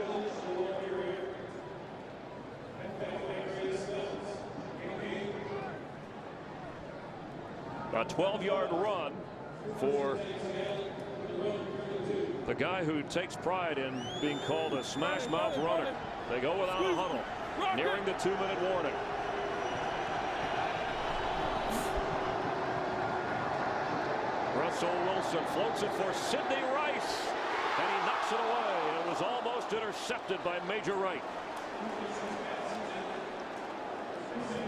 A 12-yard run for the guy who takes pride in being called a smash mouth runner. They go without a huddle, nearing the 2-minute warning. Russell Wilson floats it for Sidney Rice, and he knocks it away, and it was almost intercepted by Major Wright.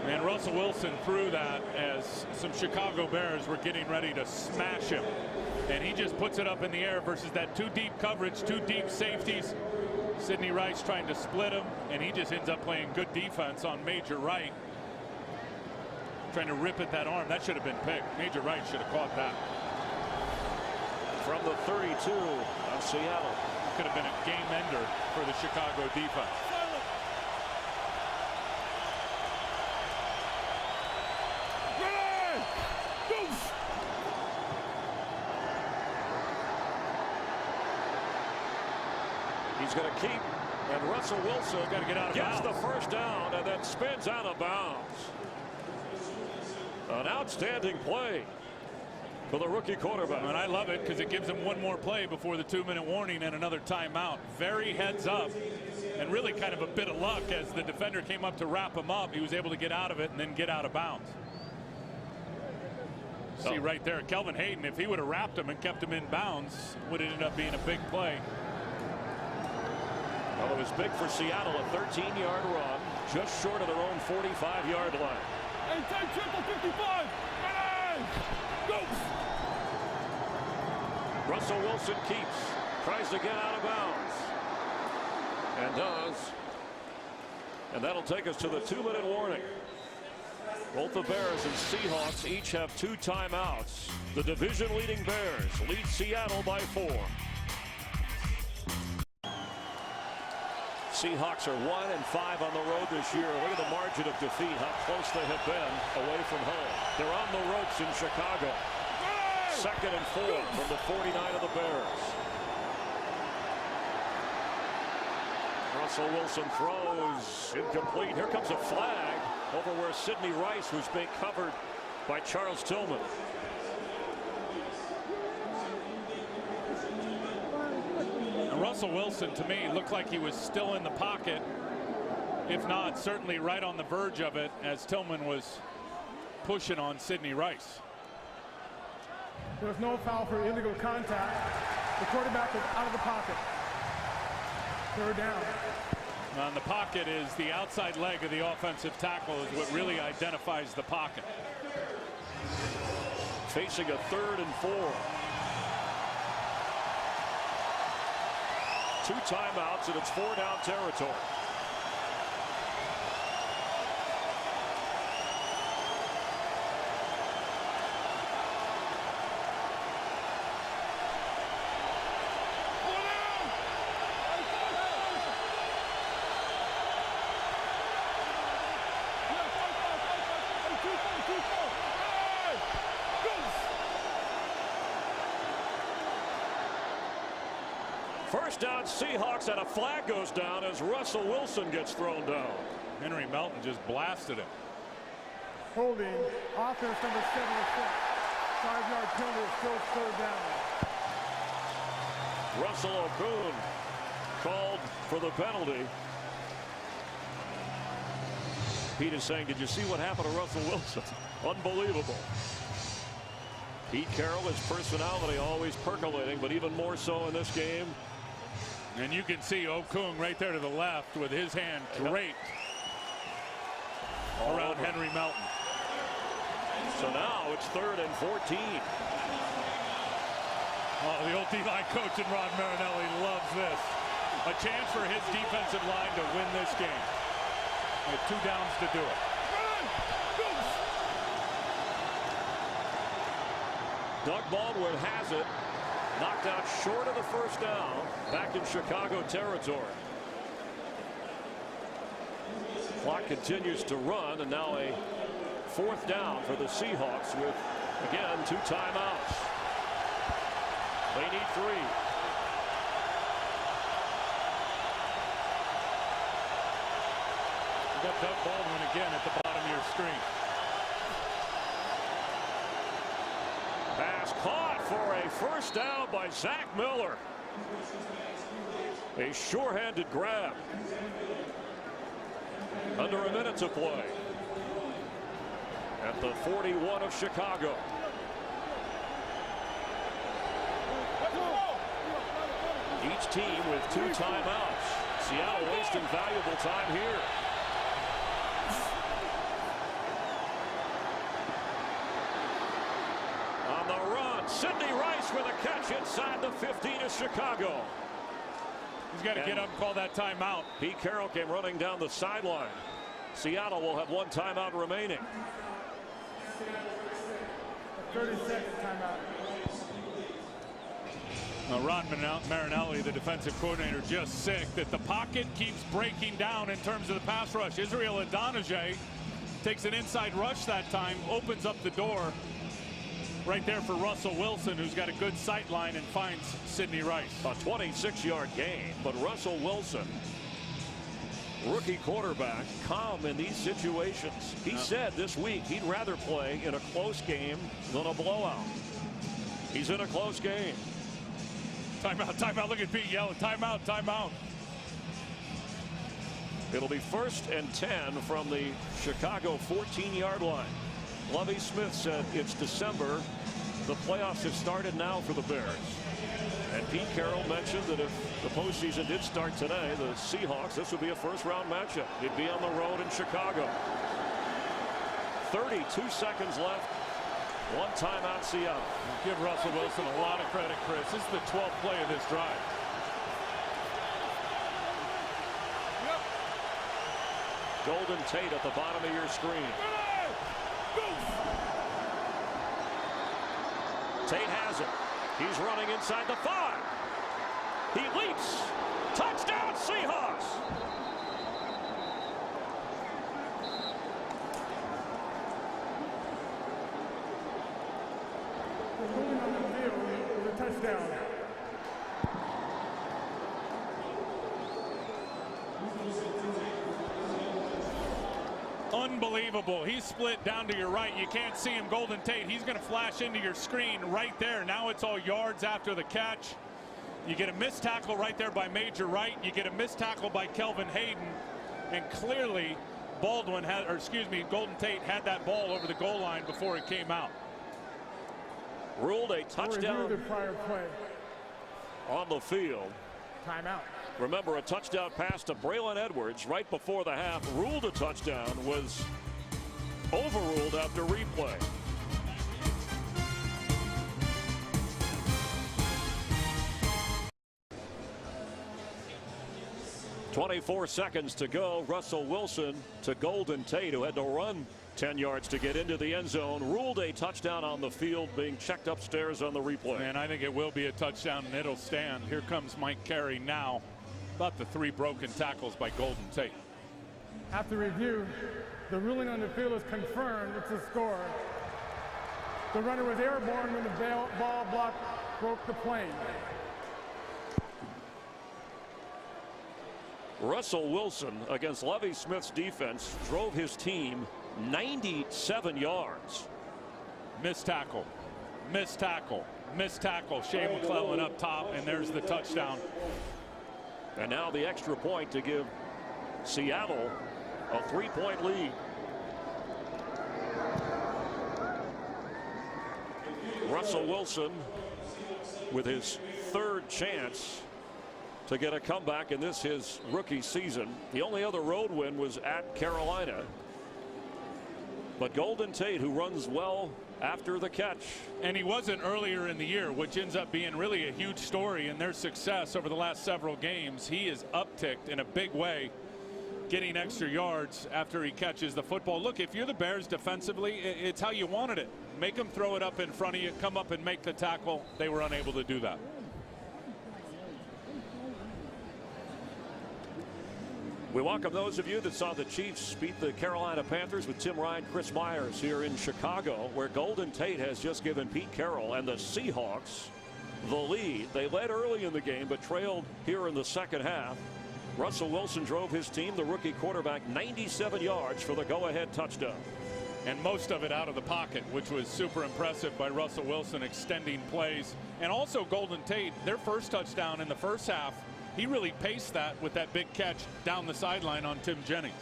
And Russell Wilson threw that as some Chicago Bears were getting ready to smash him. And he just puts it up in the air versus that 2 deep coverage, 2 deep safeties. Sidney Rice trying to split him, and he just ends up playing good defense on Major Wright. Trying to rip at that arm. That should have been picked. Major Wright should have caught that. From the 32 of Seattle. Could have been a game ender for the Chicago defense. He's going to keep, and Russell Wilson got to get out of gets bounds. the first down and then spins out of bounds. An outstanding play for the rookie quarterback. And I love it because it gives him one more play before the 2-minute warning and another timeout. Very heads up, and really kind of a bit of luck as the defender came up to wrap him up. He was able to get out of it and then get out of bounds. See right there, Kelvin Hayden, if he would have wrapped him and kept him in bounds, would have ended up being a big play. Well, it was big for Seattle, a 13-yard run, just short of their own 45-yard line. Hey, take triple 55. Go! Russell Wilson keeps, tries to get out of bounds, and does. And that'll take us to the 2-minute warning. Both the Bears and Seahawks each have 2 timeouts. The division-leading Bears lead Seattle by 4. Seahawks are 1-5 on the road this year. Look at the margin of defeat, how close they have been away from home. They're on the ropes in Chicago. 2nd and 4 from the 49 of the Bears. Russell Wilson throws incomplete. Here comes a flag over where Sidney Rice was being covered by Charles Tillman. Russell Wilson, to me, looked like he was still in the pocket. If not, certainly right on the verge of it as Tillman was pushing on Sidney Rice. There was no foul for illegal contact. The quarterback was out of the pocket. Third down. And the pocket is the outside leg of the offensive tackle is what really identifies the pocket. Facing a 3rd and 4. 2 timeouts and it's 4-down territory. First down Seahawks, and a flag goes down as Russell Wilson gets thrown down. Henry Melton just blasted him. Holding offense number 76. 5-yard penalty, still 3rd down. Russell Okung called for the penalty. Pete is saying, did you see what happened to Russell Wilson? Unbelievable. Pete Carroll, his personality always percolating, but even more so in this game. And you can see Okung right there to the left with his hand draped around Henry Melton. So now it's 3rd and 14. Oh, the old D-line coach and Rod Marinelli loves this. A chance for his defensive line to win this game. With 2 downs to do it. Doug Baldwin has it. Knocked out short of the 1st down. Back in Chicago territory. Clock continues to run, and now a 4th down for the Seahawks with, again, 2 timeouts. They need 3. You got Doug Baldwin again at the bottom of your screen. Pass caught for a 1st down by Zach Miller. A sure-handed grab. Under a minute to play. At the 41 of Chicago. Each team with 2 timeouts. Seattle wasting valuable time here. On the run, Sidney Rice with a catch inside the 15 of Chicago. He's got to get up and call that timeout. Pete Carroll came running down the sideline. Seattle will have 1 timeout remaining. 30-second timeout. Ron Marinelli, the defensive coordinator, just sick that the pocket keeps breaking down in terms of the pass rush. Israel Adonijah takes an inside rush that time, opens up the door right there for Russell Wilson, who's got a good sight line and finds Sidney Rice. A 26-yard gain, but Russell Wilson, rookie quarterback, calm in these situations. He said this week he'd rather play in a close game than a blowout. He's in a close game. Timeout, timeout. Look at Pete yelling, timeout, timeout. It'll be 1st and 10 from the Chicago 14-yard line. Lovie Smith said it's December. The playoffs have started now for the Bears. And Pete Carroll mentioned that if the postseason did start today, the Seahawks, this would be a 1st-round matchup. It'd be on the road in Chicago. 32 seconds left. 1 timeout Seattle. Give Russell Wilson a lot of credit, Chris. This is the 12th play of this drive. Golden Tate at the bottom of your screen. Tate has it. He's running inside the 5. He leaps. Touchdown Seahawks. Touchdown. Unbelievable. He's split down to your right. You can't see him. Golden Tate, he's going to flash into your screen right there. Now it's all yards after the catch. You get a missed tackle right there by Major Wright. You get a missed tackle by Kelvin Hayden. And clearly Golden Tate had that ball over the goal line before it came out. Ruled a touchdown The prior play. on the field. Timeout. Remember, a touchdown pass to Braylon Edwards right before the half. Ruled a touchdown, was overruled after replay. .24 seconds to go. Russel Wilson to Golden Tate, who had to run 10 yards to get into the end zone. Ruled a touchdown on the field, being checked upstairs on the replay. And I think it will be a touchdown, and it'll stand. Here comes Mike Carey now. About the 3 broken tackles by Golden Tate. After review, the ruling on the field is confirmed. It's a score. The runner was airborne when the ball block broke the plane. Russell Wilson, against Lovie Smith's defense, drove his team 97 yards. Missed tackle. Missed tackle. Missed tackle. Shane McClellan up top, and there's the touchdown. And now the extra point to give Seattle a 3-point lead. Russell Wilson with his 3rd chance to get a comeback in this, his rookie season. The only other road win was at Carolina. But Golden Tate, who runs well after the catch. And he wasn't earlier in the year, which ends up being really a huge story in their success over the last several games. He is upticked in a big way, getting extra yards after he catches the football. Look, if you're the Bears defensively, it's how you wanted it. Make them throw it up in front of you, come up and make the tackle. They were unable to do that. We welcome those of you that saw the Chiefs beat the Carolina Panthers with Tim Ryan, Chris Myers here in Chicago, where Golden Tate has just given Pete Carroll and the Seahawks the lead. They led early in the game but trailed here in the second half. Russell Wilson drove his team, the rookie quarterback, 97 yards for the go-ahead touchdown. And most of it out of the pocket, which was super impressive by Russell Wilson, extending plays. And also Golden Tate, their first touchdown in the first half, he really paced that with that big catch down the sideline on Tim Jennings.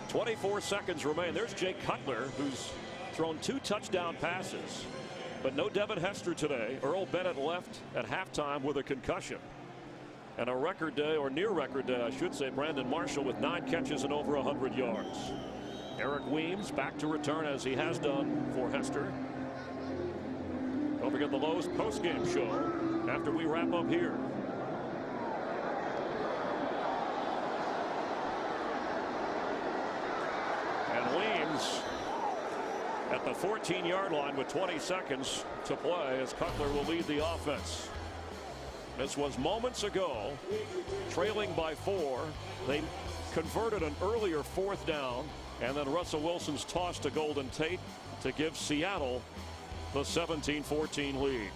24 seconds remain. There's Jake Cutler, who's thrown 2 touchdown passes, but no Devin Hester today. Earl Bennett left at halftime with a concussion. And a record day, or near record day, I should say, Brandon Marshall with 9 catches and over 100 yards. Eric Weems back to return, as he has done for Hester. Don't forget the Lowe's postgame show after we wrap up here. Weems at the 14-yard line with 20 seconds to play, as Cutler will lead the offense. This was moments ago, trailing by 4. They converted an earlier 4th down, and then Russell Wilson's toss to Golden Tate to give Seattle the 17-14 lead.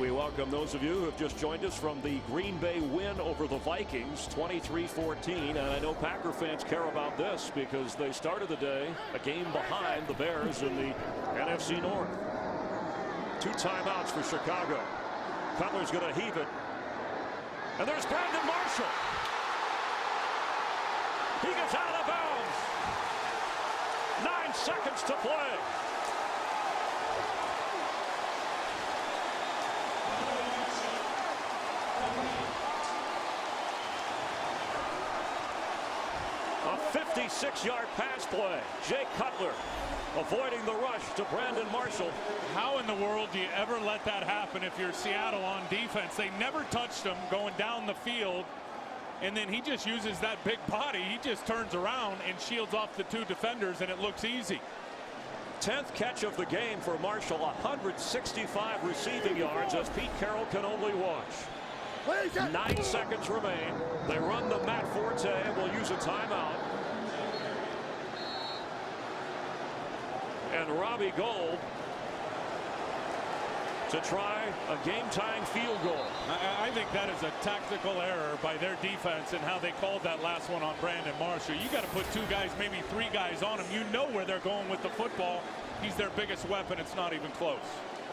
We welcome those of you who have just joined us from the Green Bay win over the Vikings, 23-14. And I know Packer fans care about this because they started the day a game behind the Bears in the NFC North. 2 timeouts for Chicago. Cutler's going to heave it. And there's Brandon Marshall. He gets out of bounds. 9 seconds to play. A 56-yard pass play. Jake Cutler avoiding the rush to Brandon Marshall. How in the world do you ever let that happen if you're Seattle on defense? They never touched him going down the field, and then he just uses that big body. He just turns around and shields off the 2 defenders, and it looks easy. 10th catch of the game for Marshall, 165 receiving yards, as Pete Carroll can only watch. 9 seconds remain. They run the Matt Forte and will use a timeout. And Robbie Gould to try a game-tying field goal. I think that is a tactical error by their defense and how they called that last one on Brandon Marshall. You got to put 2 guys, maybe 3 guys on him. You know where they're going with the football. He's their biggest weapon. It's not even close.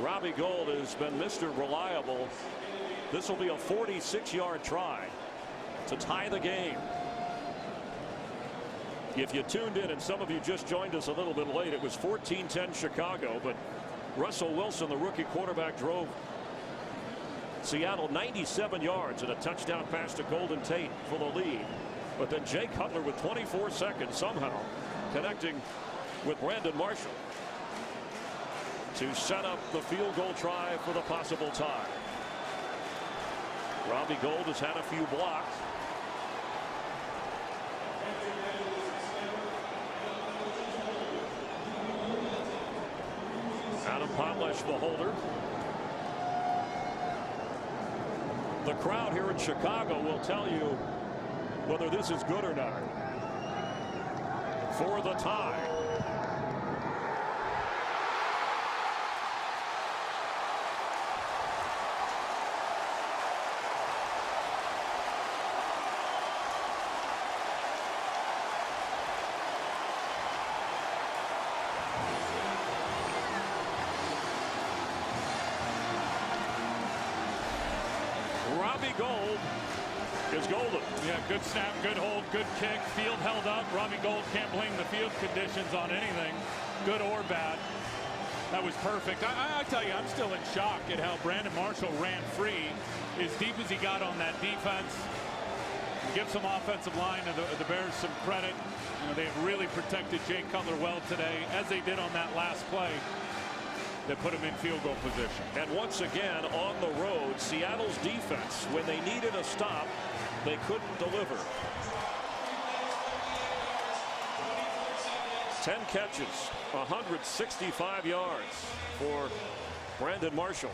Robbie Gould has been Mr. Reliable. This will be a 46-yard try to tie the game. If you tuned in, and some of you just joined us a little bit late, it was 14-10 Chicago, but Russel Wilson, the rookie quarterback, drove Seattle 97 yards and a touchdown pass to Golden Tate for the lead. But then Jay Cutler with 24 seconds somehow connecting with Brandon Marshall to set up the field goal try for the possible tie. Robbie Gould has had a few blocks. Potlash, the holder. The crowd here in Chicago will tell you whether this is good or not. For the tie. Robbie Gould is golden. Yeah, good snap, good hold, good kick. Field held up. Robbie Gould can't blame the field conditions on anything, good or bad. That was perfect. I tell you, I'm still in shock at how Brandon Marshall ran free as deep as he got on that defense. Give some offensive line to the Bears some credit. You know, they've really protected Jay Cutler well today, as they did on that last play. They put him in field goal position. And once again on the road, Seattle's defense, when they needed a stop, they couldn't deliver. 10 catches, 165 yards for Brandon Marshall.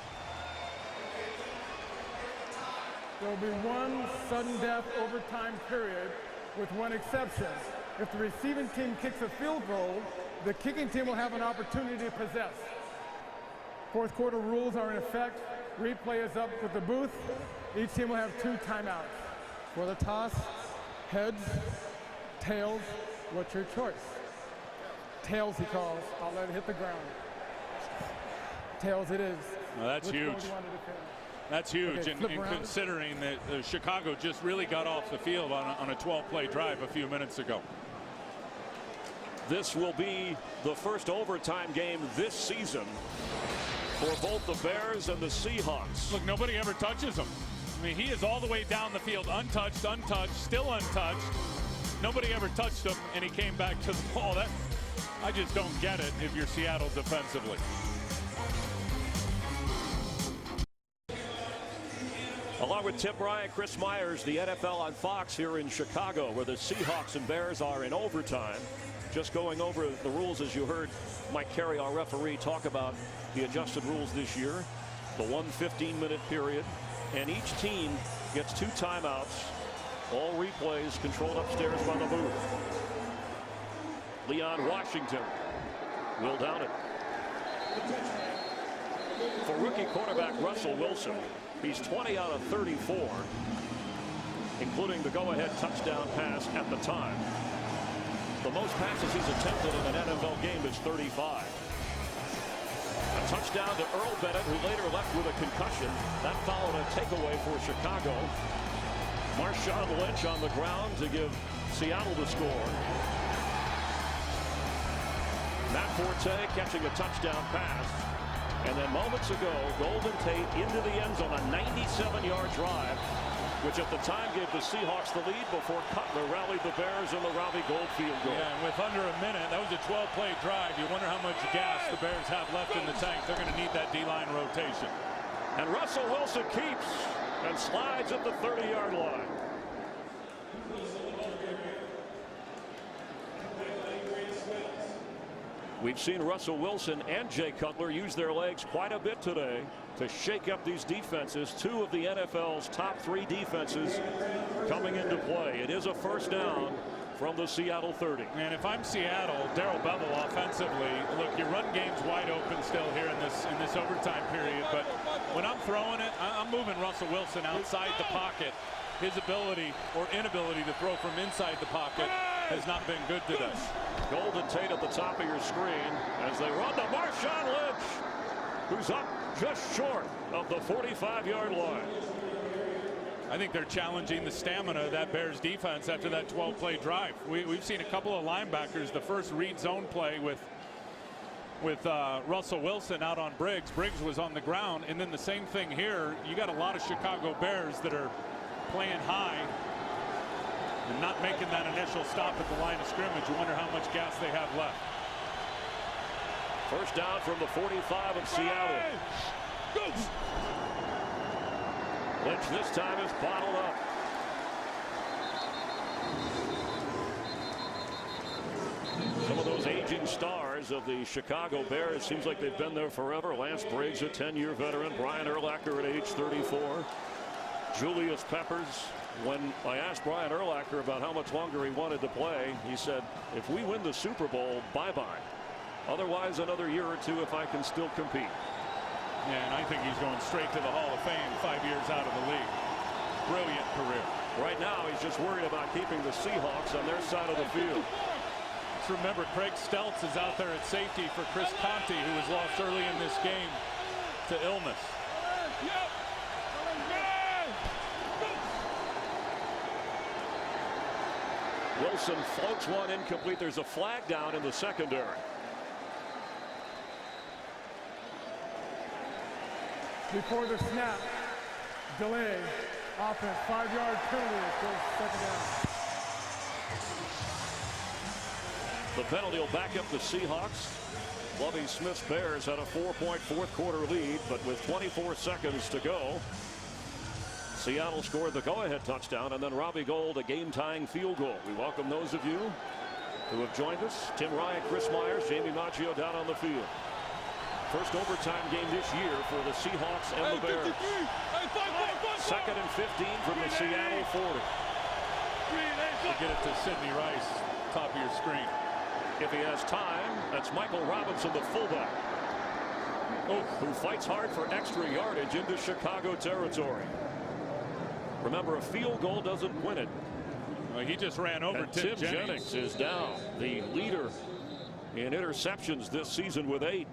There will be one sudden death overtime period with one exception. If the receiving team kicks a field goal, the kicking team will have an opportunity to possess. Fourth quarter rules are in effect. Replay is up with the booth. Each team will have 2 timeouts. For the toss, heads, tails, what's your choice? Tails, he calls. I'll let it hit the ground. Tails it is. Well, that's huge. That's huge, Okay, and considering that Chicago just really got off the field on a 12-play drive a few minutes ago. This will be the first overtime game this season for both the Bears and the Seahawks. Look, nobody ever touches him. I mean, he is all the way down the field, untouched, still untouched. Nobody ever touched him, and he came back to the ball. I just don't get it if you're Seattle defensively. Along with Tim Ryan, Chris Myers, the NFL on Fox here in Chicago, where the Seahawks and Bears are in overtime. Just going over the rules, as you heard Mike Carey, our referee, talk about the adjusted rules this year. The 1 15-minute period, and each team gets 2 timeouts. All replays controlled upstairs by the booth. Leon Washington will down it. For rookie quarterback Russel Wilson, he's 20 out of 34, including the go-ahead touchdown pass at the time. The most passes he's attempted in an NFL game is 35. A touchdown to Earl Bennett, who later left with a concussion. That followed a takeaway for Chicago. Marshawn Lynch on the ground to give Seattle the score. Matt Forte catching a touchdown pass. And then moments ago, Golden Tate into the end zone, a 97-yard drive, which at the time gave the Seahawks the lead before Cutler rallied the Bears in the Robbie Gould field goal. Yeah, and with under a minute, that was a 12-play drive. You wonder how much gas the Bears have left in the tank. They're going to need that D-line rotation. And Russell Wilson keeps and slides at the 30-yard line. We've seen Russell Wilson and Jay Cutler use their legs quite a bit today to shake up these defenses. 2 of the NFL's top 3 defenses coming into play. It is a first down from the Seattle 30. And if I'm Seattle, Darrell Bevel offensively, look, your run game's wide open still here in this overtime period. But when I'm throwing it, I'm moving Russell Wilson outside the pocket. His ability or inability to throw from inside the pocket has not been good today. Gould and Tate at the top of your screen as they run to Marshawn Lynch, who's up just short of the 45-yard line. I think they're challenging the stamina of that Bears defense after that 12-play drive. We've seen a couple of linebackers, the first read zone play with Russell Wilson out on Briggs. Briggs was on the ground, and then the same thing here. You got a lot of Chicago Bears that are playing high and not making that initial stop at the line of scrimmage. You wonder how much gas they have left. First down from the 45 of Seattle. Lynch this time is bottled up. Some of those aging stars of the Chicago Bears, seems like they've been there forever. Lance Briggs, a 10-year veteran. Brian Urlacher at age 34. Julius Peppers. When I asked Brian Urlacher about how much longer he wanted to play, he said, if we win the Super Bowl, bye-bye. Otherwise, another year or two if I can still compete. And I think he's going straight to the Hall of Fame 5 years out of the league. Brilliant career. Right now, he's just worried about keeping the Seahawks on their side of the field. Let's remember, Craig Stelz is out there at safety for Chris Conte, who was lost early in this game to illness. Wilson floats one incomplete. There's a flag down in the secondary. Before the snap, delay, offense, 5-yard penalty until second down. The penalty will back up the Seahawks. Lovie Smith's Bears had a 4-point fourth quarter lead, but with 24 seconds to go, Seattle scored the go-ahead touchdown, and then Robbie Gould a game-tying field goal. We welcome those of you who have joined us. Tim Ryan, Chris Myers, Jamie Maggio down on the field. First overtime game this year for the Seahawks and the Bears. Second and 15 from the Seattle 40. We'll get it to Sidney Rice, top of your screen. If he has time, that's Michael Robinson, the fullback, who fights hard for extra yardage into Chicago territory. Remember, a field goal doesn't win it. Well, he just ran over and Tim Jennings is down, the leader in interceptions this season with 8.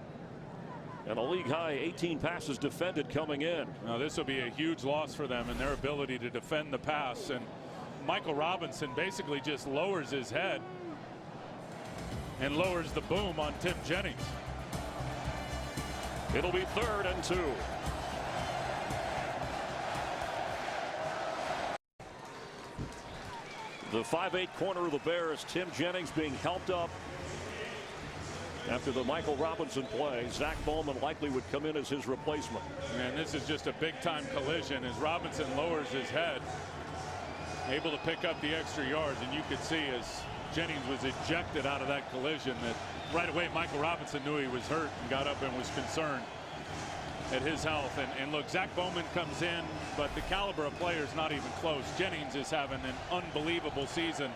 And a league high 18 passes defended coming in. Now this will be a huge loss for them in their ability to defend the pass. And Michael Robinson basically just lowers his head and lowers the boom on Tim Jennings. It'll be 3rd and 2. The 5'8" corner of the Bears, Tim Jennings, being helped up after the Michael Robinson play. Zach Bowman likely would come in as his replacement. And this is just a big-time collision as Robinson lowers his head, able to pick up the extra yards. And you could see as Jennings was ejected out of that collision that right away Michael Robinson knew he was hurt and got up and was concerned at his health. And look, Zach Bowman comes in, but the caliber of player is not even close. Jennings is having an unbelievable season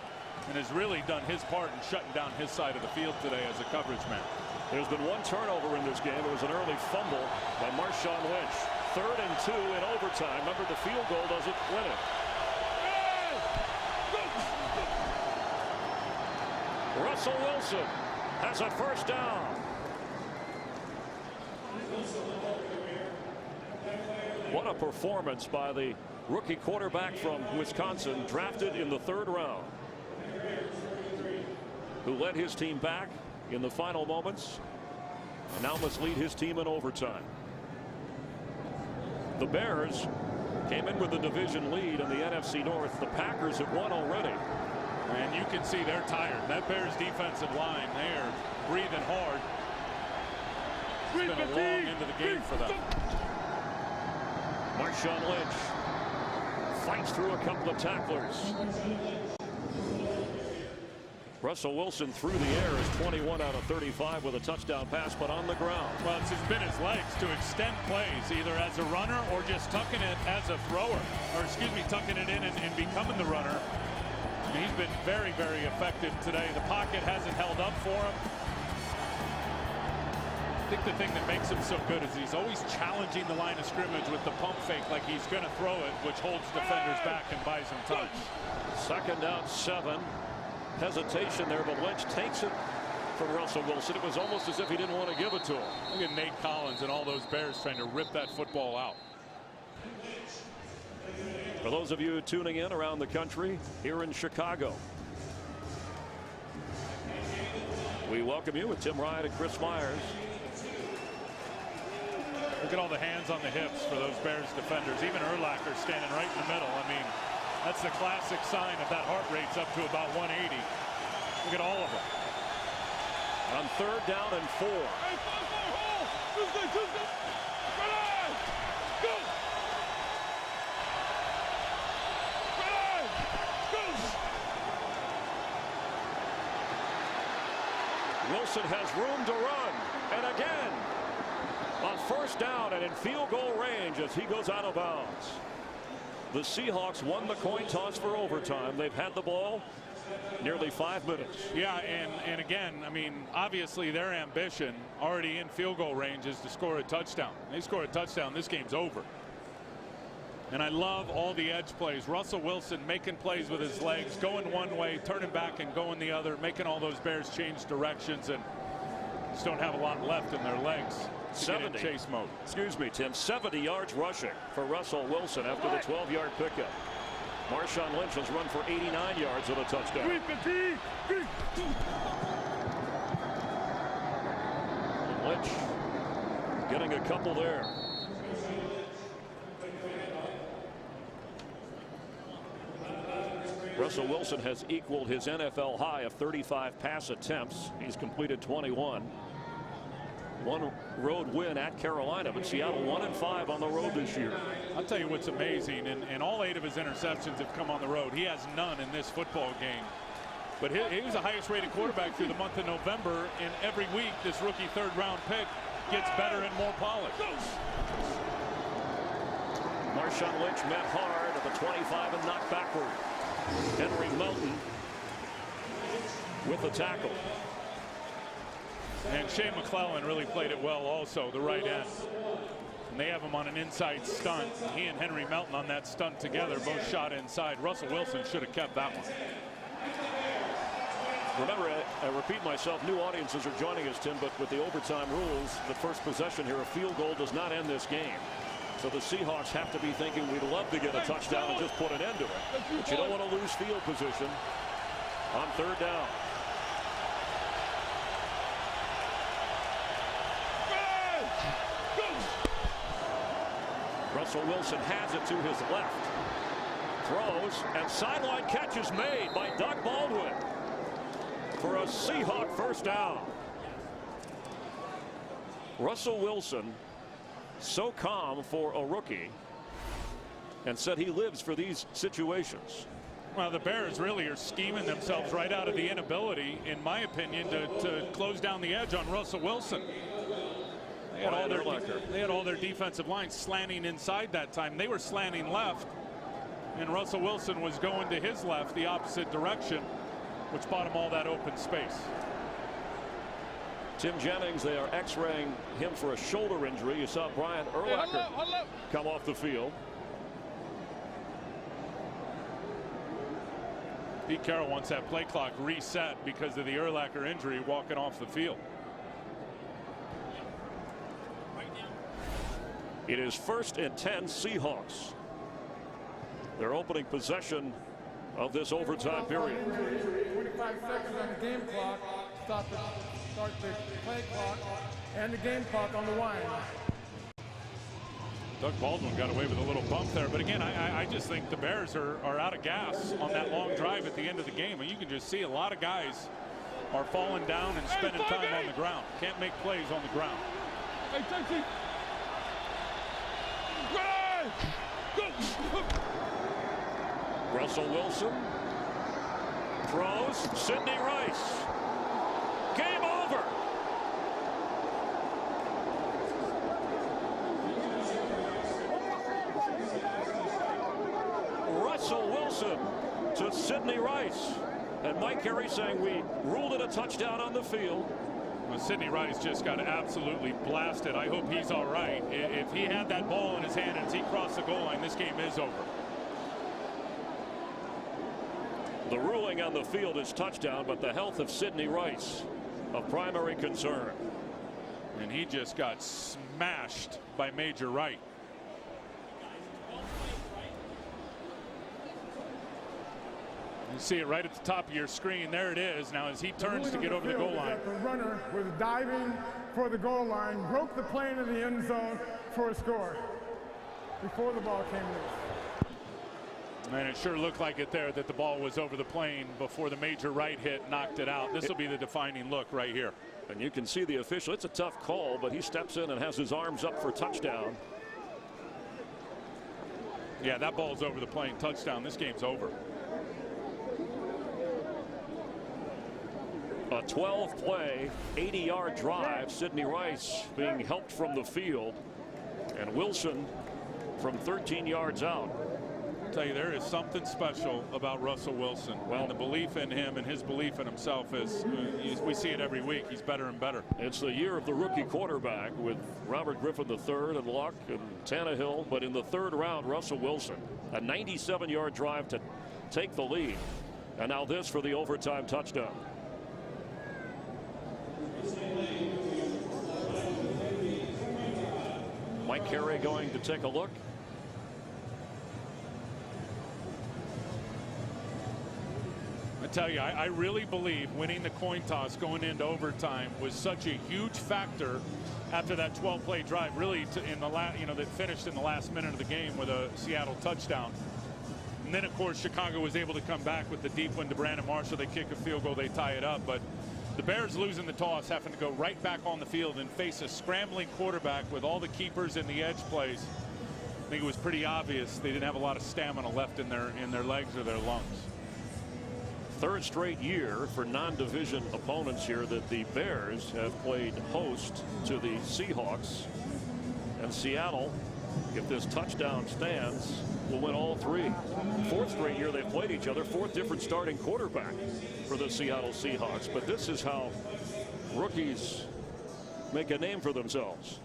and has really done his part in shutting down his side of the field today as a coverage man. There's been one turnover in this game. It was an early fumble by Marshawn Lynch. 3rd and 2 in overtime. Remember, the field goal doesn't win it. Russell Wilson has a first down. What a performance by the rookie quarterback from Wisconsin, drafted in the 3rd round, who led his team back in the final moments and now must lead his team in overtime. The Bears came in with the division lead in the NFC North. The Packers have won already. And you can see they're tired. That Bears defensive line, they are breathing hard. It's been a long end of the game for them. Marshawn Lynch fights through a couple of tacklers. Russell Wilson through the air is 21 out of 35 with a touchdown pass, but on the ground. Well, it's been his legs to extend plays either as a runner or just tucking it as a thrower, or excuse me, tucking it in and becoming the runner. He's been very, very effective today. The pocket hasn't held up for him. I think the thing that makes him so good is he's always challenging the line of scrimmage with the pump fake like he's going to throw it, which holds defenders back and buys him time. 2nd down 7. Hesitation there, but Lynch takes it from Russell Wilson. It was almost as if he didn't want to give it to him. Look at Nate Collins and all those Bears trying to rip that football out. For those of you tuning in around the country here in Chicago, we welcome you with Tim Ryan and Chris Myers. Look at all the hands on the hips for those Bears defenders. Even Urlacher standing right in the middle. I mean, that's the classic sign of that heart rate's up to about 180. Look at all of them. On 3rd down and 4. Wilson has room to run, and again on 1st down and in field goal range as he goes out of bounds. The Seahawks won the coin toss for overtime. They've had the ball nearly 5 minutes. Yeah, and again, I mean, obviously their ambition already in field goal range is to score a touchdown. They score a touchdown, this game's over. And I love all the edge plays. Russell Wilson making plays with his legs, going one way, turning back and going the other, making all those Bears change directions and just don't have a lot left in their legs. 70 chase mode. Excuse me, Tim. 70 yards rushing for Russell Wilson after the 12-yard pickup. Marshawn Lynch has run for 89 yards with a touchdown. Lynch getting a couple there. Russell Wilson has equaled his NFL high of 35 pass attempts. He's completed 21. One road win at Carolina, but Seattle 1-5 on the road this year. I'll tell you what's amazing, and all 8 of his interceptions have come on the road. He has none in this football game. But he was the highest rated quarterback through the month of November, and every week this rookie 3rd-round pick gets better and more polished. Marshawn Lynch met hard at the 25 and knocked backward. Henry Melton with the tackle. And Shea McClellan really played it well also, the right end. And they have him on an inside stunt. He and Henry Melton on that stunt together, both shot inside. Russell Wilson should have kept that one. Remember, I repeat myself, new audiences are joining us, Tim, but with the overtime rules, the first possession here, a field goal does not end this game. So the Seahawks have to be thinking we'd love to get a touchdown and just put an end to it. But you don't want to lose field position on 3rd down. Russell Wilson has it to his left. Throws, and sideline catch is made by Doug Baldwin for a Seahawk 1st down. Russell Wilson, so calm for a rookie, and said he lives for these situations. Well, the Bears really are scheming themselves right out of the inability, in my opinion, to close down the edge on Russell Wilson. They had all their defensive lines slanting inside that time. They were slanting left, and Russell Wilson was going to his left, the opposite direction, which bought him all that open space. Tim Jennings, they are x-raying him for a shoulder injury. You saw Brian Urlacher come off the field. Pete Carroll wants that play clock reset because of the Urlacher injury walking off the field. It is 1st and 10 Seahawks. Their opening possession of this overtime period. 25 seconds on the game clock. Start the play clock and the game clock on the line. Doug Baldwin got away with a little bump there, but again, I just think the Bears are out of gas on that long drive at the end of the game, and you can just see a lot of guys are falling down and spending time on the ground. Can't make plays on the ground. Russell Wilson throws. Sidney Rice. Game over. Russell Wilson to Sidney Rice. And Mike Carey saying we ruled it a touchdown on the field. Well, Sidney Rice just got absolutely blasted. I hope he's all right. If he had that ball in his hand and he crossed the goal line, this game is over. The ruling on the field is touchdown, but the health of Sidney Rice of primary concern. And he just got smashed by Major Wright. You see it right at the top of your screen. There it is. Now as he turns to get over the goal line. The runner was diving for the goal line, broke the plane in the end zone for a score before the ball came loose. And it sure looked like it there that the ball was over the plane before the Major Wright hit knocked it out. This will be the defining look right here. And you can see the official. It's a tough call, but he steps in and has his arms up for touchdown. Yeah, that ball's over the plane. Touchdown. This game's over. A 12-play, 80-yard drive. Sidney Rice being helped from the field, and Wilson from 13 yards out. I'll tell you, there is something special about Russell Wilson. Well, and the belief in him and his belief in himself is, we see it every week. He's better and better. It's the year of the rookie quarterback with Robert Griffin III and Luck and Tannehill. But in the third round, Russell Wilson, a 97-yard drive to take the lead. And now this for the overtime touchdown. Mike Carey going to take a look. I tell you, I really believe winning the coin toss going into overtime was such a huge factor after that 12-play drive, really that finished in the last minute of the game with a Seattle touchdown. And then, of course, Chicago was able to come back with the deep one to Brandon Marshall. They kick a field goal, they tie it up. But the Bears losing the toss, having to go right back on the field and face a scrambling quarterback with all the keepers in the edge plays. I think it was pretty obvious they didn't have a lot of stamina left in their legs or their lungs. Third straight year for non-division opponents here that the Bears have played host to the Seahawks. And Seattle, if this touchdown stands, will win all three. Fourth straight year they've played each other. Fourth different starting quarterback for the Seattle Seahawks. But this is how rookies make a name for themselves.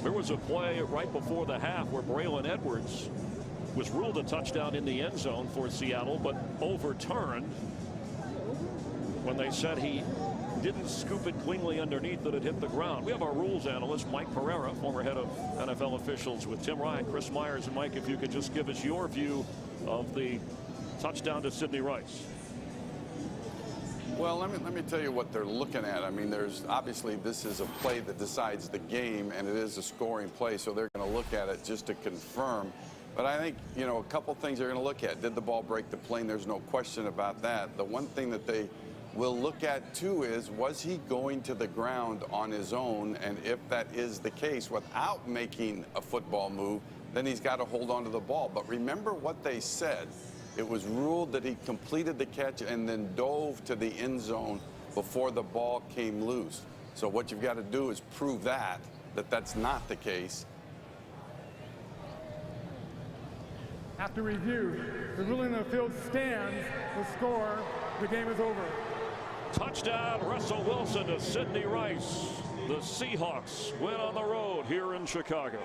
There was a play right before the half where Braylon Edwards was ruled a touchdown in the end zone for Seattle, but overturned when they said he didn't scoop it cleanly underneath, that it hit the ground. We have our rules analyst, Mike Pereira, former head of NFL officials with Tim Ryan, Chris Myers. And Mike, if you could just give us your view of the touchdown to Sidney Rice. Well, let me tell you what they're looking at. I mean, there's obviously this is a play that decides the game, and it is a scoring play, so they're going to look at it just to confirm. But I think, you know, a couple things they're going to look at. Did the ball break the plane? There's no question about that. The one thing that they will look at, too, is was he going to the ground on his own? And if that is the case, without making a football move, then he's got to hold on to the ball. But remember what they said. It was ruled that he completed the catch and then dove to the end zone before the ball came loose. So what you've got to do is prove that that's not the case. After review, the ruling on the field stands. The score, the game is over. Touchdown, Russell Wilson to Sidney Rice. The Seahawks win on the road here in Chicago.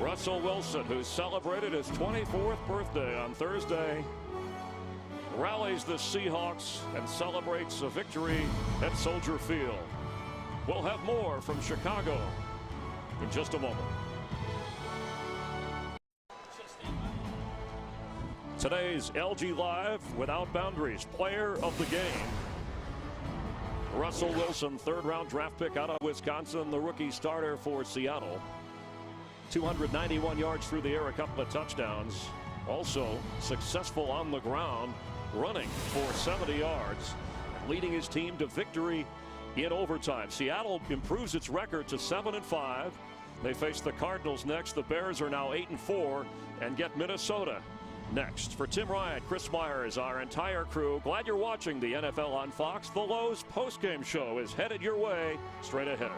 Russell Wilson, who celebrated his 24th birthday on Thursday, rallies the Seahawks and celebrates a victory at Soldier Field. We'll have more from Chicago in just a moment. Today's LG Live Without Boundaries Player of the Game. Russell Wilson, third-round draft pick out of Wisconsin, the rookie starter for Seattle. 291 yards through the air, a couple of touchdowns. Also successful on the ground, running for 70 yards, leading his team to victory in overtime. Seattle improves its record to 7-5. They face the Cardinals next. The Bears are now 8-4 and get Minnesota next. For Tim Ryan, Chris Myers, our entire crew, glad you're watching the NFL on Fox. The Lowe's postgame show is headed your way straight ahead.